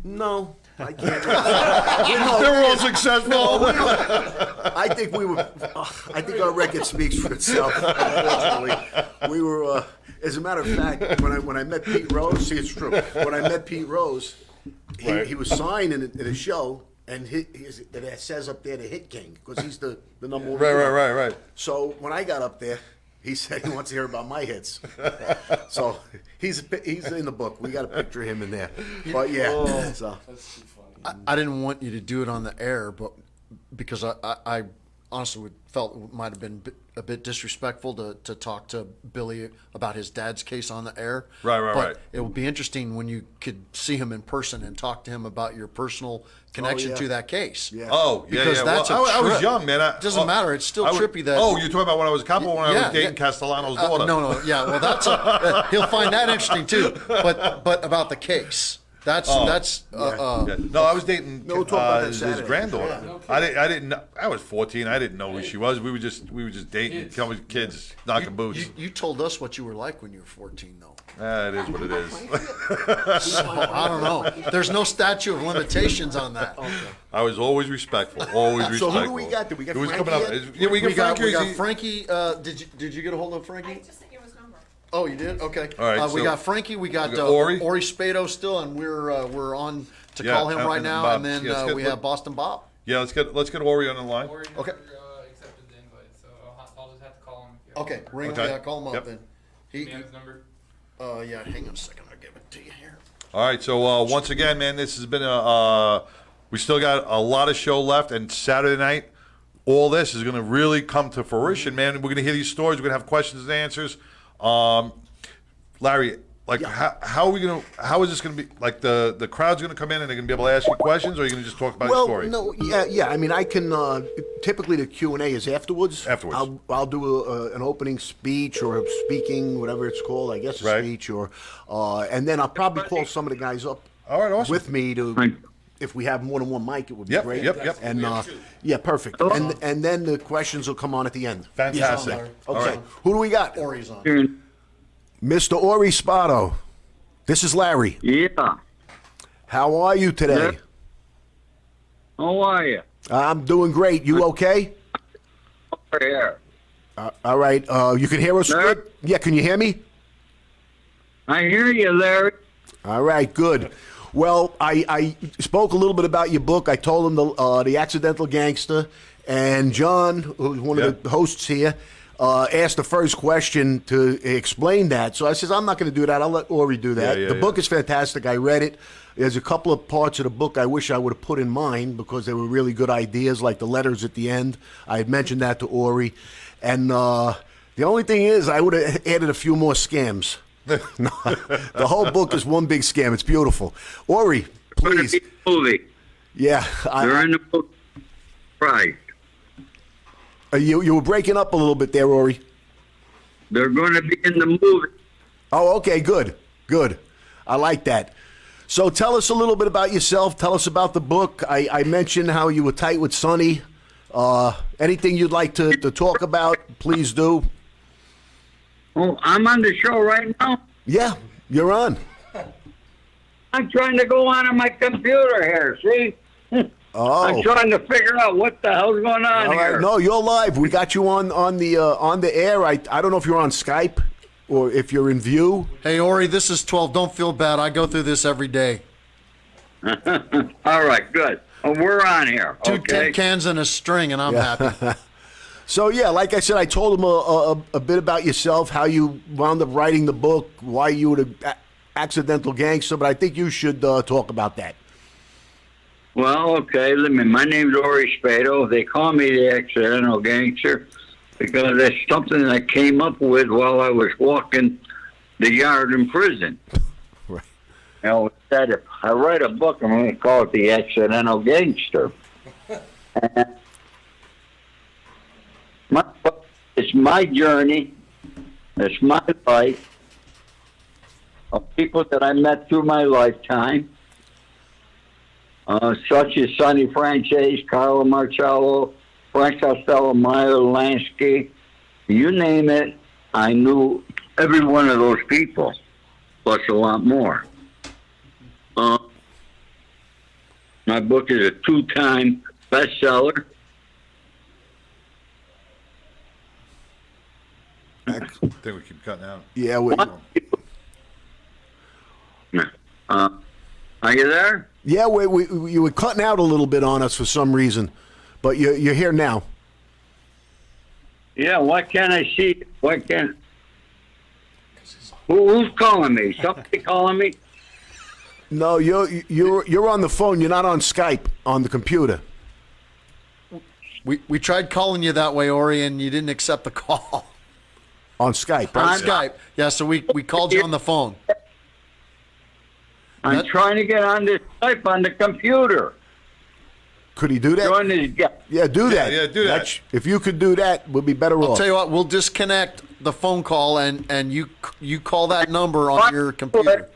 Speaker 8: No. I can't.
Speaker 2: They were all successful.
Speaker 8: I think our record speaks for itself. Unfortunately, we were. As a matter of fact, when I met Pete Rose, see, it's true. When I met Pete Rose, he was signed in a show, and it says up there the Hit King because he's the number one.
Speaker 2: Right.
Speaker 8: So when I got up there, he said he wants to hear about my hits. So he's in the book. We got a picture of him in there. But so
Speaker 6: That's too funny.
Speaker 3: I didn't want you to do it on the air, but because I honestly felt it might have been a bit disrespectful to talk to Billy about his dad's case on the air.
Speaker 2: Right.
Speaker 3: It would be interesting when you could see him in person and talk to him about your personal connection to that case.
Speaker 8: Yeah.
Speaker 3: Because that's
Speaker 2: well, I was
Speaker 3: trip.
Speaker 2: young, man.
Speaker 3: It doesn't matter. It's still trippy that.
Speaker 2: Oh, you're talking about when I was a cop or when I was dating Castellano's daughter?
Speaker 3: No. Yeah, well, that's he'll find that interesting too. But about the case. That's
Speaker 2: No, I was dating
Speaker 8: No, we'll talk about that
Speaker 2: his
Speaker 8: Saturday.
Speaker 2: granddaughter.
Speaker 6: No
Speaker 2: I didn't. I was 14. I didn't know who she was. We were just dating, kids knocking boots.
Speaker 3: You told us what you were like when you were 14, though.
Speaker 2: It is what it is.
Speaker 3: So, I don't know. There's no statute of limitations on that.
Speaker 2: I was always respectful. Always respectful.
Speaker 8: So who do we got? Did we get
Speaker 2: Who's
Speaker 8: Frankie
Speaker 2: coming up?
Speaker 8: yet?
Speaker 2: Yeah, we got Frankie.
Speaker 3: Frankie. Did you get a hold of Frankie?
Speaker 14: I just sent you his number.
Speaker 3: Oh, you did? Okay.
Speaker 2: All right,
Speaker 3: we
Speaker 2: so
Speaker 3: got Frankie. We got
Speaker 2: Oril
Speaker 3: Spado still, and we're on to
Speaker 2: Yeah,
Speaker 3: call him right
Speaker 2: and
Speaker 3: now.
Speaker 2: Bob.
Speaker 3: And then
Speaker 2: Yeah, let's
Speaker 3: we
Speaker 2: get-
Speaker 3: have Boston Bob.
Speaker 2: Yeah, let's get Ori on the line.
Speaker 14: Or
Speaker 3: Okay.
Speaker 14: accepted the invite, so I'll just have to call him.
Speaker 3: Okay, ring him.
Speaker 2: Okay.
Speaker 3: Yeah, call him
Speaker 2: Yep.
Speaker 3: up then.
Speaker 14: Give me his number.
Speaker 3: Yeah. Hang on a second. I'll give it to you here.
Speaker 2: All right, so once again, man, this has been we still got a lot of show left, and Saturday night, all this is going to really come to fruition, man. We're going to hear these stories. We're going to have questions and answers. Larry, like, how are we going to? How is this going to be? Like, the crowd's going to come in and they're going to be able to ask you questions, or are you going to just talk about your story?
Speaker 8: No, yeah. I mean, I can. Typically, the Q&A is afterwards. I'll do an opening speech or a speaking, whatever it's called. I guess a speech, or and then I'll probably call some of the guys up.
Speaker 2: All right, awesome.
Speaker 8: With me to. If we have more than one mic, it would be great.
Speaker 2: Yep.
Speaker 8: And yeah, perfect. And then the questions will come on at the end.
Speaker 2: Fantastic.
Speaker 8: Okay.
Speaker 2: All right.
Speaker 8: Who do we got?
Speaker 3: Ori's on.
Speaker 8: Mr. Oril Spado. This is Larry.
Speaker 12: Yeah.
Speaker 8: How are you today?
Speaker 12: Yeah. How are you?
Speaker 8: I'm doing great. You okay?
Speaker 12: Here.
Speaker 8: All right. You can hear us
Speaker 12: Larry?
Speaker 8: good? Yeah, can you hear me?
Speaker 12: I hear you, Larry.
Speaker 8: All right, good. Well, I spoke a little bit about your book. I told him the Accidental Gangster, and John, who's one of the hosts here, asked the first question to explain that. So I says, I'm not going to do that. I'll let Ori do that. The book is fantastic. I read it. There's a couple of parts of the book I wish I would have put in mine because they were really good ideas, like the letters at the end. I had mentioned that to Ori. And the only thing is I would have added a few more scams. No, the whole book is one big scam. It's beautiful. Ori, please.
Speaker 12: Movie.
Speaker 8: Yeah.
Speaker 12: They're in the movie. Right.
Speaker 8: You were breaking up a little bit there, Ori.
Speaker 12: They're going to be in the movie.
Speaker 8: Oh, okay, good. I like that. So tell us a little bit about yourself. Tell us about the book. I mentioned how you were tight with Sonny. Anything you'd like to talk about, please do.
Speaker 12: Oh, I'm on the show right now?
Speaker 8: Yeah, you're on.
Speaker 12: I'm trying to go on my computer here, see?
Speaker 8: Oh.
Speaker 12: I'm trying to figure out what the hell's going on
Speaker 8: All right.
Speaker 12: here.
Speaker 8: No, you're live. We got you on the air. I don't know if you're on Skype or if you're in view.
Speaker 3: Hey, Ori, this is 12. Don't feel bad. I go through this every day.
Speaker 12: All right, good. Well, we're on here.
Speaker 3: Two
Speaker 12: Okay.
Speaker 3: tin cans and a string, and I'm happy.
Speaker 8: So, yeah, like I said, I told him a bit about yourself, how you wound up writing the book, why you were the accidental gangster, but I think you should talk about that.
Speaker 12: Well, okay. My name's Oril Spado. They call me the accidental gangster because that's something I came up with while I was walking the yard in prison.
Speaker 8: Right.
Speaker 12: You know, that if I write a book, I'm going to call it The Accidental Gangster. And it's my journey. It's my life of people that I met through my lifetime. Such as Sonny Frances, Carlo Marcello, Frank Costello, Meyer Lansky, you name it, I knew every one of those people, plus a lot more. My book is a 2-time bestseller.
Speaker 2: I think we keep cutting out.
Speaker 8: Yeah.
Speaker 12: Are you there?
Speaker 8: Yeah, you were cutting out a little bit on us for some reason, but you're here now.
Speaker 12: Yeah, why can't I see? Why can't? Who's calling me? Somebody calling me?
Speaker 8: No, you're on the phone. You're not on Skype on the computer.
Speaker 3: We tried calling you that way, Ori, and you didn't accept the call.
Speaker 8: On Skype,
Speaker 3: On
Speaker 8: right?
Speaker 3: Skype. Yeah, so we called you on the phone.
Speaker 15: I'm trying to get on this Skype on the computer.
Speaker 8: Could he do that?
Speaker 15: Join this guy.
Speaker 8: Yeah, do that.
Speaker 2: Yeah, do that.
Speaker 8: If you could do that, we'll be better
Speaker 3: I'll
Speaker 8: off.
Speaker 3: tell you what, we'll disconnect the phone call and you call that number on your computer.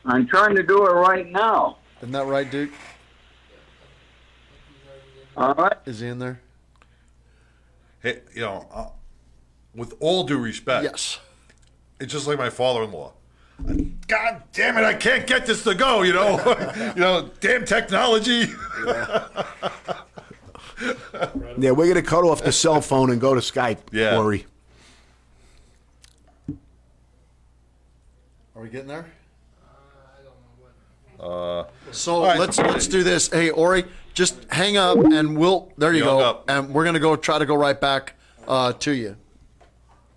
Speaker 15: I'm trying to do it right now.
Speaker 3: Isn't that right, Duke?
Speaker 15: All right.
Speaker 3: Is he in there?
Speaker 2: Hey, with all due respect,
Speaker 3: yes,
Speaker 2: it's just like my father-in-law. God damn it! I can't get this to go. Damn technology.
Speaker 8: Yeah, we're gonna cut off the cell phone and go to Skype,
Speaker 2: Yeah.
Speaker 8: Ori.
Speaker 3: Are we getting there?
Speaker 2: So
Speaker 3: All right, let's do this. Hey, Ori, just hang up and there you
Speaker 2: Hung
Speaker 3: go.
Speaker 2: up.
Speaker 3: And we're gonna try to go right back to you.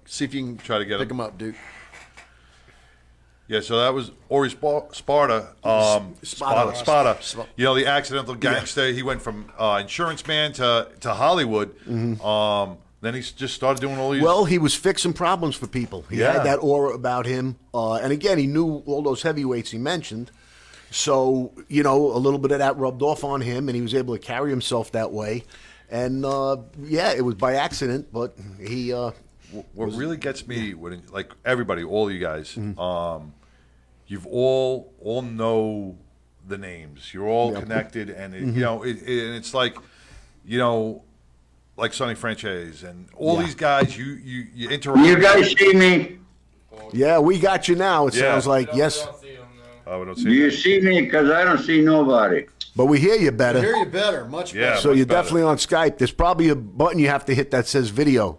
Speaker 3: See if you can
Speaker 2: try to get
Speaker 3: pick him up, Duke.
Speaker 2: Yeah, so that was Oril Spado. Spado. The accidental gangster. He went from insurance man to Hollywood. Then he just started doing all these.
Speaker 8: Well, he was fixing problems for people. He
Speaker 2: Yeah.
Speaker 8: had that aura about him. And again, he knew all those heavyweights he mentioned. So, a little bit of that rubbed off on him, and he was able to carry himself that way. And, it was by accident, but he...
Speaker 2: what really gets me, like everybody, all you guys, you've all know the names. You're all connected, and it's like, like Sonny Franchise and all these guys. You interact.
Speaker 15: You guys see me?
Speaker 8: Yeah, we got you now. It
Speaker 2: Yeah.
Speaker 8: sounds like yes.
Speaker 2: Oh, we don't
Speaker 15: Do
Speaker 2: see.
Speaker 15: you see me? Because I don't see nobody.
Speaker 8: But we hear you better.
Speaker 3: I hear you better, much better.
Speaker 8: So
Speaker 2: much
Speaker 8: you're
Speaker 2: better.
Speaker 8: definitely on Skype. There's probably a button you have to hit that says video.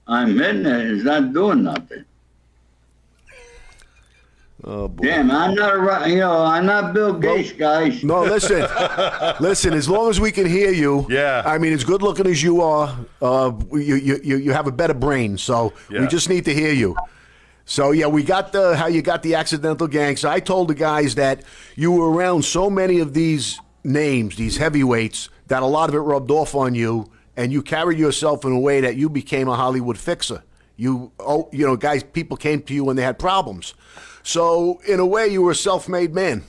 Speaker 15: I'm in there. It's not doing nothing.
Speaker 8: Oh boy.
Speaker 15: Damn, I'm not Bill Gates, guys.
Speaker 8: No, listen. Listen, as long as we can hear you.
Speaker 2: Yeah.
Speaker 8: I mean, as good looking as you are, you have a better brain. So we
Speaker 2: Yeah.
Speaker 8: just need to hear you. So yeah, we got how you got the accidental gangs. I told the guys that you were around so many of these names, these heavyweights, that a lot of it rubbed off on you, and you carried yourself in a way that you became a Hollywood fixer. Guys, people came to you when they had problems. So in a way, you were a self-made man.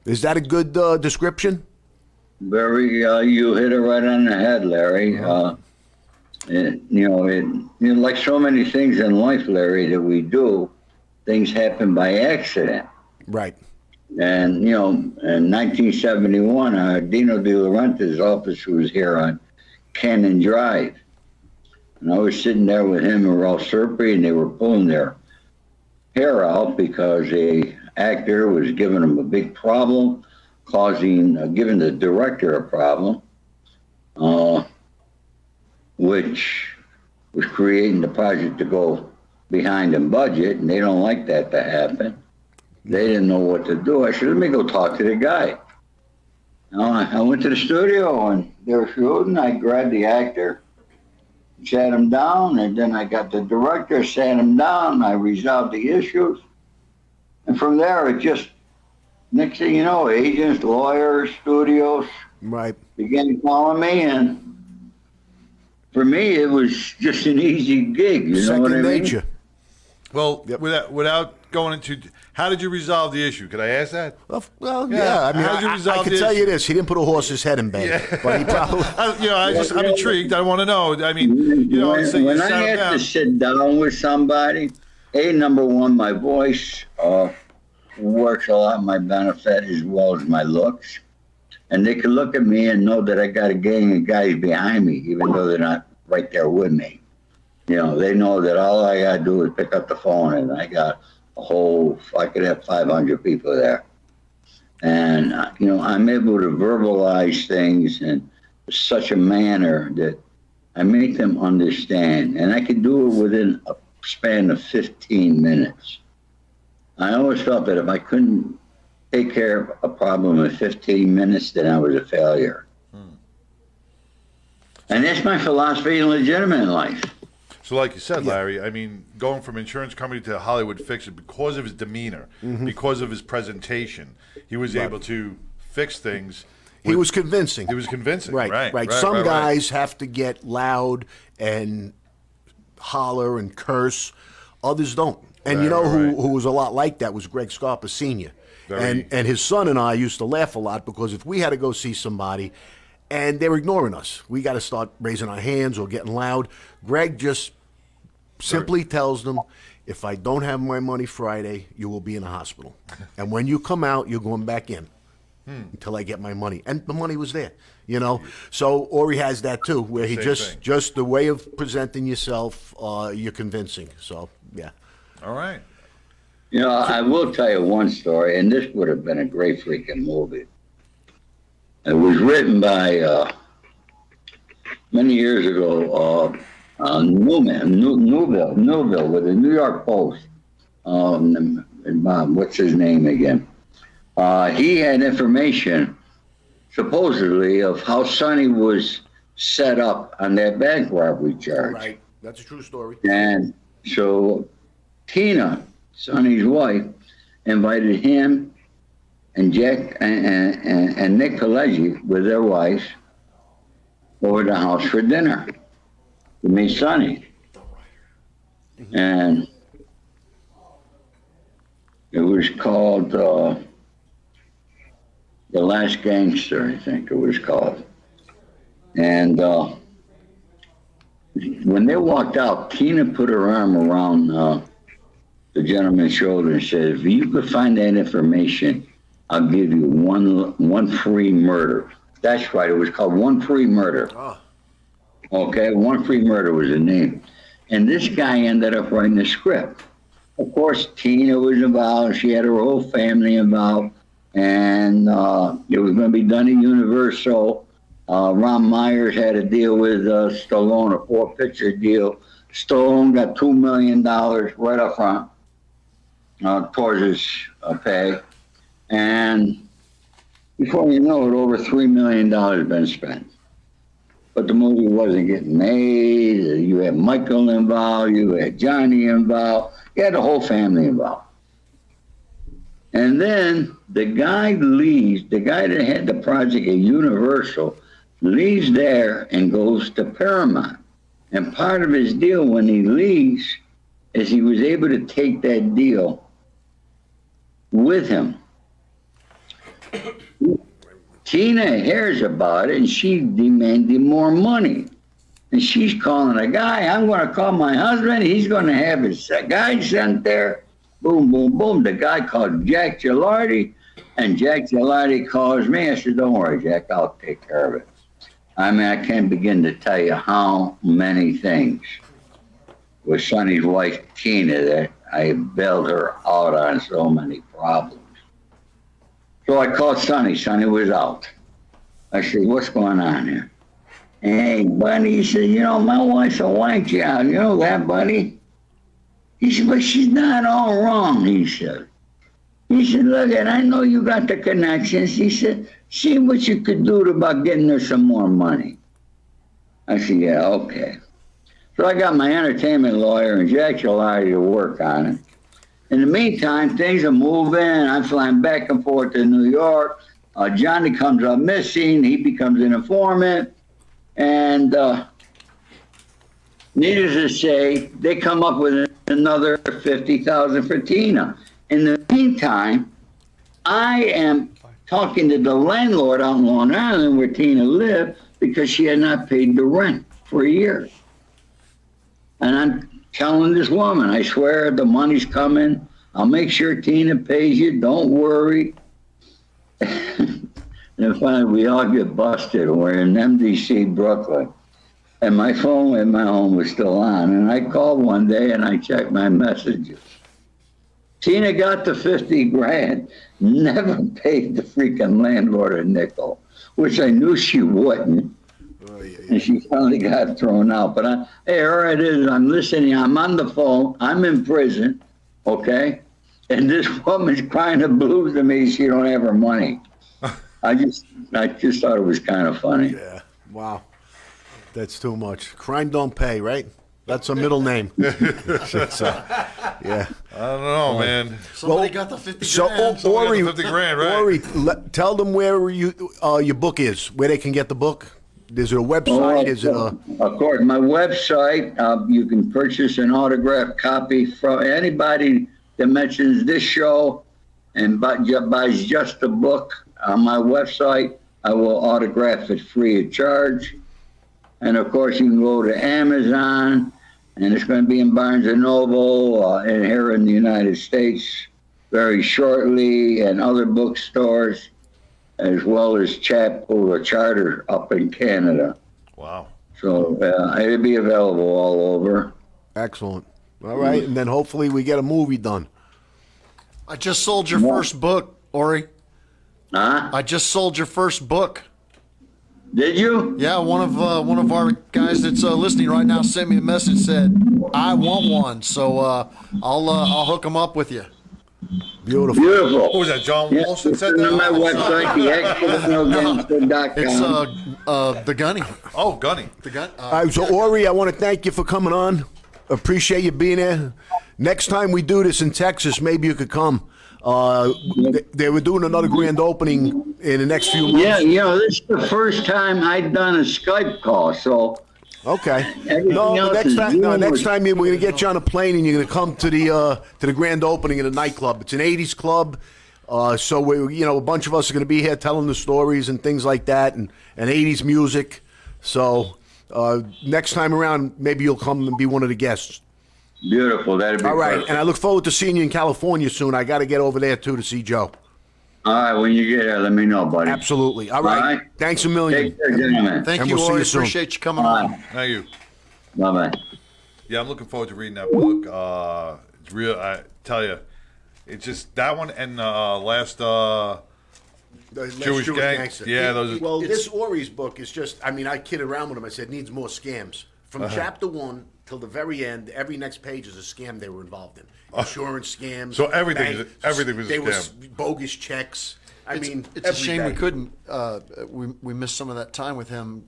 Speaker 8: Is that a good description?
Speaker 15: Very, you hit it right on the head, Larry. Like so many things in life, Larry, that we do, things happen by accident.
Speaker 8: Right.
Speaker 15: And, in 1971, Dino De Laurentiis' office was here on Cannon Drive. And I was sitting there with him and Ralph Serpy, and they were pulling their hair out because a actor was giving them a big problem, giving the director a problem, which was creating the project to go behind in budget, and they don't like that to happen. They didn't know what to do. I said, let me go talk to the guy. I went to the studio, and they were shooting. I grabbed the actor, sat him down, and then I got the director, sat him down. I resolved the issues. And from there, it just, next thing you know, agents, lawyers, studios began calling me. And for me, it was just an easy gig. You know what I mean?
Speaker 2: Well, without going into, how did you resolve the issue? Could I ask that?
Speaker 8: Well, yeah. I mean,
Speaker 2: how did you resolve
Speaker 8: I can
Speaker 2: the
Speaker 8: tell
Speaker 2: issue?
Speaker 8: you this: he didn't put a horse's head in bed, but he probably.
Speaker 2: I'm intrigued. I want to know. I mean, so you
Speaker 15: when
Speaker 2: sat
Speaker 15: I
Speaker 2: him
Speaker 15: had
Speaker 2: down.
Speaker 15: to sit down with somebody, number one, my voice works a lot my benefit as well as my looks. And they can look at me and know that I got a gang of guys behind me, even though they're not right there with me. They know that all I got to do is pick up the phone, and I got I could have 500 people there. And, I'm able to verbalize things in such a manner that I make them understand. And I can do it within a span of 15 minutes. I always felt that if I couldn't take care of a problem in 15 minutes, then I was a failure. And that's my philosophy in legitimate life.
Speaker 2: So like you said, Larry, I mean, going from insurance company to Hollywood fixer, because of his demeanor, because of his presentation, he was able to fix things
Speaker 8: He was convincing.
Speaker 2: He was convincing.
Speaker 8: Right. Some guys have to get loud and holler and curse. Others don't. And who was a lot like that was Greg Scarpa Sr. And his son and I used to laugh a lot because if we had to go see somebody and they were ignoring us, we got to start raising our hands or getting loud. Greg just simply tells them, if I don't have my money Friday, you will be in the hospital. And when you come out, you're going back in until I get my money. And the money was there, So Ori has that too, where he just the way of presenting yourself, you're convincing. So, yeah.
Speaker 2: All right.
Speaker 15: I will tell you one story, and this would have been a great freaking movie. It was written by, many years ago, Newville with the New York Post. What's his name again? He had information, supposedly, of how Sonny was set up on that bank robbery charge.
Speaker 8: Right. That's a true story.
Speaker 15: And so Tina, Sonny's wife, invited him and Jack and Nick Pileggi with their wives over to the house for dinner to meet Sonny. And it was called The Last Gangster, I think it was called. And when they walked out, Tina put her arm around the gentleman's shoulder and said, if you could find that information, I'll give you one free murder. That's right, it was called One Free Murder. Okay, One Free Murder was the name. And this guy ended up writing the script. Of course, Tina was involved. She had her whole family involved. And it was going to be done at Universal. Ron Myers had a deal with Stallone, a 4-picture deal. Stallone got $2 million right up front towards his pay. And before you know it, over $3 million had been spent. But the movie wasn't getting made. You had Michael involved. You had Johnny involved. You had the whole family involved. And then the guy leaves, the guy that had the project at Universal, leaves there and goes to Paramount. And part of his deal when he leaves is he was able to take that deal with him. Tina hears about it and she demanded more money. And she's calling a guy. I'm going to call my husband. He's going to have his guy sent there. Boom, boom, boom. The guy called Jack Gilardi, and Jack Gilardi calls me. I said, don't worry, Jack, I'll take care of it. I mean, I can't begin to tell you how many things with Sonny's wife, Tina, that I bailed her out on so many problems. So I called Sonny. Sonny was out. I said, what's going on here? Hey, buddy, he said, my wife's a white child. You know that, buddy? He said, but she's not all wrong, he said. He said, look, I know you got the connections. He said, see what you could do about getting her some more money. I said, yeah, okay. So I got my entertainment lawyer and Jack Gilardi to work on it. In the meantime, things are moving. I'm flying back and forth to New York. Johnny comes up missing. He becomes an informant. And needless to say, they come up with another $50,000 for Tina. In the meantime, I am talking to the landlord out in Long Island where Tina lived because she had not paid the rent for a year. And I'm telling this woman, I swear the money's coming. I'll make sure Tina pays you. Don't worry. And finally, we all get busted. We're in MDC, Brooklyn. And my phone at my home was still on. And I called one day and I checked my messages. Tina got the $50,000, never paid the freaking landlord a nickel, which I knew she wouldn't. And she finally got thrown out. But hey, here it is. I'm listening. I'm on the phone. I'm in prison, okay? And this woman's crying the blues to me. She don't have her money. I just thought it was kind of funny.
Speaker 8: Yeah. Wow. That's too much. Crime don't pay, right? That's a middle name. Yeah.
Speaker 2: I don't know, man.
Speaker 3: Somebody got the 50
Speaker 8: So,
Speaker 3: grand.
Speaker 2: Somebody
Speaker 8: Ori,
Speaker 2: got the 50 grand, right?
Speaker 8: Ori, tell them where your book is, where they can get the book. Is it a website? Is it a...
Speaker 15: Of course, my website, you can purchase an autographed copy from anybody that mentions this show and buys just a book on my website. I will autograph it free of charge. And of course, you can go to Amazon, and it's going to be in Barnes & Noble and here in the United States very shortly, and other bookstores, as well as Chapel or Charter up in Canada.
Speaker 2: Wow.
Speaker 15: So it'll be available all over.
Speaker 8: Excellent. All right, and then hopefully we get a movie done.
Speaker 3: I just sold your first book, Ori.
Speaker 15: Huh?
Speaker 3: I just sold your first book.
Speaker 15: Did you?
Speaker 3: Yeah, one of our guys that's listening right now sent me a message, said, I want one. So I'll hook him up with you.
Speaker 8: Beautiful.
Speaker 2: What was that, John Walsh that said that?
Speaker 15: On my website, theextranorgangster.com.
Speaker 3: The Gunny.
Speaker 2: Oh, Gunny.
Speaker 3: The Gun.
Speaker 8: All right, so Ori, I want to thank you for coming on. Appreciate you being there. Next time we do this in Texas, maybe you could come. They were doing another grand opening in the next few months.
Speaker 15: Yeah, this is the first time I've done a Skype call, so.
Speaker 8: Okay.
Speaker 15: Everything
Speaker 8: No,
Speaker 15: else
Speaker 8: next
Speaker 15: is
Speaker 8: time,
Speaker 15: Zoom
Speaker 8: next
Speaker 15: or-
Speaker 8: time we're going to get you on a plane and you're going to come to the grand opening in the nightclub. It's an 80s club. So we, a bunch of us are going to be here telling the stories and things like that, and 80s music. So next time around, maybe you'll come and be one of the guests.
Speaker 15: Beautiful. That'd be
Speaker 8: All right,
Speaker 15: perfect.
Speaker 8: and I look forward to seeing you in California soon. I got to get over there too to see Joe.
Speaker 15: All right, when you get there, let me know, buddy.
Speaker 8: Absolutely. All right. Thanks a million.
Speaker 15: Take care, gentlemen.
Speaker 3: Thank
Speaker 8: And
Speaker 3: you,
Speaker 8: we'll see
Speaker 3: Ori.
Speaker 8: you soon.
Speaker 3: Appreciate you coming on.
Speaker 2: Thank you.
Speaker 15: Bye-bye.
Speaker 2: Yeah, I'm looking forward to reading that book. It's real. I tell you, it's just that one and last Jewish Gang.
Speaker 8: Gangster.
Speaker 2: Yeah, those.
Speaker 8: Well, this Ori's book is just, I kid around with him. I said, needs more scams. From chapter 1 till the very end, every next page is a scam they were involved in. Insurance scams.
Speaker 2: So everything was a
Speaker 8: They
Speaker 2: scam.
Speaker 8: bogus checks.
Speaker 3: It's a shame we couldn't. We missed some of that time with him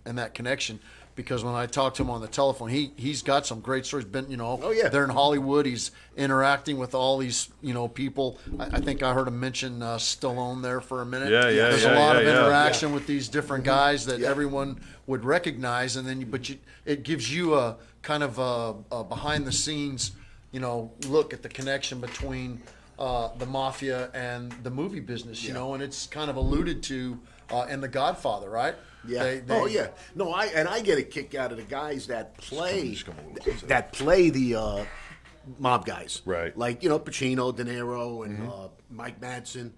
Speaker 3: and that connection, because when I talked to him on the telephone, he's got some great stories. Been they're in Hollywood. He's interacting with all these people. I think I heard him mention Stallone there for a minute. There's a lot of interaction with these different guys that everyone would recognize, and then it gives you a kind of a behind the scenes look at the connection between the mafia and the movie business, and it's kind of alluded to in The Godfather, right?
Speaker 8: Yeah. No, I get a kick out of the guys that play the mob guys.
Speaker 2: Right.
Speaker 8: Like, Pacino, De Niro, and Mike Madsen.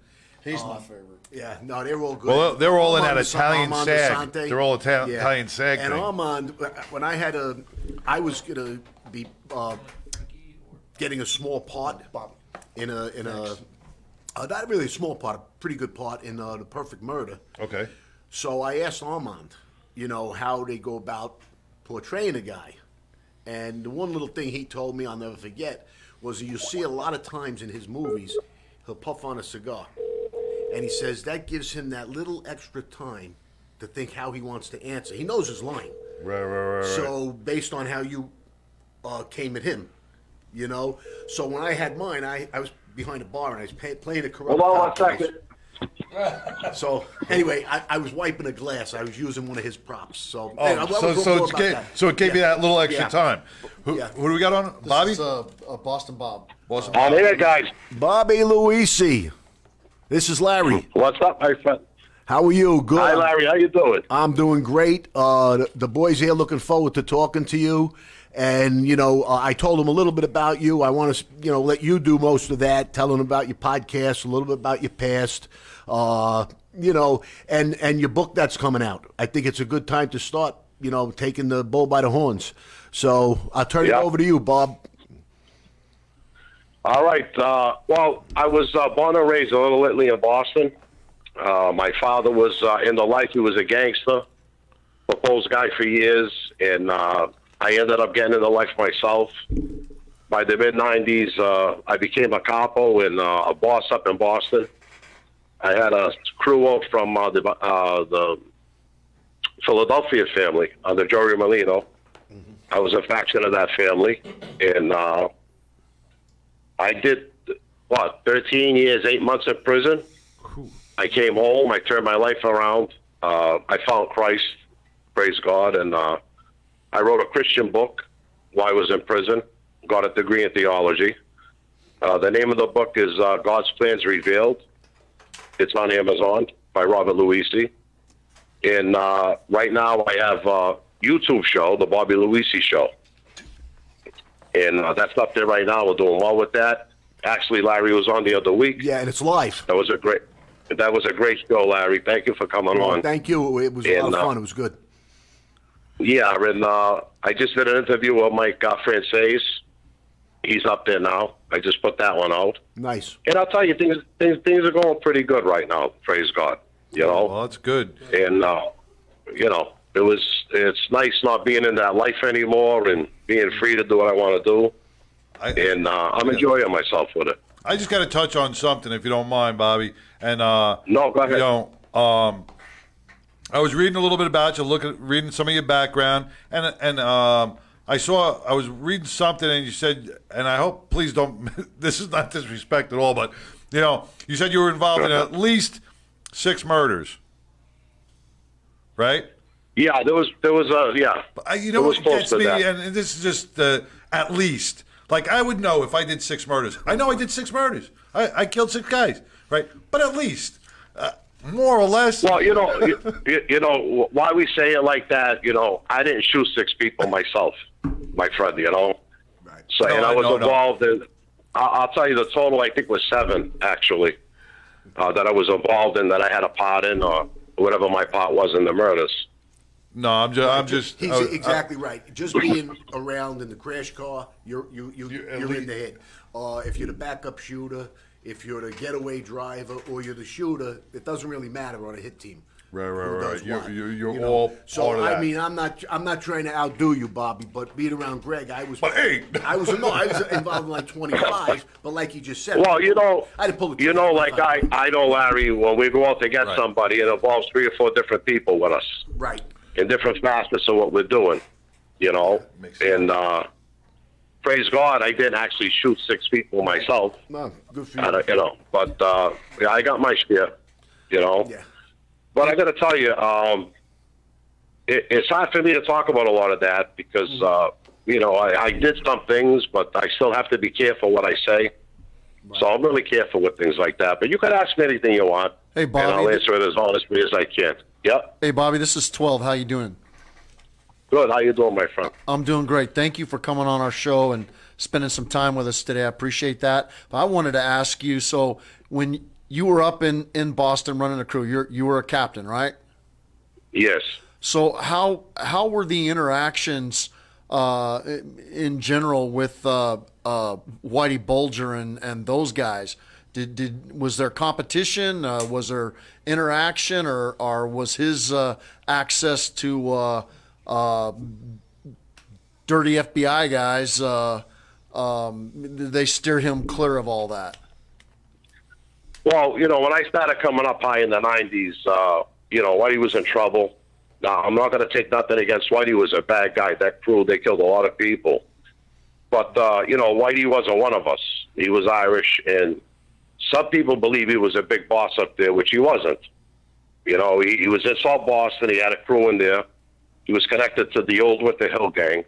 Speaker 3: He's my favorite.
Speaker 8: Yeah, no, they're all good.
Speaker 2: Well, they were all in that
Speaker 8: Armand
Speaker 2: Italian
Speaker 8: Armand
Speaker 2: SAG.
Speaker 8: Assante.
Speaker 2: They're all Italian SAG
Speaker 8: And
Speaker 2: thing.
Speaker 8: Armand, when I was gonna be getting a small part in a not really a small part, a pretty good part in The Perfect Murder.
Speaker 2: Okay.
Speaker 8: So I asked Armand, how they go about portraying a guy. And the one little thing he told me I'll never forget was you see a lot of times in his movies, he'll puff on a cigar. And he says that gives him that little extra time to think how he wants to answer. He knows his line.
Speaker 2: Right.
Speaker 8: So based on how you came at him, So when I had mine, I was behind a bar and I was playing a corrupt
Speaker 5: Hold on
Speaker 8: cop.
Speaker 5: 1 second.
Speaker 8: So anyway, I was wiping a glass. I was using one of his props. So
Speaker 2: Oh,
Speaker 8: anyway, I won't go more about that.
Speaker 2: so it gave you that little extra
Speaker 8: Yeah.
Speaker 2: time. Who do we got on? Bobby?
Speaker 3: This is Boston Bob.
Speaker 2: Boston
Speaker 5: I'm
Speaker 2: Bob.
Speaker 5: here, guys.
Speaker 8: Bobby Luisi. This is Larry.
Speaker 5: What's up, my friend?
Speaker 8: How are you? Good.
Speaker 5: Hi, Larry. How you doing?
Speaker 8: I'm doing great. The boys here looking forward to talking to you. And, I told them a little bit about you. I want to, let you do most of that, tell them about your podcast, a little bit about your past, and your book that's coming out. I think it's a good time to start, taking the bull by the horns. So I'll turn it over to you, Bob.
Speaker 5: All right. Well, I was born and raised a little Italy in Boston. My father was in the life. He was a gangster, proposed guy for years, and I ended up getting into life myself. By the mid-'90s, I became a capo and a boss up in Boston. I had a crew up from the Philadelphia family under Joie Miami. I was a faction of that family, and
Speaker 16: I did, 13 years, 8 months in prison. I came home. I turned my life around. I found Christ, praise God, and I wrote a Christian book while I was in prison. Got a degree in theology. The name of the book is God's Plans Revealed. It's on Amazon by Robert Luisi. And right now I have a YouTube show, the Bobby Luisi Show. And that's up there right now. We're doing well with that. Actually, Larry was on the other week.
Speaker 8: Yeah, and it's live.
Speaker 16: That was a great show, Larry. Thank you for coming on.
Speaker 8: Thank you. It was a lot of fun. It was good.
Speaker 16: Yeah, and I just did an interview with Mike Frances. He's up there now. I just put that one out.
Speaker 8: Nice.
Speaker 16: And I'll tell you, things are going pretty good right now. Praise God. You know.
Speaker 2: Well, that's good.
Speaker 16: And you know, it's nice not being in that life anymore and being free to do what I want to do. I'm enjoying myself with it.
Speaker 2: I just got to touch on something, if you don't mind, Bobby. And
Speaker 16: no, go ahead.
Speaker 2: You know, I was reading a little bit about you, reading some of your background, and I was reading something, and you said, and I hope, please don't, this is not disrespect at all, but you know, you said you were involved in at least 6 murders, right?
Speaker 16: Yeah, there was yeah.
Speaker 2: You know what gets me, and this is just at least. Like, I would know if I did 6 murders. I know I did 6 murders. I killed 6 guys, right? But at least, more or less.
Speaker 16: Well, you know, you know why we say it like that. You know, I didn't shoot 6 people myself, my friend. You know, right. So and I was involved in. I'll tell you the total. I think was 7 actually that I was involved in, that I had a part in, or whatever my part was in the murders.
Speaker 2: No, I'm just.
Speaker 8: He's exactly right. Just being around in the crash car, you're in the hit. If you're the backup shooter, if you're the getaway driver, or you're the shooter, it doesn't really matter on a hit team.
Speaker 2: Right. You're all part of that.
Speaker 8: I mean, I'm not trying to outdo you, Bobby, but being around Greg, I was.
Speaker 2: But hey,
Speaker 8: I was involved in like 25, but like you just said.
Speaker 16: Well, you know,
Speaker 8: I had to pull the.
Speaker 16: You know, like I know Larry, when we go out to get somebody, it involves 3 or 4 different people with us.
Speaker 8: Right.
Speaker 16: In different facets of what we're doing, you know. And praise God, I didn't actually shoot 6 people myself.
Speaker 8: No, good for you.
Speaker 16: You know, but yeah, I got my share, you know.
Speaker 8: Yeah.
Speaker 16: But I got to tell you, it's hard for me to talk about a lot of that because, you know, I did some things, but I still have to be careful what I say. Right. So I'm really careful with things like that. But you can ask me anything you want,
Speaker 3: hey, Bobby,
Speaker 16: and I'll answer it as honestly as I can. Yep.
Speaker 3: Hey, Bobby, this is 12. How you doing?
Speaker 16: Good. How you doing, my friend?
Speaker 3: I'm doing great. Thank you for coming on our show and spending some time with us today. I appreciate that. But I wanted to ask you, so when you were up in Boston running a crew, you were a captain, right?
Speaker 16: Yes.
Speaker 3: So how were the interactions in general with Whitey Bulger and those guys? Was there competition? Was there interaction, or was his access to dirty FBI guys? Did they steer him clear of all that?
Speaker 16: Well, you know, when I started coming up high in the 90s, you know, Whitey was in trouble. Now, I'm not going to take nothing against Whitey. He was a bad guy. That crew, they killed a lot of people. But, you know, Whitey wasn't one of us. He was Irish, and some people believe he was a big boss up there, which he wasn't. You know, he was in South Boston. He had a crew in there. He was connected to the old Winter Hill gang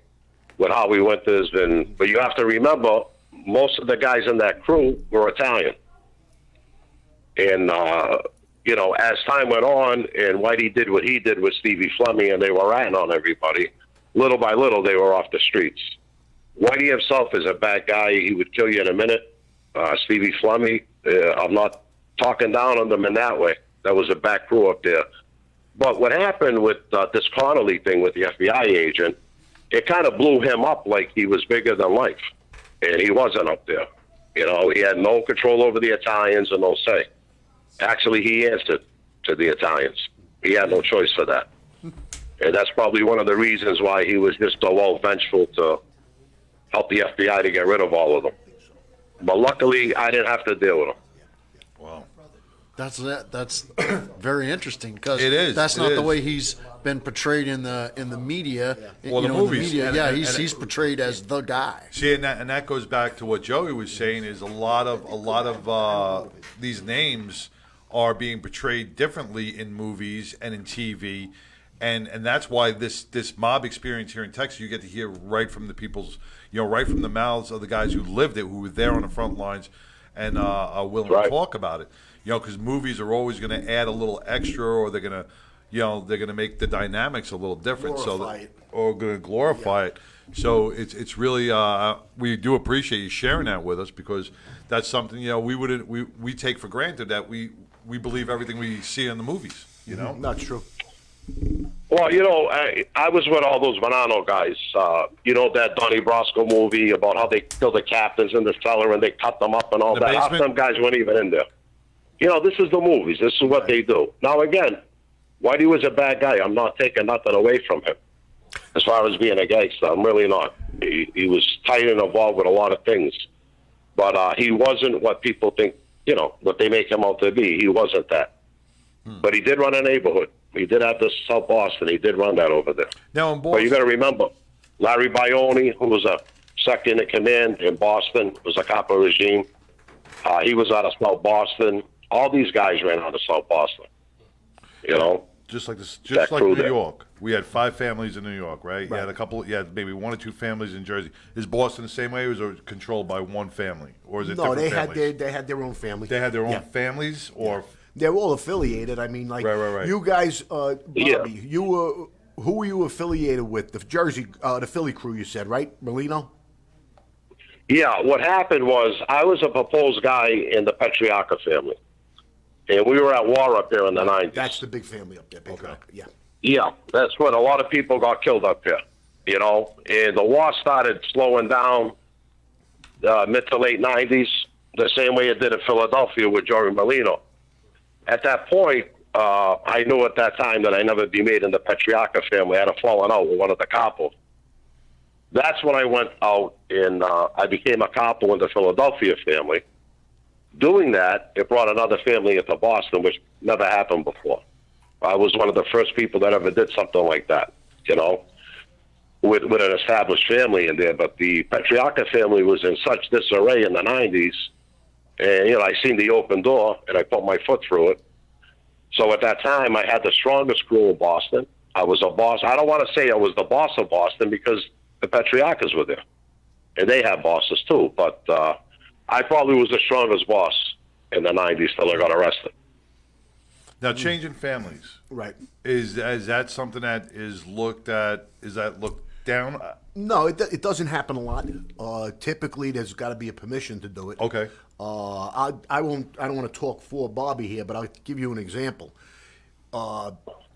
Speaker 16: with Howie Winters. But you have to remember, most of the guys in that crew were Italian. And, you know, as time went on and Whitey did what he did with Stevie Fleming and they were ratting on everybody, little by little they were off the streets. Whitey himself is a bad guy. He would kill you in a minute. Stevie Fleming, I'm not talking down on them in that way. That was a back crew up there. But what happened with this Connolly thing with the FBI agent, it kind of blew him up like he was bigger than life. And he wasn't up there. You know, he had no control over the Italians and no say. Actually, he answered to the Italians. He had no choice for that. And that's probably one of the reasons why he was just so vengeful to help the FBI to get rid of all of them. But luckily, I didn't have to deal with them.
Speaker 2: Wow.
Speaker 3: That's very interesting because
Speaker 2: It is.
Speaker 3: That's
Speaker 2: It
Speaker 3: not the
Speaker 2: is.
Speaker 3: way he's been portrayed in the media.
Speaker 2: Well, the
Speaker 3: in
Speaker 2: movies,
Speaker 3: media,
Speaker 2: and-
Speaker 3: he's portrayed as the guy.
Speaker 2: See, and that goes back to what Joey was saying. Is a lot of these names are being portrayed differently in movies and in TV, and that's why this mob experience here in Texas, you get to hear right from the people's, right from the mouths of the guys who lived it, who were there on the front lines, and are willing to talk about it. Because movies are always going to add a little extra, or they're going to make the dynamics a little different, or going to glorify it. So it's really we do appreciate you sharing that with us, because that's something we take for granted, that we believe everything we see in the movies.
Speaker 8: Not true.
Speaker 16: Well, I was with all those Bonanno guys. That Donnie Brasco movie about how they killed the captains in the cellar and they cut them up and all that. Half some guys weren't even in there. This is the movies. This is what they do. Now, again, Whitey was a bad guy. I'm not taking nothing away from him as far as being a gangster. I'm really not. He was tight and involved with a lot of things. But he wasn't what people think, what they make him out to be. He wasn't that. But he did run a neighborhood. He did have this South Boston. He did run that over there.
Speaker 2: Now in Boston,
Speaker 16: but you got to remember, Larry Bione, who was a second in command in Boston, was a capo regime. He was out of South Boston. All these guys ran out of South Boston.
Speaker 2: Just like New York. We had 5 families in New York, right? You had maybe 1 or 2 families in Jersey. Is Boston the same way, or is it controlled by one family, or is it different families?
Speaker 8: they had their own family.
Speaker 2: They had their own families, or
Speaker 8: they're all affiliated. I mean, like
Speaker 2: right.
Speaker 8: You guys, Bobby, who were you affiliated with? The Philly crew, you said, right? Molino?
Speaker 16: Yeah, what happened was I was a proposed guy in the Petriacca family. And we were at war up there in the 90s.
Speaker 8: That's the big family up there, yeah.
Speaker 16: Yeah, that's when a lot of people got killed up here, And the war started slowing down mid to late 90s, the same way it did in Philadelphia with Joey Molino. At that point, I knew at that time that I'd never be made in the Petriacca family. I had a falling out with one of the capos. That's when I went out and I became a capo in the Philadelphia family. Doing that, it brought another family into Boston, which never happened before. I was one of the first people that ever did something like that, with an established family in there. But the Petriacca family was in such disarray in the 90s, and, I seen the open door, and I put my foot through it. So at that time, I had the strongest crew in Boston. I was a boss. I don't want to say I was the boss of Boston, because the Petriaccas were there, and they had bosses too, but I probably was the strongest boss in the 90s till I got arrested.
Speaker 2: Now, changing families,
Speaker 8: right?
Speaker 2: Is that something that is looked at? Is that looked down?
Speaker 8: No, it doesn't happen a lot. Typically, there's got to be a permission to do it.
Speaker 2: Okay.
Speaker 8: I don't want to talk for Bobby here, but I'll give you an example.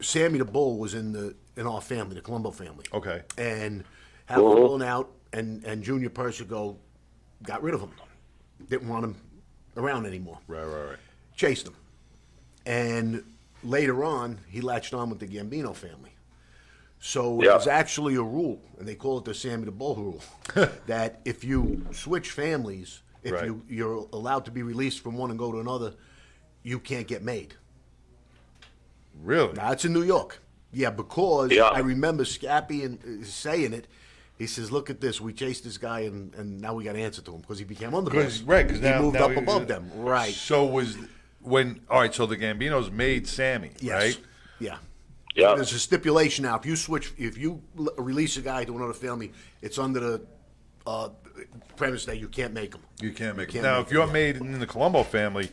Speaker 8: Sammy the Bull was in our family, the Colombo family.
Speaker 2: Okay.
Speaker 8: And had fallen out, and Junior Persico got rid of him. Didn't want him around anymore.
Speaker 2: Right.
Speaker 8: Chased him. And later on, he latched on with the Gambino family. So it was actually a rule, and they call it the Sammy the Bull rule, that if you switch families, if you're allowed to be released from one and go to another, you can't get made.
Speaker 2: Really?
Speaker 8: Now, it's in New York. Yeah, because I remember Scappy saying it. He says, "Look at this. We chased this guy, and now we got to answer to him because he became underboss.
Speaker 2: Because
Speaker 8: he moved up above them. Right.
Speaker 2: So so the Gambinos made Sammy, right?
Speaker 8: Yeah.
Speaker 16: Yeah.
Speaker 8: There's a stipulation now. If you release a guy to another family, it's under the premise that you can't make him.
Speaker 2: You can't make him. Now, if you're made in the Colombo family,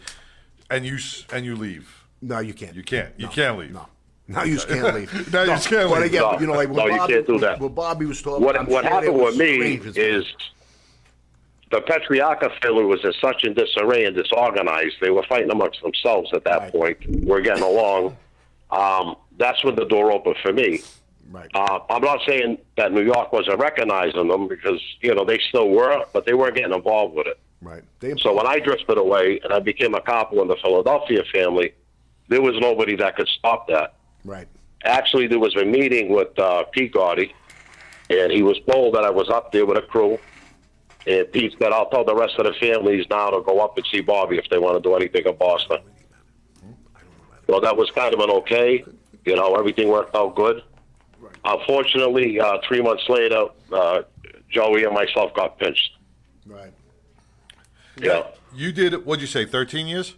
Speaker 2: and you leave,
Speaker 8: no, you can't.
Speaker 2: You can't. You can't leave.
Speaker 8: No. Now you just can't leave.
Speaker 2: Now you just can't leave.
Speaker 8: But again, like when
Speaker 16: you can't do that.
Speaker 8: What Bobby was talking
Speaker 16: about. What happened with me is the Petriacca family was in such in disarray and disorganized. They were fighting amongst themselves at that point. We're getting along. That's when the door opened for me.
Speaker 8: Right.
Speaker 16: I'm not saying that New York wasn't recognizing them, because they still were, but they weren't getting involved with it.
Speaker 8: Right.
Speaker 16: So when I drifted away and I became a capo in the Philadelphia family, there was nobody that could stop that.
Speaker 8: Right.
Speaker 16: Actually, there was a meeting with Pete Gotti, and he was told that I was up there with a crew. And Pete said, "I'll tell the rest of the families now to go up and see Bobby if they want to do anything in Boston." So that was kind of an okay. Everything worked out good. Unfortunately, 3 months later, Joey and myself got pinched.
Speaker 8: Right.
Speaker 16: Yeah.
Speaker 2: You did, what'd you say, 13 years?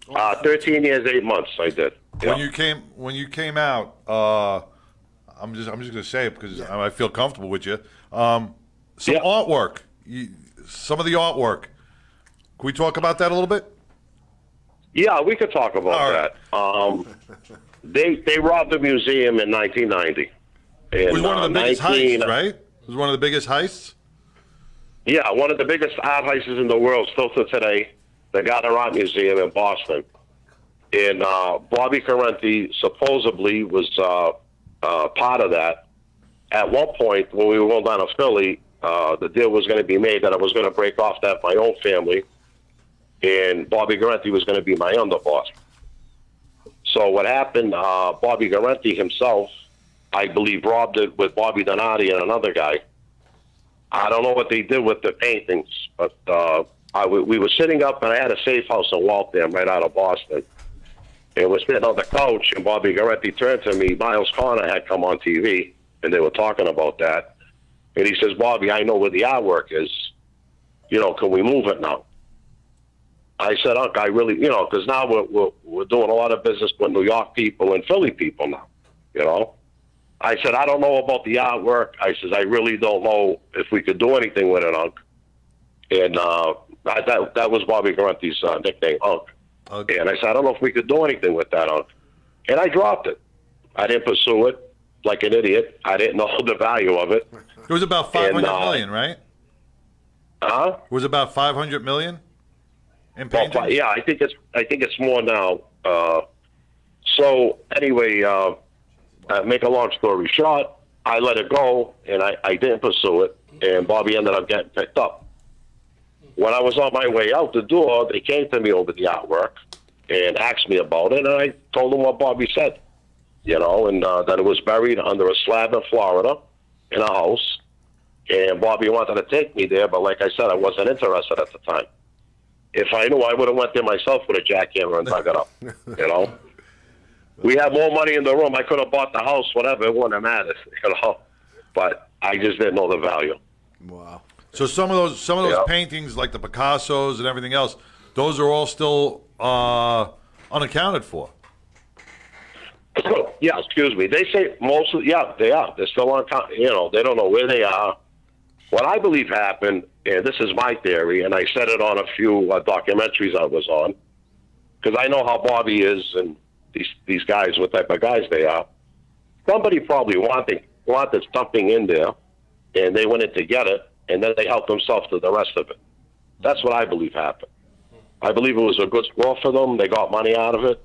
Speaker 16: 13 years, 8 months I did.
Speaker 2: When you came out, I'm just gonna say it because I feel comfortable with you. Some artwork, some of the artwork. Can we talk about that a little bit?
Speaker 16: Yeah, we could talk about that. They robbed the museum in 1990.
Speaker 2: It was one of the biggest heists, right? It was one of the biggest heists?
Speaker 16: Yeah, one of the biggest art heists in the world still to today. The Gunner Art Museum in Boston. And Bobby Correnti supposedly was part of that. At one point, when we were going down to Philly, the deal was going to be made that I was going to break off that my own family, and Bobby Correnti was going to be my underboss. So what happened, Bobby Correnti himself, I believe, robbed it with Bobby Donati and another guy. I don't know what they did with the paintings, but we were sitting up, and I had a safe house in Waltham right out of Boston. And we're sitting on the couch, and Bobby Correnti turned to me. Miles Connor had come on TV, and they were talking about that. And he says, Bobby, I know where the artwork is. Can we move it now? I said, Unc, I really, because now we're doing a lot of business with New York people and Philly people now, I said, I don't know about the artwork. I says, I really don't know if we could do anything with it, Unc. And that was Bobby Correnti's nickname, Unc. Okay. And I said, I don't know if we could do anything with that, Unc. And I dropped it. I didn't pursue it like an idiot. I didn't know the value of it.
Speaker 2: It was about 500 million, right?
Speaker 16: Huh?
Speaker 2: It was about 500 million in paintings?
Speaker 16: Well, yeah, I think it's more now. So anyway, make a long story short, I let it go, and I didn't pursue it, and Bobby ended up getting picked up. When I was on my way out the door, they came to me over the artwork and asked me about it, and I told them what Bobby said, and that it was buried under a slab in Florida in a house, and Bobby wanted to take me there, but like I said, I wasn't interested at the time. If I knew, I would have went there myself with a jackhammer and dug it up, We had more money in the room. I could have bought the house, whatever. It wouldn't have mattered, But I just didn't know the value.
Speaker 8: Wow.
Speaker 2: So some of those paintings, like the Picassos and everything else, those are all still unaccounted for.
Speaker 16: Yeah, excuse me. They say mostly, they are. They're still unaccounted. They don't know where they are. What I believe happened, and this is my theory, and I said it on a few documentaries I was on, because I know how Bobby is and these guys, what type of guys they are. Somebody probably wanted something in there, and they went in to get it, and then they helped themselves to the rest of it. That's what I believe happened. I believe it was a good score for them. They got money out of it.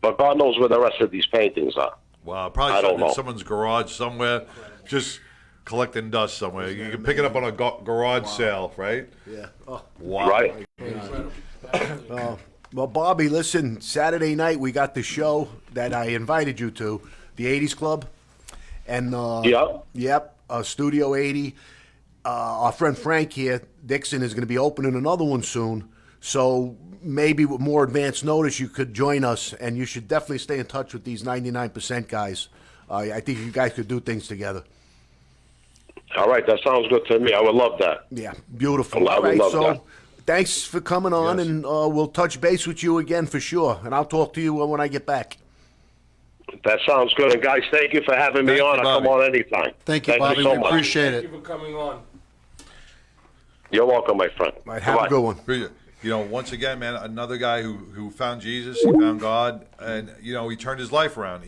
Speaker 16: But God knows where the rest of these paintings are.
Speaker 2: Wow, probably in someone's garage somewhere, just collecting dust somewhere. You can pick it up on a garage sale, right?
Speaker 8: Yeah. Oh.
Speaker 2: Wow.
Speaker 16: Right.
Speaker 8: Well, Bobby, listen, Saturday night we got the show that I invited you to, the 80s Club. And Studio 80. Our friend Frank here, Dixon, is going to be opening another one soon. So maybe with more advance notice, you could join us, and you should definitely stay in touch with these 99% guys. I think you guys could do things together.
Speaker 16: All right, that sounds good to me. I would love that.
Speaker 8: Yeah, beautiful.
Speaker 16: I would love that.
Speaker 8: Thanks for coming on, and we'll touch base with you again for sure. And I'll talk to you when I get back.
Speaker 16: That sounds good. And guys, thank you for having me on. I'll come on anytime.
Speaker 3: Thank you, Bobby. We appreciate it.
Speaker 6: Thank you for coming on.
Speaker 16: You're welcome, my friend.
Speaker 8: Right, have a good one.
Speaker 2: Once again, man, another guy who found Jesus, he found God, and he turned his life around.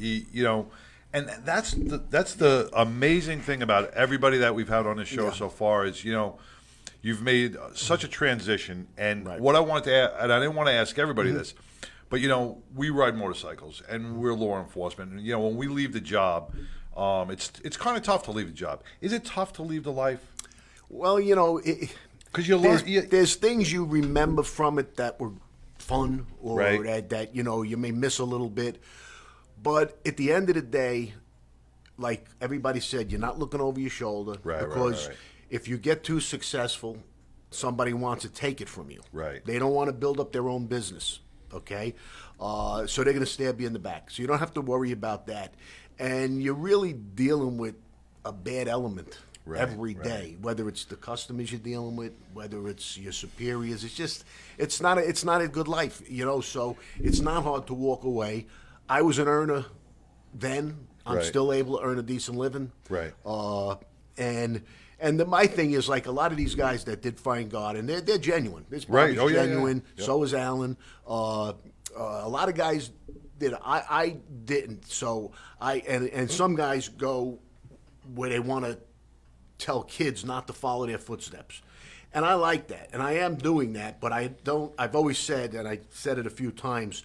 Speaker 2: And that's the amazing thing about everybody that we've had on this show so far is you've made such a transition. And what I wanted to add, and I didn't want to ask everybody this, but we ride motorcycles and we're law enforcement, and when we leave the job, it's kind of tough to leave the job. Is it tough to leave the life?
Speaker 8: Well, because there's things you remember from it that were fun, or that you may miss a little bit. But at the end of the day, like everybody said, you're not looking over your shoulder, because if you get too successful, somebody wants to take it from you.
Speaker 2: Right.
Speaker 8: They don't want to build up their own business. okay? So they're going to stab you in the back. So you don't have to worry about that. And you're really dealing with a bad element every day, whether it's the customers you're dealing with, whether it's your superiors. It's not a good life, so it's not hard to walk away. I was an earner then. I'm still able to earn a decent living.
Speaker 2: Right.
Speaker 8: My thing is, like, a lot of these guys that did find God, and they're genuine. This Bobby's genuine.
Speaker 2: Yeah.
Speaker 8: So is Alan. A lot of guys did. I didn't. So and some guys go where they want to tell kids not to follow their footsteps. And I like that. And I am doing that, but I've always said, and I said it a few times,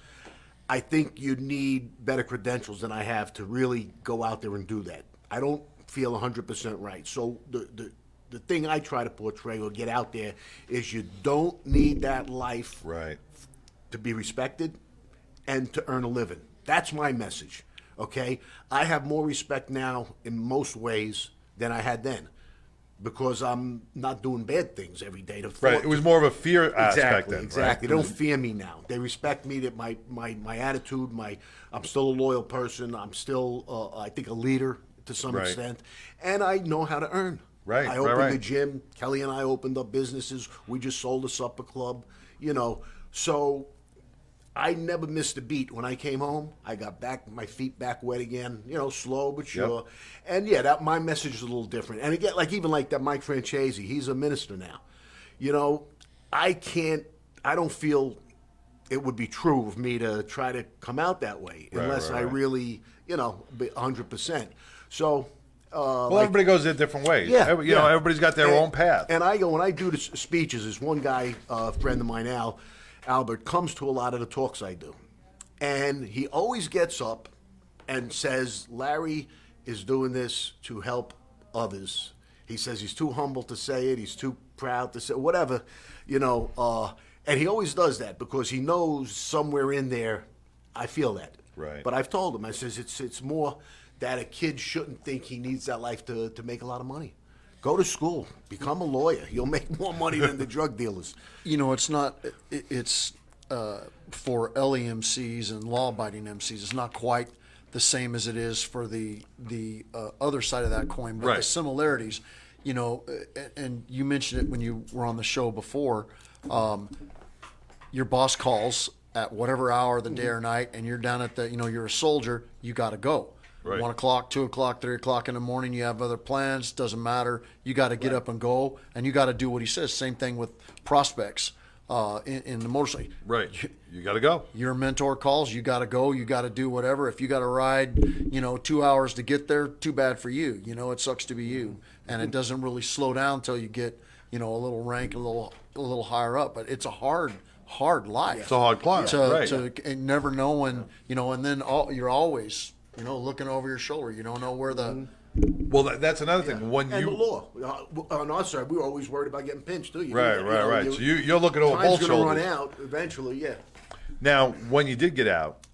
Speaker 8: I think you need better credentials than I have to really go out there and do that. I don't feel 100% right. So the thing I try to portray or get out there is you don't need that life to be respected and to earn a living. That's my message, okay? I have more respect now in most ways than I had then, because I'm not doing bad things every day.
Speaker 2: It was more of a fear aspect then.
Speaker 8: Exactly. They don't fear me now. They respect me, that my attitude, I'm still a loyal person. I'm still, I think, a leader to some extent. And I know how to earn. I opened the gym. Kelly and I opened up businesses. We just sold a supper club, So I never missed a beat. When I came home, I got my feet back wet again, slow but sure. And my message is a little different. And again, even like that Mike Francesi, he's a minister now. I don't feel it would be true of me to try to come out that way unless I really, 100%. So,
Speaker 2: everybody goes their different ways.
Speaker 8: Yeah,
Speaker 2: everybody's got their own path.
Speaker 8: And when I do the speeches, there's one guy, a friend of mine, Albert, comes to a lot of the talks I do. And he always gets up and says, Larry is doing this to help others. He says he's too humble to say it. He's too proud to say whatever, and he always does that because he knows somewhere in there, I feel that.
Speaker 2: Right.
Speaker 8: But I've told him, I says, it's more that a kid shouldn't think he needs that life to make a lot of money. Go to school, become a lawyer. You'll make more money than the drug dealers.
Speaker 3: It's not. It's for LEMCs and law-abiding MCs. It's not quite the same as it is for the other side of that coin. But the similarities, and you mentioned it when you were on the show before. Your boss calls at whatever hour of the day or night, and you're down at you're a soldier. You got to go. 1 o'clock, 2 o'clock, 3 o'clock in the morning, you have other plans, doesn't matter. You got to get up and go, and you got to do what he says. Same thing with prospects in the motorcycle.
Speaker 2: Right. You got to go.
Speaker 3: Your mentor calls, you got to go, you got to do whatever. If you got to ride, 2 hours to get there, too bad for you. It sucks to be you. And it doesn't really slow down until you get, a little rank, a little higher up. But it's a hard life.
Speaker 2: It's a hard climb.
Speaker 3: To never knowing, and then you're always... looking over your shoulder. You don't know where the...
Speaker 2: Well, that's another thing. When
Speaker 8: and
Speaker 2: you...
Speaker 8: the law. On our side, we were always worried about getting pinched, too.
Speaker 2: Right. So you're looking over both shoulders.
Speaker 8: Time's going to run out eventually, yeah.
Speaker 2: Now, when you did get out,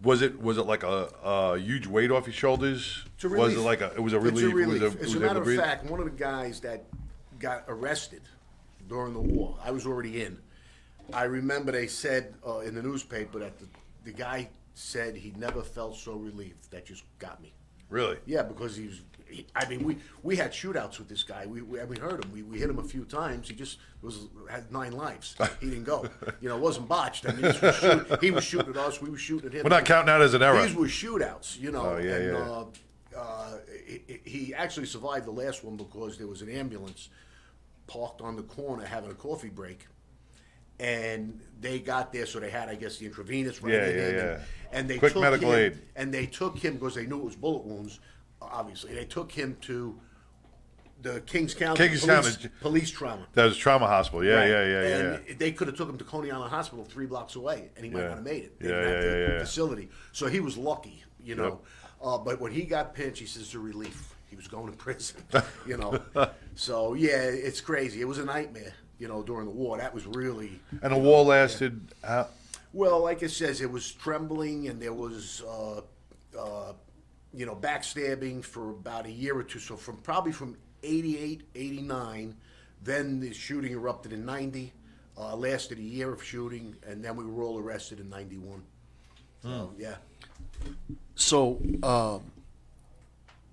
Speaker 2: was it like a huge weight off your shoulders?
Speaker 8: It's a relief.
Speaker 2: Was it like it was a relief?
Speaker 8: It's a relief.
Speaker 2: It was
Speaker 8: As a matter of fact, one of the guys that got arrested during the war, I was already in. I remember they said in the newspaper that the guy said he never felt so relieved. That just got me.
Speaker 2: Really?
Speaker 8: Yeah, because we had shootouts with this guy. We heard him. We hit him a few times. He just had 9 lives. He didn't go. It wasn't botched. I mean, he was shooting at us. We were shooting at him.
Speaker 2: We're not counting that as an error.
Speaker 8: These were shootouts.
Speaker 2: Oh, yeah,
Speaker 8: he actually survived the last one because there was an ambulance parked on the corner having a coffee break. And they got there, so they had, I guess, the intravenous right in him. And they
Speaker 2: quick
Speaker 8: took
Speaker 2: medical
Speaker 8: him,
Speaker 2: aid.
Speaker 8: And they took him because they knew it was bullet wounds. Obviously, they took him to the Kings County police trauma.
Speaker 2: That was trauma hospital. Yeah.
Speaker 8: And they could have took him to Coney Island Hospital 3 blocks away, and he might not have made it. They didn't have the facility, so he was lucky, But when he got pinched, he says it's a relief. He was going to prison, So it's crazy. It was a nightmare. During the war, that was really...
Speaker 2: And the war lasted how?
Speaker 8: Well, like it says, it was trembling, and there was, backstabbing for about a year or two. So probably from 88, 89, then the shooting erupted in 90. Lasted a year of shooting, and then we were all arrested in '91. So yeah.
Speaker 3: So,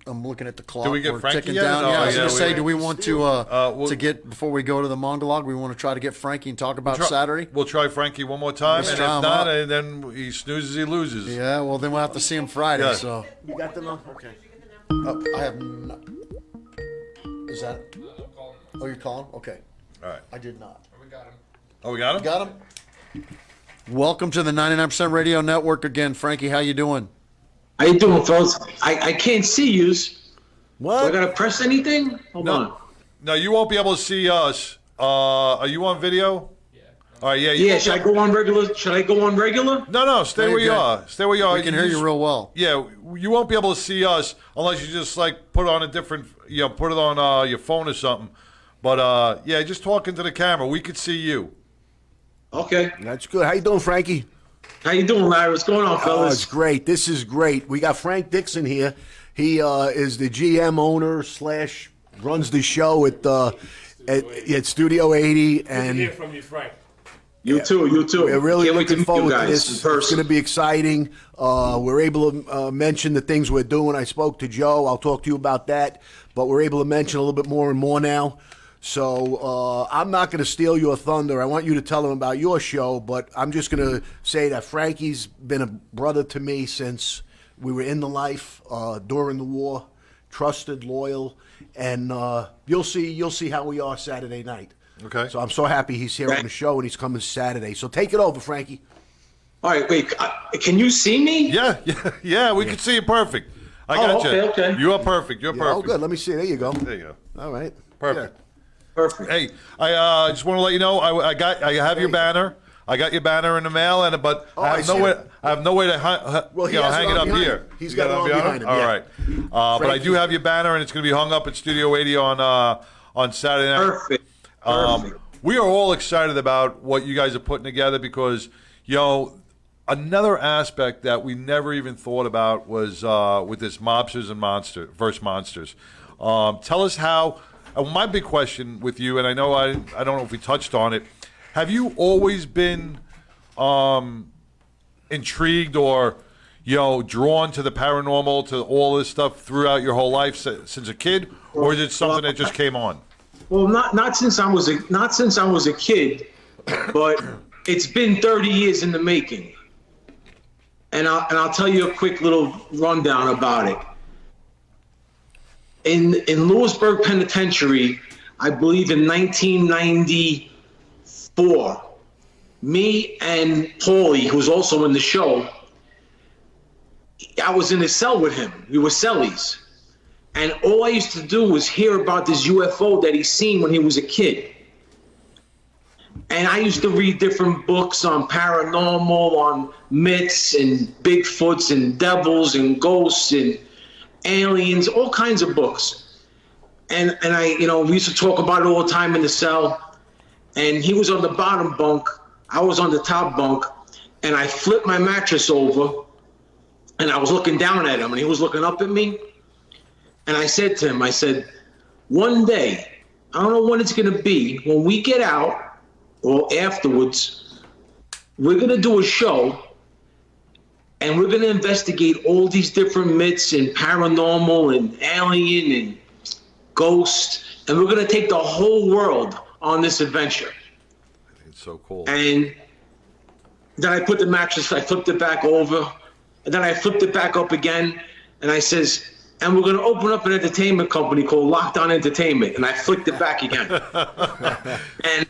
Speaker 3: I'm looking at the clock.
Speaker 2: Do we get
Speaker 3: We're
Speaker 2: Frankie
Speaker 3: ticking
Speaker 2: yet?
Speaker 3: down.
Speaker 2: No,
Speaker 3: Yeah, I was
Speaker 2: yeah,
Speaker 3: going to
Speaker 2: we-
Speaker 3: say, do we want to
Speaker 2: we'll-
Speaker 3: get before we go to the monologue? We want to try to get Frankie and talk about Saturday.
Speaker 2: We'll try Frankie one more time,
Speaker 3: Let's
Speaker 2: and
Speaker 3: try
Speaker 2: if
Speaker 3: him
Speaker 2: not,
Speaker 3: up.
Speaker 2: and then he snoozes, he loses.
Speaker 3: Yeah, well then we'll have to see him Friday.
Speaker 2: Yeah.
Speaker 3: So
Speaker 8: You got them? Okay.
Speaker 3: I have. No, is that? Oh, you're calling? Okay.
Speaker 2: All right.
Speaker 3: I did not.
Speaker 14: We got him.
Speaker 2: Oh, we got him?
Speaker 3: Got him? Welcome to the 99% Radio Network again, Frankie. How you doing?
Speaker 17: How you doing, fellas? I can't see yous.
Speaker 8: What?
Speaker 17: Do I gotta press anything? Hold
Speaker 2: No.
Speaker 17: on.
Speaker 2: No, you won't be able to see us. Are you on video? Yeah. All right, yeah.
Speaker 17: Yeah, should I go on regular? Should I go on regular?
Speaker 2: No, stay where you are. Stay where you are.
Speaker 3: We can hear you real well.
Speaker 2: Yeah, you won't be able to see us unless you just like put on a different, put it on your phone or something. But yeah, just talk into the camera. We could see you.
Speaker 17: Okay.
Speaker 8: That's good. How you doing, Frankie?
Speaker 17: How you doing, Larry? What's going on,
Speaker 8: Oh,
Speaker 17: fellas?
Speaker 8: it's great. This is great. We got Frank Dixon here. He is the GM owner / runs the show at Studio 80.
Speaker 18: Good to
Speaker 8: And
Speaker 18: hear from you, Frank.
Speaker 17: You too.
Speaker 8: we're really
Speaker 17: Can't wait to
Speaker 8: looking
Speaker 17: meet you
Speaker 8: forward to
Speaker 17: guys
Speaker 8: this.
Speaker 17: in
Speaker 8: It's
Speaker 17: person.
Speaker 8: going to be exciting. We're able to mention the things we're doing. I spoke to Joe. I'll talk to you about that. But we're able to mention a little bit more and more now. So I'm not going to steal your thunder. I want you to tell them about your show. But I'm just going to say that Frankie's been a brother to me since we were in the life during the war. Trusted, loyal, and you'll see how we are Saturday night.
Speaker 2: Okay.
Speaker 8: So I'm so happy he's here on the show and he's coming Saturday. So take it over, Frankie.
Speaker 17: All right, wait. Can you see me?
Speaker 2: Yeah. We can see you perfect. I got you.
Speaker 17: Okay.
Speaker 2: You are perfect. You're
Speaker 8: Yeah,
Speaker 2: perfect.
Speaker 8: oh, good. Let me see. There you go.
Speaker 2: There you go.
Speaker 8: All right.
Speaker 2: Perfect.
Speaker 17: Perfect.
Speaker 2: Hey, I just want to let you know I have your banner. I got your banner in the mail, but
Speaker 8: Oh,
Speaker 2: I
Speaker 8: I
Speaker 2: have
Speaker 8: see
Speaker 2: no way.
Speaker 8: it.
Speaker 2: I have no way to
Speaker 8: Well, he has
Speaker 2: hang
Speaker 8: it
Speaker 2: it
Speaker 8: on
Speaker 2: up
Speaker 8: behind
Speaker 2: here.
Speaker 8: him. He's
Speaker 2: You
Speaker 8: got it on behind him,
Speaker 2: All
Speaker 8: yeah.
Speaker 2: right. But I do have your banner, and it's going to be hung up at Studio 80 on Saturday night.
Speaker 17: Perfect.
Speaker 2: We are all excited about what you guys are putting together because another aspect that we never even thought about was with this mobsters and versus monsters. Tell us how. My big question with you, and I don't know if we touched on it. Have you always been intrigued or drawn to the paranormal, to all this stuff throughout your whole life since a kid, or is it something that just came on?
Speaker 17: Well, not since I was a kid, but it's been 30 years in the making. And I'll tell you a quick little rundown about it. In Lewisburg Penitentiary, I believe in 1994, me and Paulie, who's also in the show, I was in a cell with him. We were cellies. And all I used to do was hear about this UFO that he seen when he was a kid. And I used to read different books on paranormal, on myths and Bigfoots and devils and ghosts and aliens, all kinds of books. And I, we used to talk about it all the time in the cell. And he was on the bottom bunk, I was on the top bunk, and I flipped my mattress over, and I was looking down at him, and he was looking up at me. And I said to him, one day, I don't know when it's going to be, when we get out, or afterwards, we're going to do a show, and we're going to investigate all these different myths and paranormal and alien and ghost, and we're going to take the whole world on this adventure.
Speaker 2: It's so cool.
Speaker 17: And then I put the mattress, I flipped it back over, and then I flipped it back up again, and I says, and we're going to open up an entertainment company called Lockdown Entertainment, and I flicked it back again. And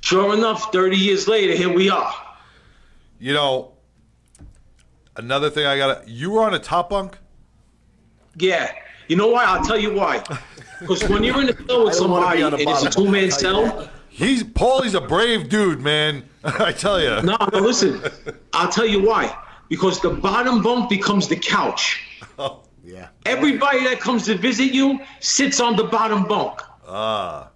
Speaker 17: sure enough, 30 years later, here we are.
Speaker 2: Another thing you were on a top bunk?
Speaker 17: Yeah. You know why? I'll tell you why. Because when you're in a cell with somebody and it's a two-man cell.
Speaker 2: Paulie's a brave dude, man. I tell you.
Speaker 17: No, listen. I'll tell you why. Because the bottom bunk becomes the couch.
Speaker 2: Oh.
Speaker 8: Yeah.
Speaker 17: Everybody that comes to visit you sits on the bottom bunk.
Speaker 2: Ah.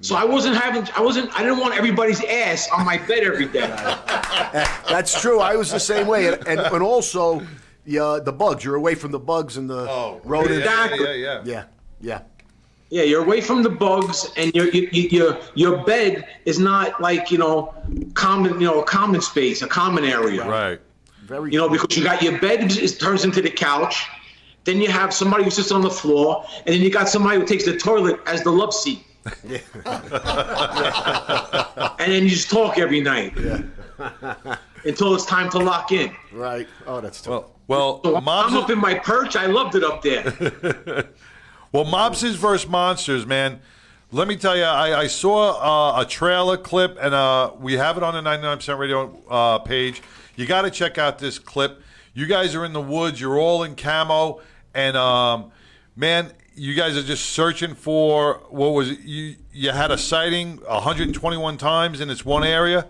Speaker 17: So I didn't want everybody's ass on my bed every day.
Speaker 8: That's true. I was the same way. And also, the bugs. You're away from the bugs and the rodents.
Speaker 17: Exactly.
Speaker 2: Yeah.
Speaker 17: Yeah, you're away from the bugs, and your bed is not like a common space, a common area.
Speaker 2: Right.
Speaker 17: Because you got your bed turns into the couch, then you have somebody who sits on the floor, and then you got somebody who takes the toilet as the love seat. Yeah. And then you just talk every night. Yeah. Until it's time to lock in.
Speaker 8: Right. Oh, that's tough.
Speaker 2: Well,
Speaker 17: so I'm up in my perch. I loved it up there.
Speaker 2: Well, Mobsters vs. Monsters, man. Let me tell you, I saw a trailer clip, and we have it on the 99% Radio page. You got to check out this clip. You guys are in the woods. You're all in camo, and man, you guys are just searching for what was it? You had a sighting 121 times in this one area.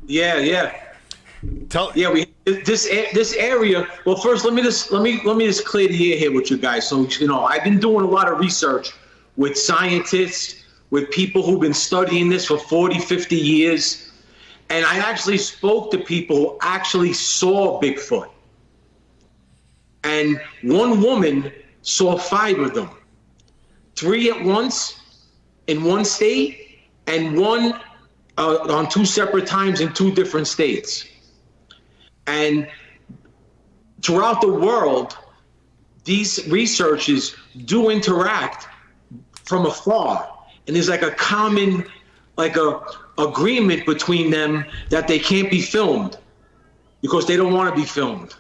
Speaker 17: Yeah. This area. Well, first let me just clear the air here with you guys. So I've been doing a lot of research with scientists, with people who've been studying this for 40, 50 years, and I actually spoke to people who actually saw Bigfoot. And one woman saw 5 of them, 3 at once in one state, and one on 2 separate times in 2 different states. And throughout the world, these researchers do interact from afar, and there's like a common, agreement between them that they can't be filmed because they don't want to be filmed.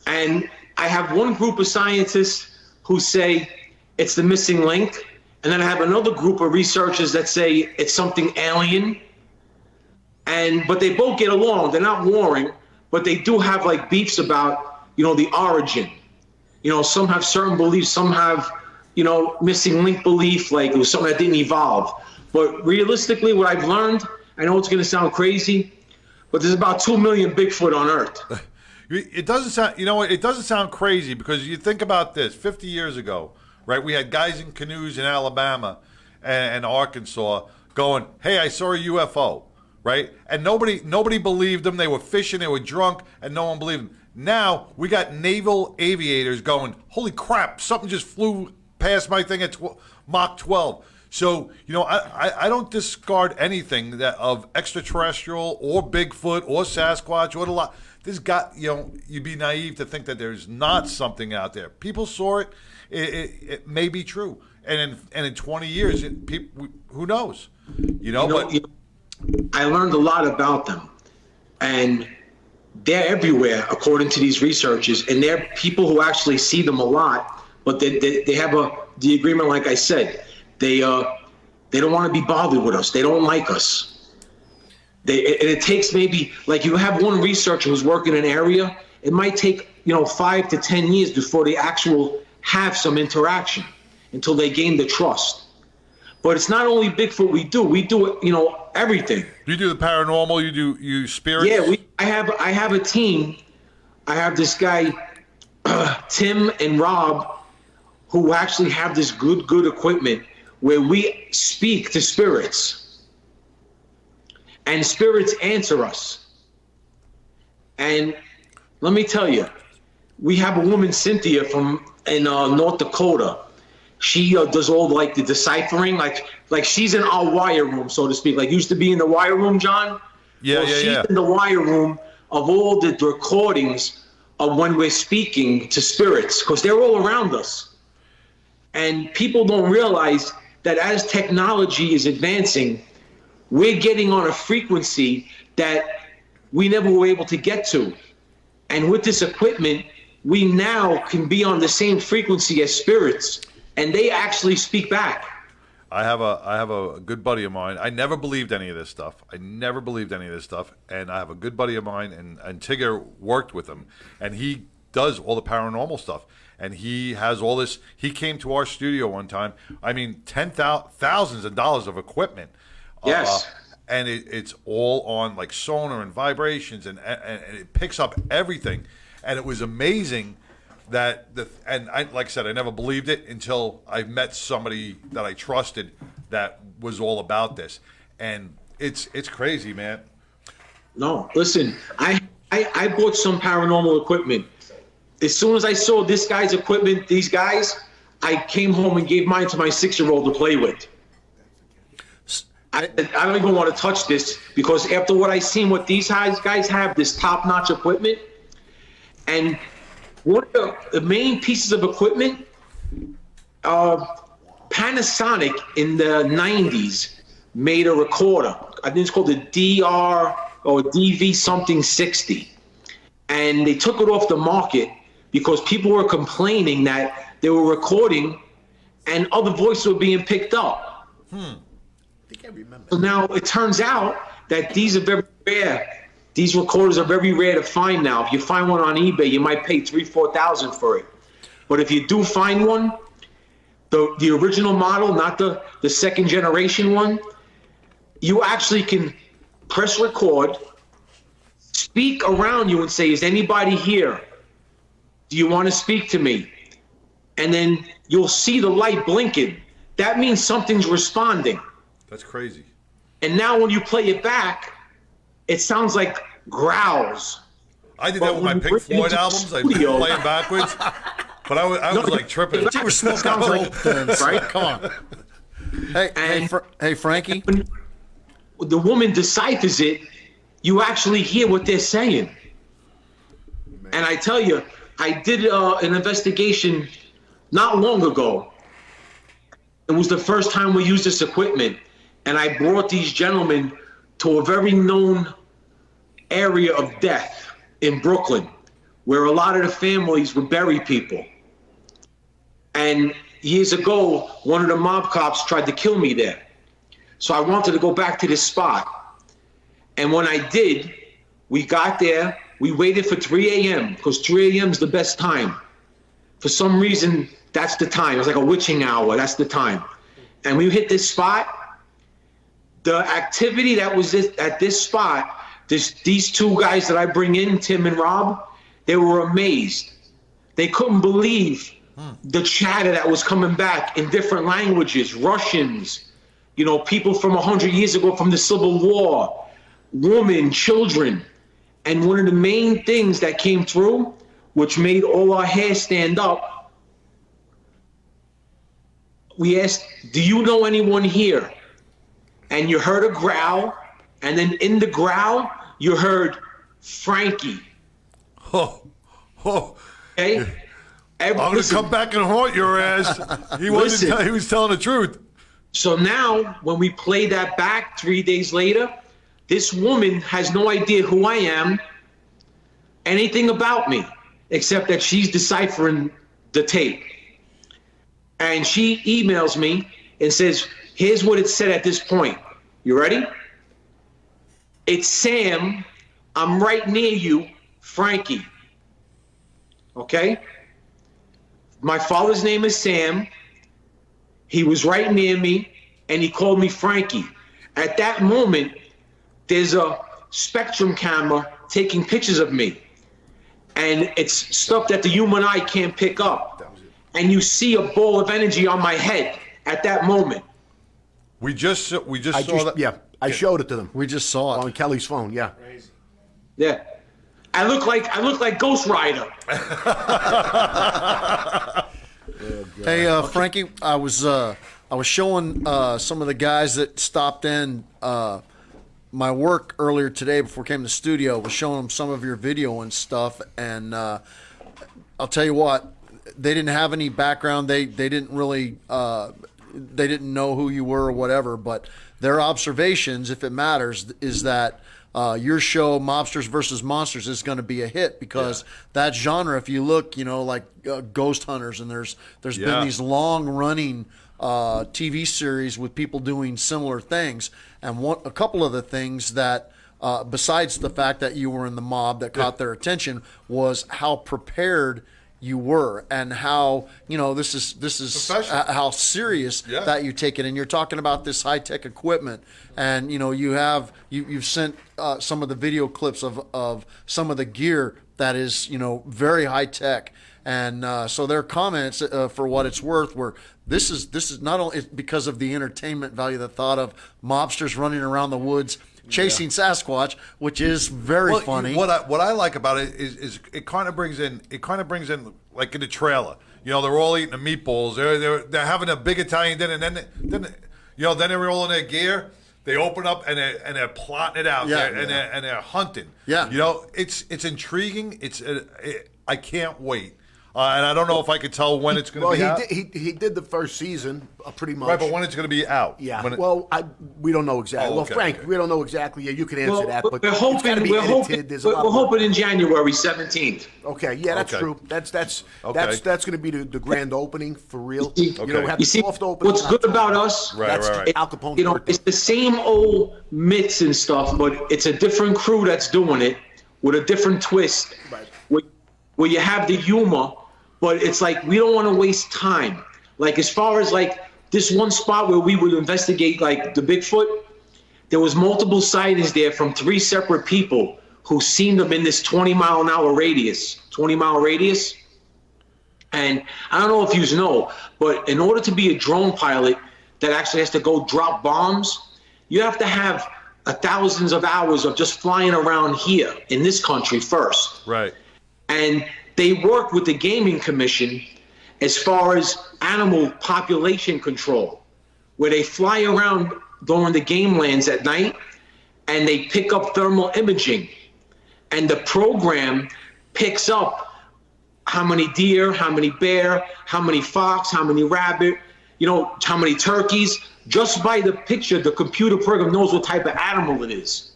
Speaker 17: And I have one group of scientists who say it's the missing link, and then I have another group of researchers that say it's something alien. But they both get along. They're not warring, but they do have beefs about, the origin. Some have certain beliefs, some have, missing link belief, like it was something that didn't evolve. But realistically, what I've learned, I know it's going to sound crazy, but there's about 2 million Bigfoot on Earth.
Speaker 2: It doesn't sound, it doesn't sound crazy because you think about this. 50 years ago, right? We had guys in canoes in Alabama and Arkansas going, "Hey, I saw a UFO." Right? And nobody believed them. They were fishing, they were drunk, and no one believed them. Now we got naval aviators going, "Holy crap, something just flew past my thing at Mach 12. So, I don't discard anything that of extraterrestrial or Bigfoot or Sasquatch or the lot. This got, you'd be naive to think that there's not something out there. People saw it. It may be true. And in 20 years, who knows?
Speaker 17: I learned a lot about them, and they're everywhere, according to these researchers, and they're people who actually see them a lot, but they have the agreement, like I said, they don't want to be bothered with us. They don't like us. It takes maybe, you have one researcher who's working in an area, it might take, 5 to 10 years before they have some interaction until they gain the trust. But it's not only Bigfoot we do everything.
Speaker 2: You do the paranormal, you spirits?
Speaker 17: Yeah, I have a team. I have this guy, Tim and Rob, who actually have this good equipment where we speak to spirits. And spirits answer us. And let me tell you, we have a woman, Cynthia, in North Dakota. She does all the deciphering, like she's in our wire room, so to speak. Used to be in the wire room, John. She's in the wire room of all the recordings of when we're speaking to spirits, because they're all around us. And people don't realize that as technology is advancing, we're getting on a frequency that we never were able to get to. And with this equipment, we now can be on the same frequency as spirits. And they actually speak back.
Speaker 2: I have a good buddy of mine. I never believed any of this stuff. And I have a good buddy of mine, and Tigger worked with him. And he does all the paranormal stuff. And he has all this. He came to our studio one time. I mean, thousands of dollars of equipment.
Speaker 17: Yes.
Speaker 2: And it's all on sonar and vibrations, and it picks up everything. And it was amazing. Like I said, I never believed it until I met somebody that I trusted that was all about this, and it's crazy, man.
Speaker 17: No, listen, I bought some paranormal equipment. As soon as I saw this guy's equipment, these guys, I came home and gave mine to my 6-year-old to play with. I don't even want to touch this because after what I seen, what these guys have, this top-notch equipment, and one of the main pieces of equipment, Panasonic in the 90s made a recorder. I think it's called the DR or DV something 60. And they took it off the market because people were complaining that they were recording and other voices were being picked up.
Speaker 8: I think I remember.
Speaker 17: So now it turns out that these are very rare. These recorders are very rare to find now. If you find one on eBay, you might pay $3,000-$4,000 for it. But if you do find one, the original model, not the second generation one, you actually can press record, speak around you and say, is anybody here? Do you want to speak to me? And then you'll see the light blinking. That means something's responding.
Speaker 2: That's crazy.
Speaker 17: And now when you play it back, it sounds like growls.
Speaker 2: I did that with my Pink Floyd albums. I play them backwards. But I was like tripping.
Speaker 3: You were smoking dope then, right? Come on. Hey, Frankie.
Speaker 17: When the woman deciphers it, you actually hear what they're saying. And I tell you, I did an investigation not long ago. It was the first time we used this equipment. And I brought these gentlemen to a very known area of death in Brooklyn, where a lot of the families would bury people. And years ago, one of the mob cops tried to kill me there. So I wanted to go back to this spot. And when I did, we got there, we waited for 3 a.m. because 3 a.m. is the best time. For some reason, that's the time. It was like a witching hour, that's the time. And we hit this spot. The activity that was at this spot, these two guys that I bring in, Tim and Rob, they were amazed. They couldn't believe the chatter that was coming back in different languages, Russians, people from 100 years ago from the Civil War, women, children. And one of the main things that came through, which made all our hair stand up, we asked, do you know anyone here? And you heard a growl, and then in the growl, you heard Frankie. Okay?
Speaker 2: I'm going to come back and haunt your ass. He was telling the truth.
Speaker 17: So now, when we play that back 3 days later, this woman has no idea who I am, anything about me, except that she's deciphering the tape. And she emails me and says, here's what it said at this point. You ready? It's Sam. I'm right near you, Frankie. Okay? My father's name is Sam. He was right near me, and he called me Frankie. At that moment, there's a Spectrum camera taking pictures of me. And it's stuff that the human eye can't pick up. And you see a ball of energy on my head at that moment.
Speaker 2: We just saw that.
Speaker 8: Yeah, I showed it to them.
Speaker 3: We just saw it
Speaker 8: on Kelly's phone. Yeah.
Speaker 17: Yeah. I look like Ghost Rider.
Speaker 3: Hey, Frankie, I was showing some of the guys that stopped in my work earlier today before I came to the studio. Was showing them some of your video and stuff, and I'll tell you what, they didn't have any background. They didn't really they didn't know who you were or whatever. But their observations, if it matters, is that your show, Mobsters versus Monsters, is going to be a hit because that genre, if you look, like Ghost Hunters, and there's been these long-running TV series with people doing similar things. And a couple of the things that, besides the fact that you were in the mob that caught their attention, was how prepared you were and how this is how serious that you take it. And you're talking about this high-tech equipment, and you've sent some of the video clips of some of the gear that is very high-tech. And so their comments, for what it's worth, were this is not only because of the entertainment value, the thought of mobsters running around the woods chasing Sasquatch, which is very funny.
Speaker 2: What I like about it is it kind of brings in like in the trailer. You know, they're all eating the meatballs. They're having a big Italian dinner, and then they're all in their gear. They open up and they're plotting it out. And they're hunting.
Speaker 3: Yeah.
Speaker 2: You know, it's intriguing. I can't wait. And I don't know if I could tell when it's going to be out.
Speaker 8: He did the first season pretty much.
Speaker 2: Right, but when it's going to be out?
Speaker 8: Yeah. We don't know exactly.
Speaker 2: Oh, okay,
Speaker 8: Frank, we don't know exactly. Yeah, you can answer that. But
Speaker 17: we're hoping in January 17th.
Speaker 8: Okay. Yeah, that's true. That's going to be the grand opening for real.
Speaker 17: You see, what's good about us?
Speaker 2: Right.
Speaker 8: Al Capone's
Speaker 17: you know,
Speaker 8: birthday.
Speaker 17: it's the same old myths and stuff, but it's a different crew that's doing it with a different twist.
Speaker 8: Right.
Speaker 17: Where you have the humor, but it's like we don't want to waste time. Like as far as like this one spot where we would investigate like the Bigfoot, there was multiple sightings there from 3 separate people who seen them in this 20-mile radius. And I don't know if you know, but in order to be a drone pilot that actually has to go drop bombs, you have to have thousands of hours of just flying around here in this country first.
Speaker 2: Right.
Speaker 17: And they work with the Gaming Commission as far as animal population control, where they fly around during the game lands at night and they pick up thermal imaging. And the program picks up how many deer, how many bear, how many fox, how many rabbit, how many turkeys. Just by the picture, the computer program knows what type of animal it is.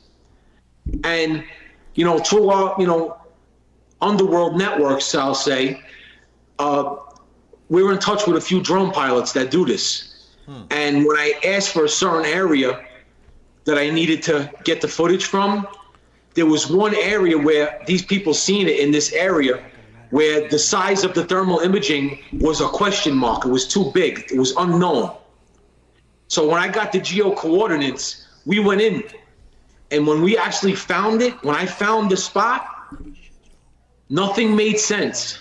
Speaker 17: And, through our, underworld networks, I'll say, we're in touch with a few drone pilots that do this. And when I asked for a certain area that I needed to get the footage from, there was one area where these people seen it in this area where the size of the thermal imaging was a question mark. It was too big. It was unknown. So when I got the geo coordinates, we went in. And when we actually found it, when I found the spot, nothing made sense.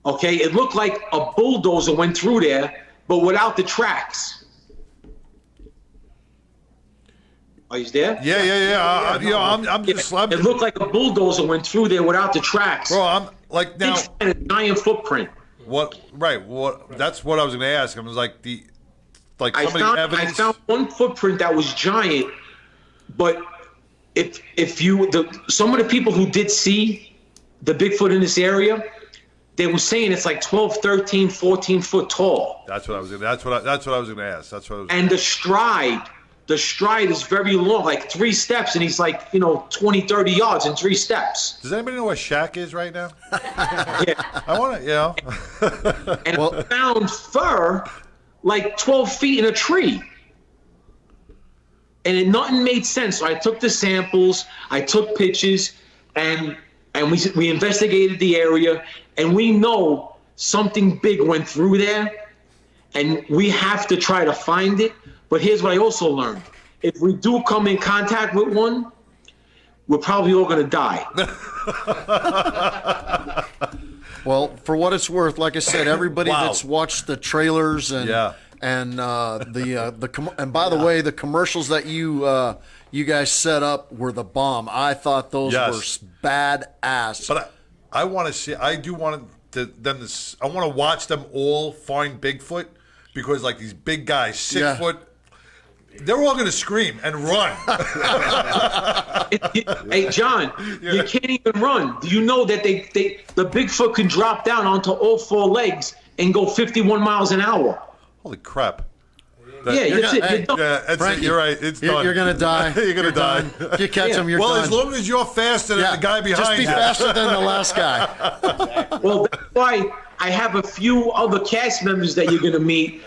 Speaker 17: Okay, it looked like a bulldozer went through there, but without the tracks. Are you there?
Speaker 2: Yeah. I'm just.
Speaker 17: It looked like a bulldozer went through there without the tracks.
Speaker 2: Bro, I'm like now.
Speaker 17: A giant footprint.
Speaker 2: What? Right. What? That's what I was going to ask him. It was like
Speaker 17: I found one footprint that was giant, but some of the people who did see the Bigfoot in this area, they were saying it's like 12, 13, 14 foot tall.
Speaker 2: That's what I was going to ask.
Speaker 17: And the stride is very long, like 3 steps, and he's like, 20, 30 yards in 3 steps.
Speaker 2: Does anybody know where Shaq is right now?
Speaker 17: Yeah.
Speaker 2: I want to,
Speaker 17: And I found fur like 12 feet in a tree. And nothing made sense. So I took the samples, I took pictures, and we investigated the area, and we know something big went through there, and we have to try to find it. But here's what I also learned. If we do come in contact with one, we're probably all going to die.
Speaker 3: Well, for what it's worth, like I said, everybody that's watched the trailers and and by the way, the commercials that you guys set up were the bomb. I thought those were badass.
Speaker 2: But I want to see. I do want them to. I want to watch them all find Bigfoot because like these big guys, 6 foot. They're all going to scream and run.
Speaker 17: Hey, John, you can't even run. Do you know that the Bigfoot can drop down onto all 4 legs and go 51 miles an hour?
Speaker 2: Holy crap.
Speaker 17: That's it.
Speaker 3: Frankie,
Speaker 2: you're right. It's done.
Speaker 3: You're going to die.
Speaker 2: You're going to die.
Speaker 3: If you catch him, you're done.
Speaker 2: As long as you're faster than the guy behind you.
Speaker 3: Just be faster than the last guy.
Speaker 17: Well, that's why I have a few other cast members that you're going to meet.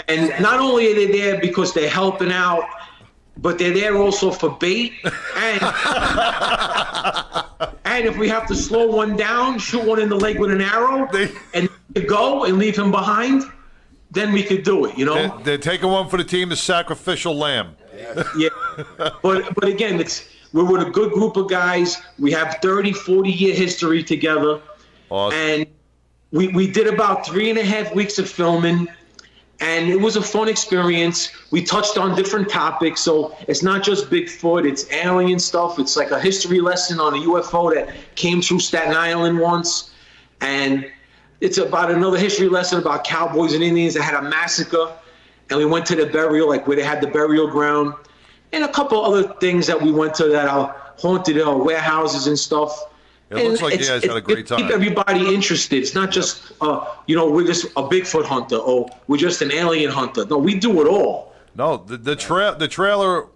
Speaker 17: And not only are they there because they're helping out, but they're there also for bait. And if we have to slow one down, shoot one in the leg with an arrow, and go and leave him behind, then we could do it,
Speaker 2: They're taking one for the team, the sacrificial lamb.
Speaker 17: Yeah. But again, we're with a good group of guys. We have 30, 40-year history together.
Speaker 2: Awesome.
Speaker 17: And we did about 3.5 weeks of filming. And it was a fun experience. We touched on different topics. So it's not just Bigfoot, it's alien stuff. It's like a history lesson on a UFO that came through Staten Island once. And it's about another history lesson about cowboys and Indians that had a massacre. And we went to the burial, like where they had the burial ground. And a couple other things that we went to that are haunted warehouses and stuff.
Speaker 2: It looks like you guys had a great time.
Speaker 17: Keep everybody interested. It's not just, we're just a Bigfoot hunter or we're just an alien hunter. No, we do it all.
Speaker 2: No, the trailer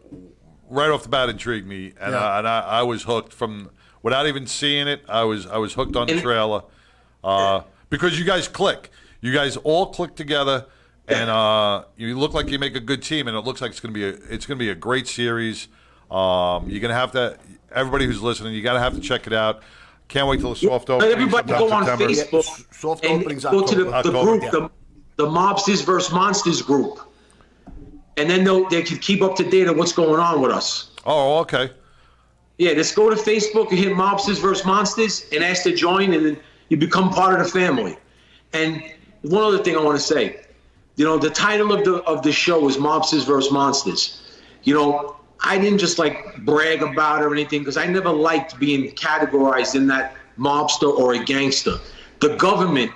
Speaker 2: right off the bat intrigued me, and I was hooked from without even seeing it. I was hooked on the trailer because you guys click. You guys all click together, and you look like you make a good team, and it looks like it's gonna be a great series. You're gonna have to. Everybody who's listening, you gotta have to check it out. Can't wait till the soft opening.
Speaker 17: Everybody go on
Speaker 2: September.
Speaker 17: Facebook
Speaker 8: Soft
Speaker 17: and
Speaker 8: openings
Speaker 17: go to the
Speaker 2: October.
Speaker 17: group, the Mobsters vs. Monsters group, and then they can keep up to date on what's going on with us.
Speaker 2: Oh, okay.
Speaker 17: Yeah, just go to Facebook and hit Mobsters vs. Monsters and ask to join, and then you become part of the family. And one other thing I want to say, the title of the show is Mobsters vs. Monsters. I didn't just brag about it or anything because I never liked being categorized in that mobster or a gangster. The government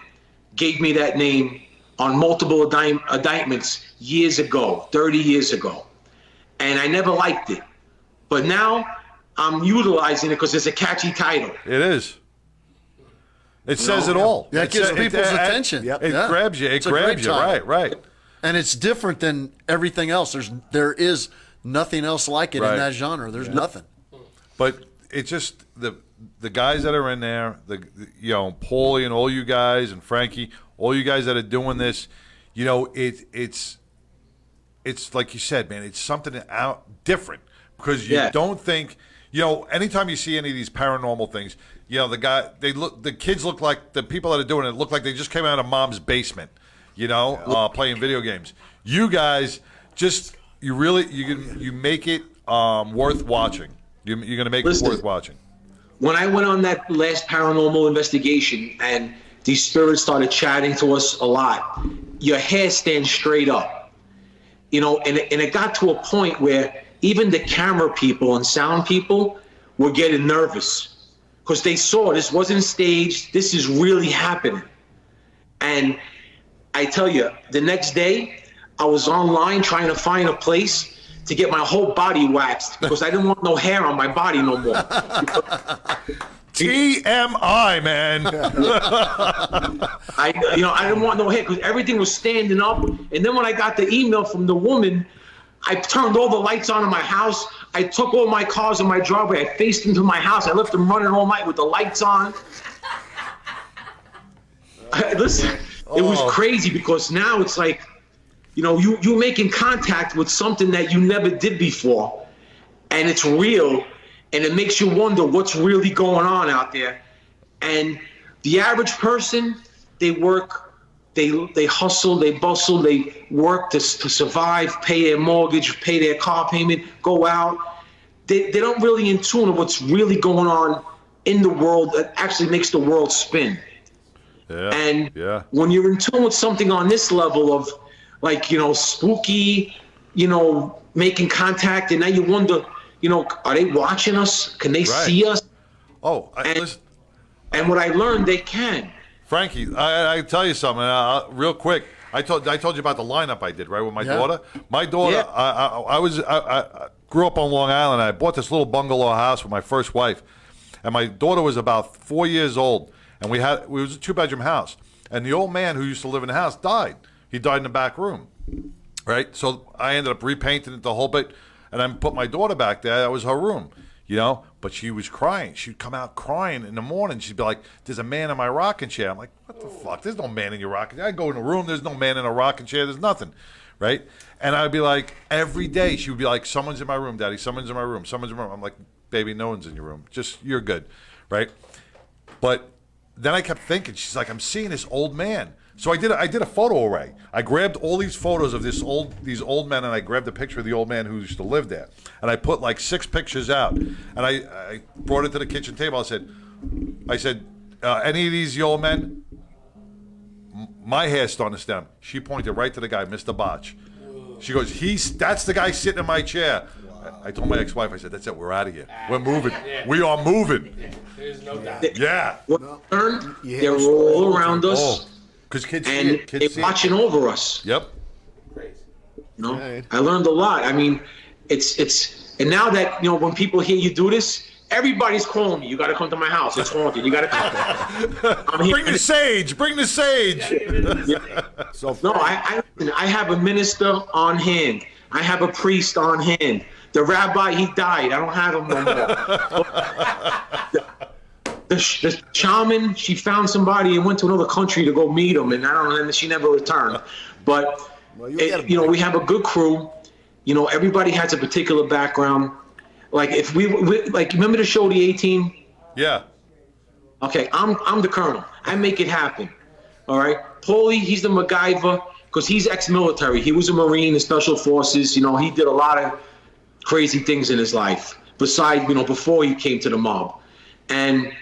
Speaker 17: gave me that name on multiple indictments years ago, 30 years ago. And I never liked it. But now I'm utilizing it because it's a catchy title.
Speaker 2: It is. It says it all.
Speaker 3: Yeah, it gives people's attention.
Speaker 2: It grabs you. It grabs you. Right.
Speaker 3: And it's different than everything else. There is nothing else like it in that genre. There's nothing.
Speaker 2: But it's just the guys that are in there, Paulie and all you guys and Frankie, all you guys that are doing this, it's like you said, man, it's something out different because you don't think, anytime you see any of these paranormal things, the kids look like the people that are doing it look like they just came out of mom's basement, playing video games. You guys just. You make it worth watching. You're going to make it worth watching.
Speaker 17: When I went on that last paranormal investigation and these spirits started chatting to us a lot, your hair stands straight up. And it got to a point where even the camera people and sound people were getting nervous because they saw this wasn't staged. This is really happening. And I tell you, the next day, I was online trying to find a place to get my whole body waxed because I didn't want no hair on my body no more.
Speaker 2: TMI, man.
Speaker 17: I didn't want no hair because everything was standing up. And then when I got the email from the woman, I turned all the lights on in my house. I took all my cars in my driveway. I faced into my house. I left them running all night with the lights on. Listen, it was crazy because now it's like, you're making contact with something that you never did before, and it's real, and it makes you wonder what's really going on out there. And the average person, they work, they hustle, they bustle, they work to survive, pay their mortgage, pay their car payment, go out. They don't really in tune with what's really going on in the world that actually makes the world spin.
Speaker 2: Yeah.
Speaker 17: And when you're in tune with something on this level of spooky, making contact, and now you wonder, are they watching us? Can they see us?
Speaker 2: Oh,
Speaker 17: and what I learned, they can.
Speaker 2: Frankie, I tell you something real quick. I told you about the lineup I did, right, with my daughter. My daughter, I grew up on Long Island. I bought this little bungalow house with my first wife, and my daughter was about 4 years old, and it was a 2-bedroom house, and the old man who used to live in the house died. He died in the back room, right? So I ended up repainting it the whole bit, and I put my daughter back there. That was her room, But she was crying. She'd come out crying in the morning. She'd be like, "There's a man in my rocking chair." I'm like, "What the fuck? There's no man in your rocking chair." I go in the room. There's no man in a rocking chair. There's nothing, right? And I'd be like, every day she would be like, "Someone's in my room, Daddy. Someone's in my room. Someone's in my room." I'm like, "Baby, no one's in your room. Just you're good, right?" But then I kept thinking. She's like, "I'm seeing this old man." So I did a photo array. I grabbed all these photos of these old men, and I grabbed a picture of the old man who used to live there. And I put 6 pictures out, and I brought it to the kitchen table. I said, any of these the old men? My hair's starting to stand. She pointed right to the guy, Mr. Botch. She goes, that's the guy sitting in my chair. I told my ex-wife, I said, that's it, we're out of here. We're moving. We are moving.
Speaker 6: There's no doubt.
Speaker 2: Yeah.
Speaker 17: They're all around us.
Speaker 2: Because kids
Speaker 17: and
Speaker 2: see it. Kids
Speaker 17: they're watching over us.
Speaker 2: Yep.
Speaker 17: You know, I learned a lot. I mean, and now that, you know, when people hear you do this, everybody's calling me. You got to come to my house. It's haunted. You got to come.
Speaker 2: Bring the sage. Bring the sage.
Speaker 17: So no, I have a minister on hand. I have a priest on hand. The rabbi, he died. I don't have him no more. The shaman, she found somebody and went to another country to go meet him, and and she never returned. But you know, we have a good crew. You know, everybody has a particular background. Like if we like, remember the show The A-Team?
Speaker 2: Yeah.
Speaker 17: Okay, I'm the colonel. I make it happen. All right, Paulie, he's the MacGyver because he's ex-military. He was a Marine in Special Forces. You know, he did a lot of crazy things in his life. Besides, you know, before he came to the mob. And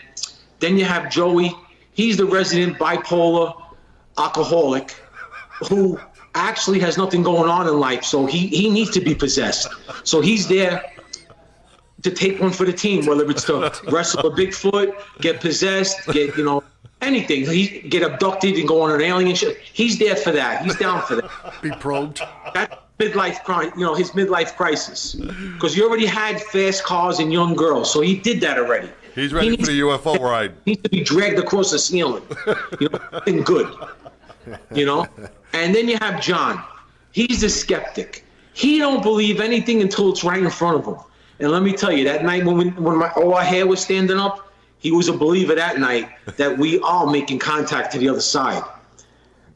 Speaker 17: then you have Joey. He's the resident bipolar alcoholic who actually has nothing going on in life. So he needs to be possessed. So he's there to take one for the team, whether it's to wrestle a Bigfoot, get possessed, get, you know, anything. He get abducted and go on an alien ship. He's there for that. He's down for that.
Speaker 3: Be probed.
Speaker 17: That's his midlife crisis. Because he already had fast cars and young girls, so he did that already.
Speaker 2: He's ready for the UFO ride.
Speaker 17: He needs to be dragged across the ceiling. You know, nothing good. You know? And then you have John. He's the skeptic. He don't believe anything until it's right in front of him. And let me tell you, that night when all our hair was standing up, he was a believer that night that we are making contact to the other side.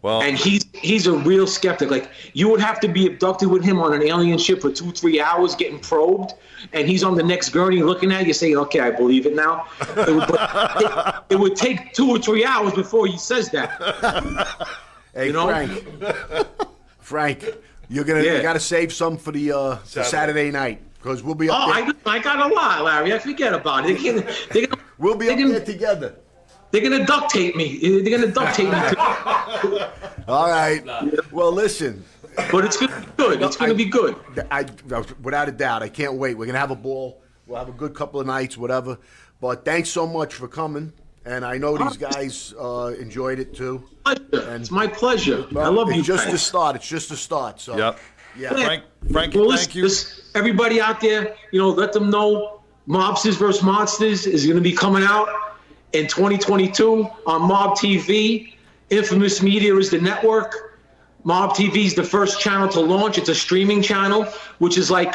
Speaker 2: Well,
Speaker 17: and he's a real skeptic. Like, you would have to be abducted with him on an alien ship for 2-3 hours getting probed, and he's on the next gurney looking at you saying, okay, I believe it now. It would take 2 or 3 hours before he says that.
Speaker 8: Hey,
Speaker 17: you know?
Speaker 8: Frank, you got to save some for the Saturday night. Because we'll be up there.
Speaker 17: I got a lot, Larry. I forget about it.
Speaker 8: We'll be up there together.
Speaker 17: They're going to duct tape me. They're going to duct tape me.
Speaker 8: All right. Well, listen.
Speaker 17: But it's going to be good. It's going to be good.
Speaker 8: Without a doubt. I can't wait. We're going to have a ball. We'll have a good couple of nights, whatever. But thanks so much for coming. And I know these guys enjoyed it, too.
Speaker 17: It's my pleasure. I love you guys.
Speaker 8: It's just the start. It's just the start. So.
Speaker 2: Yep.
Speaker 8: Yeah.
Speaker 2: Frank,
Speaker 17: well,
Speaker 2: thank you.
Speaker 17: Everybody out there, you know, let them know Mobsters vs. Monsters is going to be coming out in 2022 on Mob TV. Infamous Media is the network. Mob TV is the first channel to launch. It's a streaming channel, which is like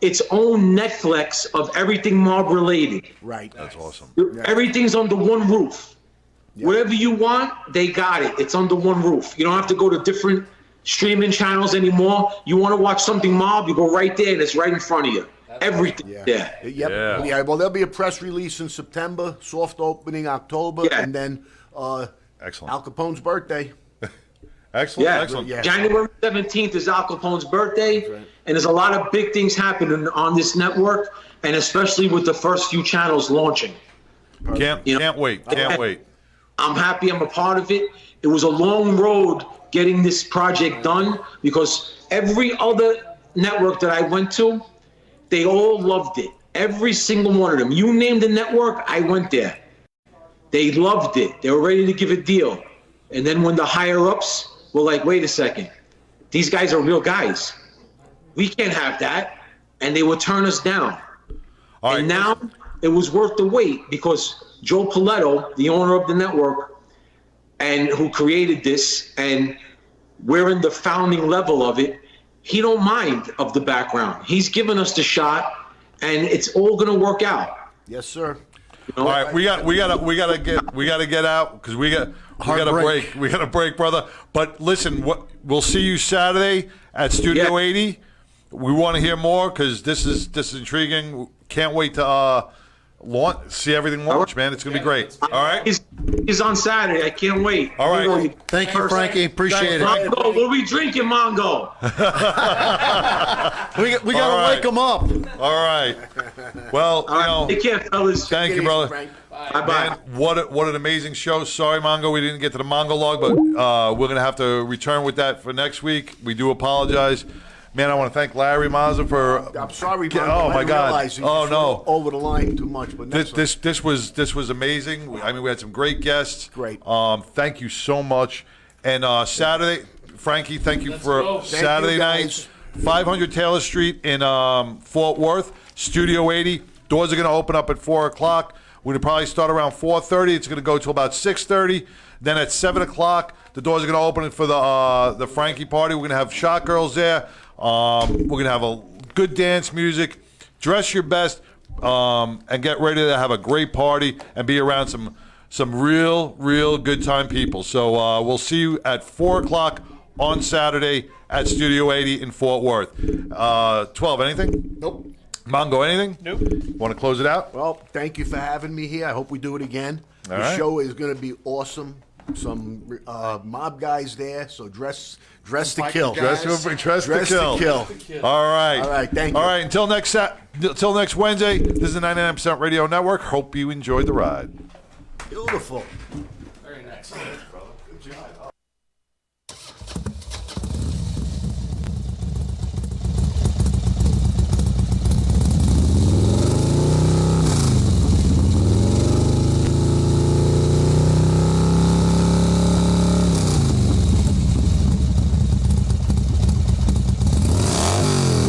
Speaker 17: its own Netflix of everything mob related.
Speaker 8: Right.
Speaker 2: That's awesome.
Speaker 17: Everything's under one roof. Yep. Whatever you want, they got it. It's under one roof. You don't have to go to different streaming channels anymore. You want to watch something mob, you go right there and it's right in front of you. Everything. Yeah.
Speaker 8: Yeah. Well, there'll be a press release in September, soft opening October, and then
Speaker 2: excellent.
Speaker 8: Al Capone's birthday.
Speaker 2: Excellent.
Speaker 17: Yeah. January 17th is Al Capone's birthday, and there's a lot of big things happening on this network, and especially with the first few channels launching.
Speaker 2: Can't wait.
Speaker 17: I'm happy I'm a part of it. It was a long road getting this project done because every other network that I went to, they all loved it. Every single one of them. You named the network, I went there. They loved it. They were ready to give a deal. And then when the higher-ups were like, wait a second, these guys are real guys. We can't have that. And they would turn us down. And now it was worth the wait because Joe Paletto, the owner of the network, and who created this, and we're in the founding level of it, he don't mind of the background. He's given us the shot, and it's all going to work out.
Speaker 8: Yes, sir.
Speaker 17: You know?
Speaker 2: All right, we gotta get out because we got a break. We got a break, brother. But listen, we'll see you Saturday at Studio 80. We want to hear more because this is intriguing. Can't wait to See everything launch, man. It's going to be great. All right?
Speaker 17: He's on Saturday. I can't wait.
Speaker 2: All right.
Speaker 3: Thank you, Frankie. Appreciate it.
Speaker 17: Mongo, what are we drinking, Mongo?
Speaker 3: We got to wake him up.
Speaker 2: All right. Well, you know.
Speaker 17: Take care, fellas.
Speaker 2: Thank you, brother.
Speaker 17: Bye-bye.
Speaker 2: Man, what an amazing show. Sorry, Mongo, we didn't get to the Mongo log, but we're going to have to return with that for next week. We do apologize. Man, I want to thank Larry Mazza for.
Speaker 8: I'm sorry, Mongo.
Speaker 2: Oh my God!
Speaker 8: Oh
Speaker 2: no!
Speaker 8: Over the line too much, but
Speaker 2: this was amazing. I mean, we had some great guests.
Speaker 8: Great.
Speaker 2: Thank you so much. And Saturday, Frankie, thank you for Saturday night, 500 Taylor Street in Fort Worth, Studio 80. Doors are going to open up at 4 o'clock. We're going to probably start around 4:30. It's going to go till about 6:30. Then at 7 o'clock, the doors are going to open for the Frankie party. We're going to have shot girls there. We're going to have a good dance music. Dress your best and get ready to have a great party and be around some real good time people. So we'll see you at 4 o'clock on Saturday at Studio 80 in Fort Worth. 12, anything?
Speaker 8: Nope.
Speaker 2: Mongo, anything?
Speaker 1: Nope.
Speaker 2: Want to close it out?
Speaker 8: Well, thank you for having me here. I hope we do it again.
Speaker 2: All
Speaker 8: the
Speaker 2: right.
Speaker 8: show is going to be awesome. Some mob guys there, so dress to kill.
Speaker 2: Dress to kill. All right.
Speaker 8: All right, thank you.
Speaker 2: All right, until next Wednesday, this is the 99% Radio Network. Hope you enjoyed the ride.
Speaker 8: Beautiful.
Speaker 6: Very nice.
Speaker 8: Good job.